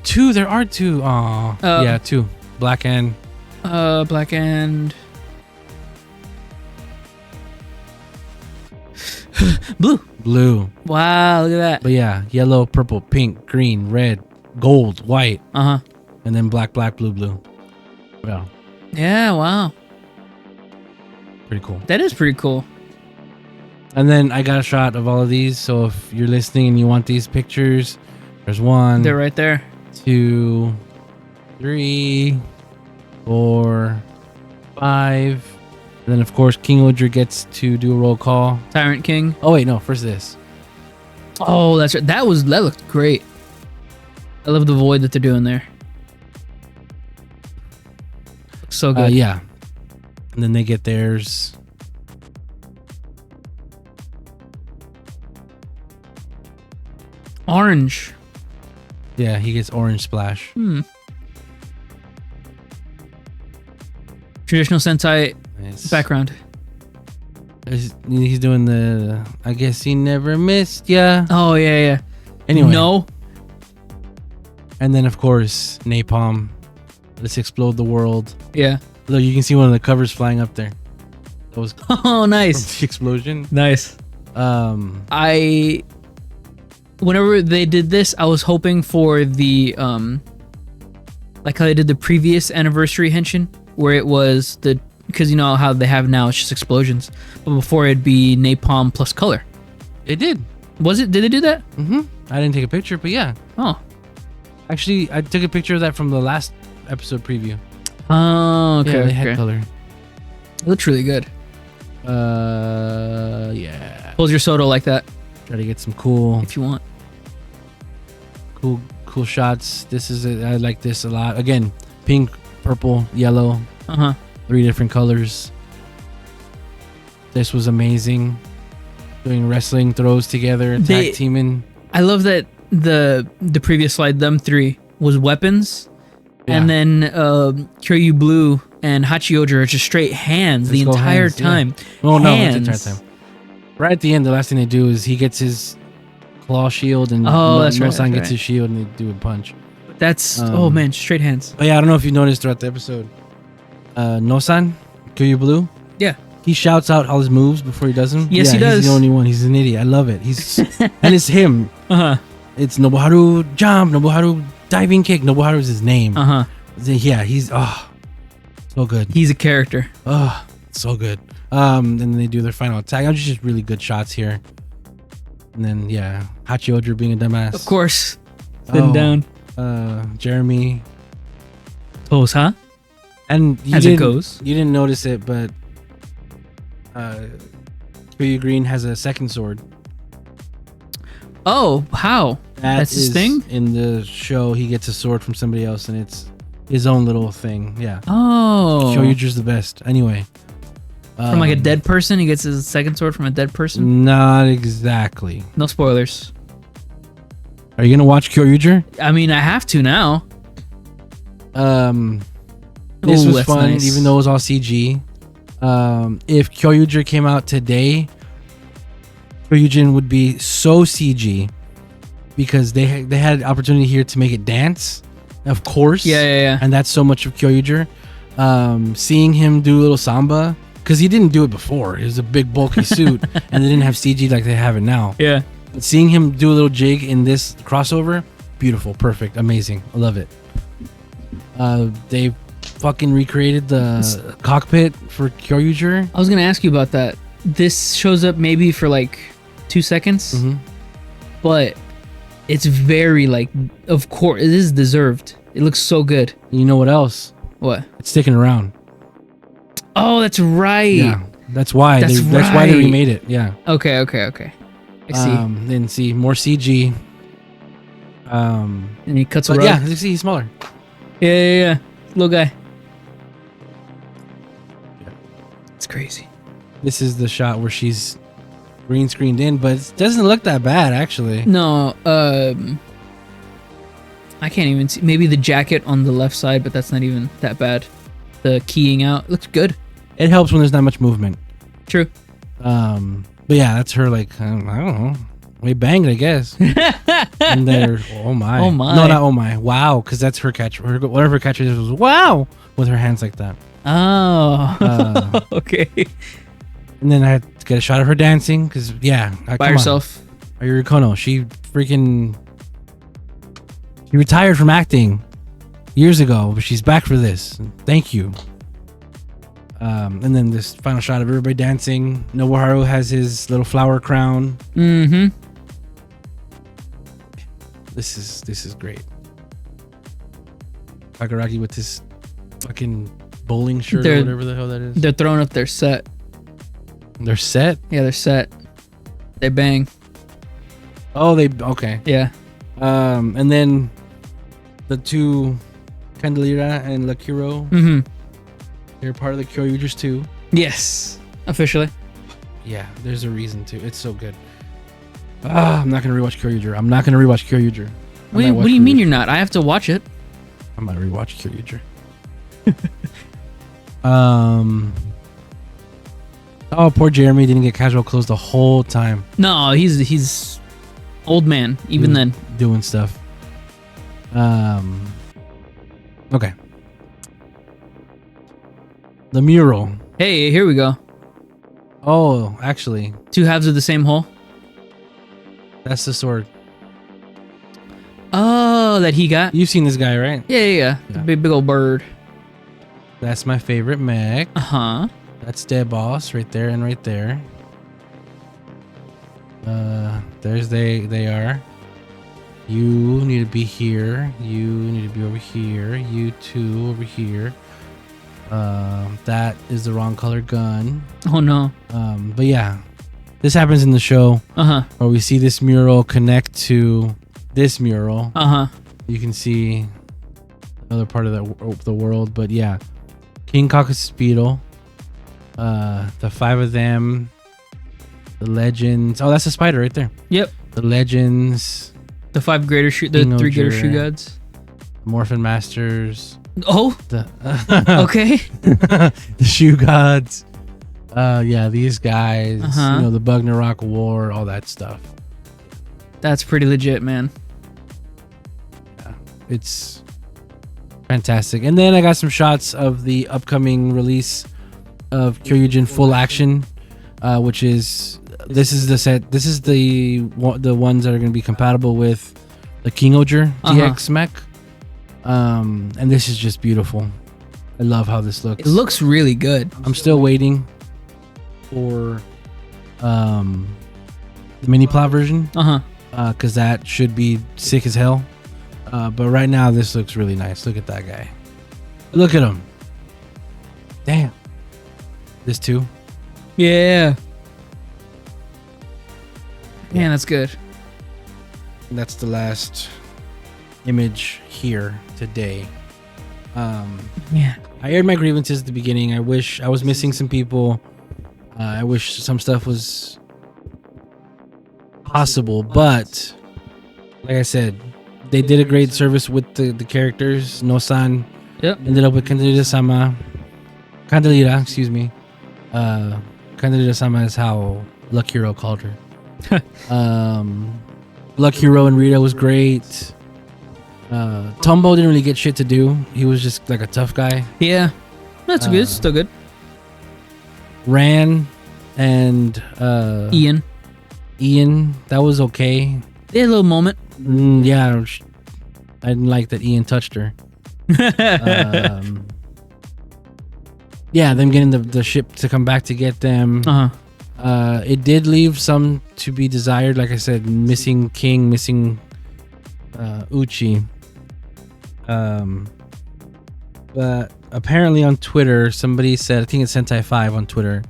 2, there are 2. Aw. Yeah, 2. Black and... Black and blue. blue. Wow, look at that. But yeah, yellow, purple, pink, green, red, gold, white, Uh huh. and then black, blue. Yeah, Yeah. Wow. pretty cool. That is pretty cool. And then I got a shot of all of these. So if you're listening and you want these pictures, there's 1, They're right there. 2, 3, 4, 5. And then of course King-Ohger gets to do a roll call. Tyrant King. Oh wait, no, first this. Oh, that's right. That looked great. I love the void that they're doing there. Looks so good. Yeah. And then they get theirs. Orange. Yeah, he gets orange splash. Traditional Sentai Nice. background. He's doing the I guess he never missed ya. Oh yeah. Anyway. No. And then of course Napalm. Let's explode the world. Yeah. Look, you can see one of the covers flying up there. That was Oh, nice. the explosion. Nice. Whenever they did this, I was hoping for the like how they did the previous anniversary henshin, where it was because you know how they have now it's just explosions, but before it'd be napalm plus color. It did. Was it? Did they do that? Mm-hmm. I didn't take a picture, but yeah. Oh. Actually, I took a picture of that from the last episode preview. Oh, okay. Yeah, they had okay. color. It looks really good. Yeah. Pulls your soda like that Try to get some cool if you want. shots. This is I like this a lot. Again, pink, purple, yellow. 3 different colors. This was amazing. Doing wrestling throws together, tag teaming. I love that the previous slide, them 3 was weapons, and then Kyoryu Blue and Hachioger are just straight hands the entire time. Oh no, it's the entire time. Right at the end, the last thing they do is he gets his claw shield, and that's right, Nosan that's gets his shield, and they do a punch. That's oh man, straight hands. But yeah, I don't know if you noticed throughout the episode, Nosan, Kyoryu Blue. Yeah. He shouts out all his moves before he does them. Yes, he does. He's the only one. He's an idiot. I love it. He's and it's him. It's Nobuharu jump, Nobuharu diving kick. Nobuharu is his name. Yeah, he's so good. He's a character. So good. And then they do their final attack. Just really good shots here. And then yeah, Hachioger being a dumbass. Of course. Sitting down. Jeremy. Pose, huh? And As it goes. You didn't notice it, but Kyoryu Green has a second sword. Oh, how? That's his thing? In the show, he gets a sword from somebody else, and it's his own little thing. Yeah. Oh. Kyoryuger's the best. Anyway. From like a dead person? He gets his second sword from a dead person? Not exactly. No spoilers. Are you going to watch Kyoryuger? I mean, I have to now. This was fun, nice. Even though it was all CG. If Kyoryuger came out today, Kyoryuger would be so CG because they had opportunity here to make it dance, of course. Yeah. And that's so much of Kyoryuger. Seeing him do a little samba, because he didn't do it before. It was a big bulky suit, and they didn't have CG like they have it now. Yeah. But seeing him do a little jig in this crossover, beautiful, perfect, amazing. I love it. They fucking recreated the cockpit for Kyoryuger. I was gonna ask you about that. This shows up maybe for like 2 seconds, but it's very like, of course, it is deserved. It looks so good. You know what else? What? It's sticking around. Oh, that's right. Yeah, that's why. That's why they remade it. Yeah. Okay. I see. Then see more CG. And he cuts a but rug. yeah, you see he's smaller. Yeah. Little guy. It's crazy. This is the shot where she's green screened in, but it doesn't look that bad actually. No, I can't even see. Maybe the jacket on the left side, but that's not even that bad. The keying out looks good. It helps when there's not much movement. True. But yeah, that's her like, I don't know. We banged, I guess. And they're, oh my. Oh my. No, not oh my. Wow, because that's her catch. Whatever her catch was, wow, with her hands like that. Oh. Okay. And then I had to get a shot of her dancing, because, yeah. By herself. Ayuri Kono, she She retired from acting years ago, but she's back for this. Thank you. And then this final shot of everybody dancing. Nobuharu has his little flower crown. Mm-hmm. This is great. Takaraki with his fucking bowling shirt or whatever the hell that is. They're throwing up their set. They're set? Yeah, they're set. They bang. Oh, okay. Yeah. And then the two Candelira and Lakiro. Mm-hmm. They're part of the Kyoryugers too. Yes. Officially. Yeah, there's a reason to. It's so good. I'm not gonna rewatch Kyoryuger. I'm not gonna rewatch Kyoryuger. What do you mean you're not? I have to watch it. I'm gonna rewatch Kyoryuger. Oh, poor Jeremy didn't get casual clothes the whole time. No, he's old man even then. Doing stuff. Okay. The mural. Hey, here we go. Oh, actually, Two halves of the same whole. that's the sword. Oh, that he got. You've seen this guy, right? Yeah. The big old bird. That's my favorite mech. Uh-huh. That's Dead Boss right there and right there. There's they are. You need to be here. You need to be over here. You two over here. That is the wrong color gun. Oh no. But yeah, this happens in the show. Uh-huh. Where we see this mural connect to this mural. Uh-huh. You can see another part of the world. But yeah, King Caucasus Beetle. The five of them. The legends. Oh, that's a spider right there. Yep. The legends. The three greater shoe gods. Morphin Masters. Oh. The Okay. the shoe gods. Yeah, these guys. Uh-huh. You know, the Bugnarok War, all that stuff. That's pretty legit, man. Yeah, it's fantastic. And then I got some shots of the upcoming release of Kyoryuger Full Action, which is this is the set. This is the ones that are going to be compatible with the King-Ohger DX mech. And this is just beautiful. I love how this looks. It looks really good. I'm still waiting for the mini plot version. Because that should be sick as hell. But right now this looks really nice. Look at that guy. Look at him. Damn. This too. Yeah. Man, that's good. And that's the last image here today. Yeah. I aired my grievances at the beginning. I wish I was missing some people. I wish some stuff was possible, but like I said, they did a great service with the characters. No-san ended up with Candelira-sama. Candelira-sama is how Luck Hero called her. Luck Hero and Rita was great. Tombo didn't really get shit to do. He was just like a tough guy. Yeah. That's good. Still good. Ran and Ian, that was okay. They had a little moment. Yeah, I didn't like that Ian touched her. Yeah, them getting the ship to come back to get them. It did leave some to be desired. Like I said, missing King, missing Uchi. But apparently on Twitter, somebody said, I think it's Sentai 5 on Twitter,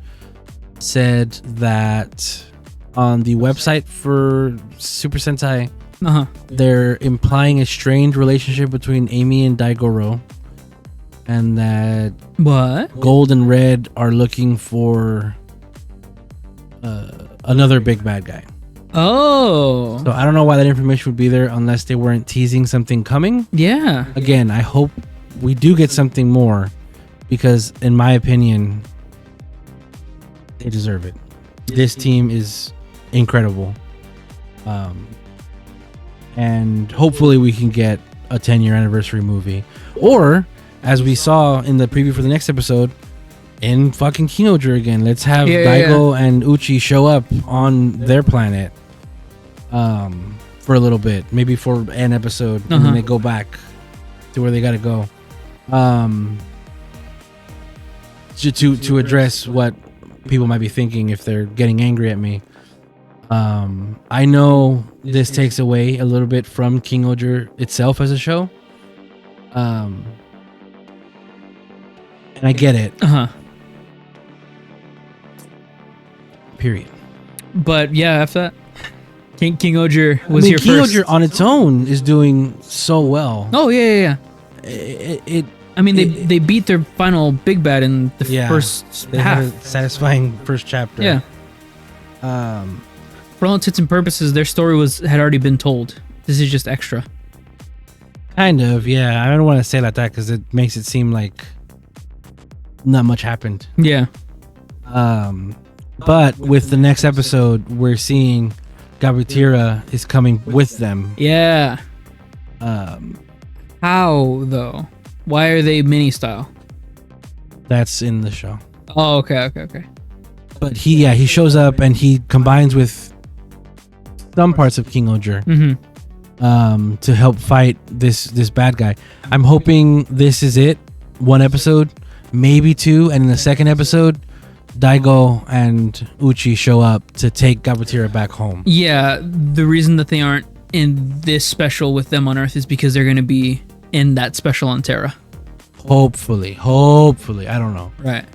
said that on the website for Super Sentai, they're implying a strained relationship between Amy and Daigoro, and that Gold and Red are looking for another big bad guy. Oh. So I don't know why that information would be there unless they weren't teasing something coming. Yeah. Again, I hope we do get something more, because in my opinion, they deserve it. This team is incredible. And hopefully we can get a 10-year anniversary movie. Or, as we saw in the preview for the next episode, in fucking King-Ohger again. Let's have Daigo and Uchi show up on their planet. for a little bit, maybe for an episode, and then they go back to where they got to go. To address what people might be thinking if they're getting angry at me. I know this takes away a little bit from King-Ohger itself as a show. And I get it. Period. But yeah, after that, King-Ohger was here first. King-Ohger on its own is doing so well. Oh yeah. They beat their final big bad in the first they half. had a satisfying first chapter. Yeah. For all intents and purposes, their story had already been told. This is just extra. Kind of, yeah. I don't want to say like that because it makes it seem like not much happened. Yeah. But with the next episode, we're seeing Gabutyra is coming with them. Yeah. How though? Why are they mini style? That's in the show. Oh, okay. But he shows up and he combines with some parts of King-Ohger to help fight this bad guy. I'm hoping this is it. One episode, maybe two, and in the second episode, Daigo and Uchi show up to take Gabutyra back home. Yeah, the reason that they aren't in this special with them on Earth is because they're going to be in that special on Terra. Hopefully. I don't know. Right.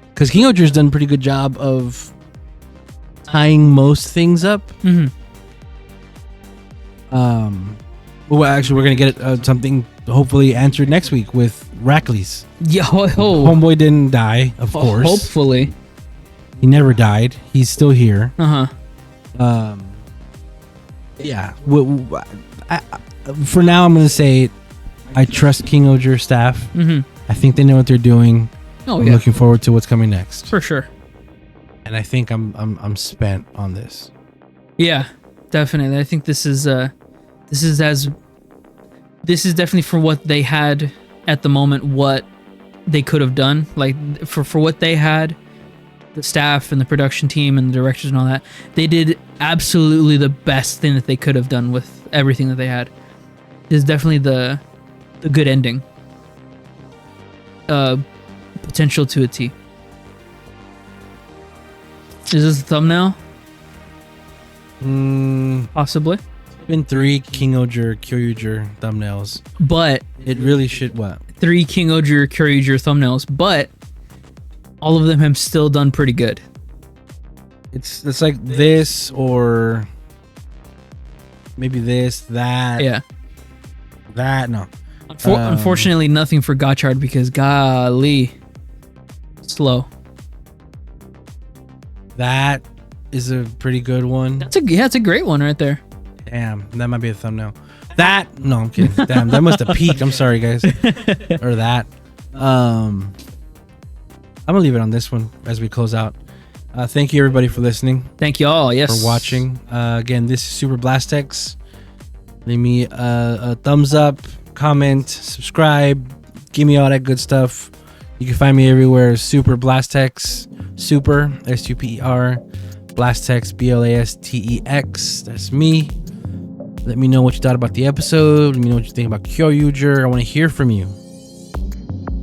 Because King-Ohger's done a pretty good job of tying most things up. Well, actually, we're going to get something hopefully answered next week with Rackley's. Yeah, Homeboy didn't die, of course. Hopefully. He never died. He's still here. Yeah. For now, I'm going to say I trust King-Ohger staff. I think they know what they're doing. I'm looking forward to what's coming next. For sure. And I think I'm spent on this. Yeah, definitely. I think this is definitely for what they had at the moment, what they could have done. Like for what they had, the staff and the production team and the directors and all that, they did absolutely the best thing that they could have done with everything that they had. This is definitely the good ending. Potential to a T. Is this the thumbnail? Possibly. Been 3 King-Ohger, Kyoryuger thumbnails, but it really should 3 King-Ohger, Kyoryuger thumbnails, but all of them have still done pretty good. It's like this or maybe this, that. Yeah. That no. Unfortunately, nothing for Gotchard because golly, slow. That is a pretty good one. It's a great one right there. Damn, that might be a thumbnail. No, I'm kidding. Damn, that must have peaked. I'm sorry, guys. Or that. I'm gonna leave it on this one as we close out. Thank you everybody for listening. Thank you all. Yes. For watching. Again, this is Super Blastex. Leave me a thumbs up, comment, subscribe, give me all that good stuff. You can find me everywhere. Super Blastex, Super SUPER, Blastex BLASTEX. That's me. Let me know what you thought about the episode. Let me know what you think about Kyoryuger. I want to hear from you.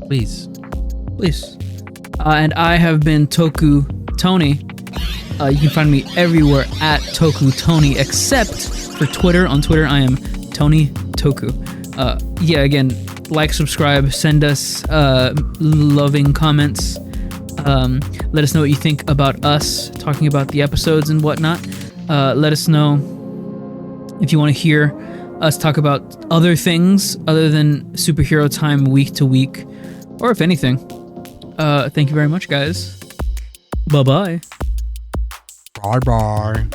Please. And I have been Toku Tony. You can find me everywhere at Toku Tony, except for Twitter. On Twitter, I am Tony Toku. Again, like, subscribe, send us loving comments. Let us know what you think about us talking about the episodes and whatnot. Let us know if you want to hear us talk about other things other than superhero time week to week, or if anything. Thank you very much, guys. Bye-bye. Bye-bye.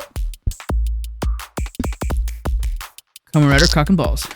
Kamen Rider, cock and balls.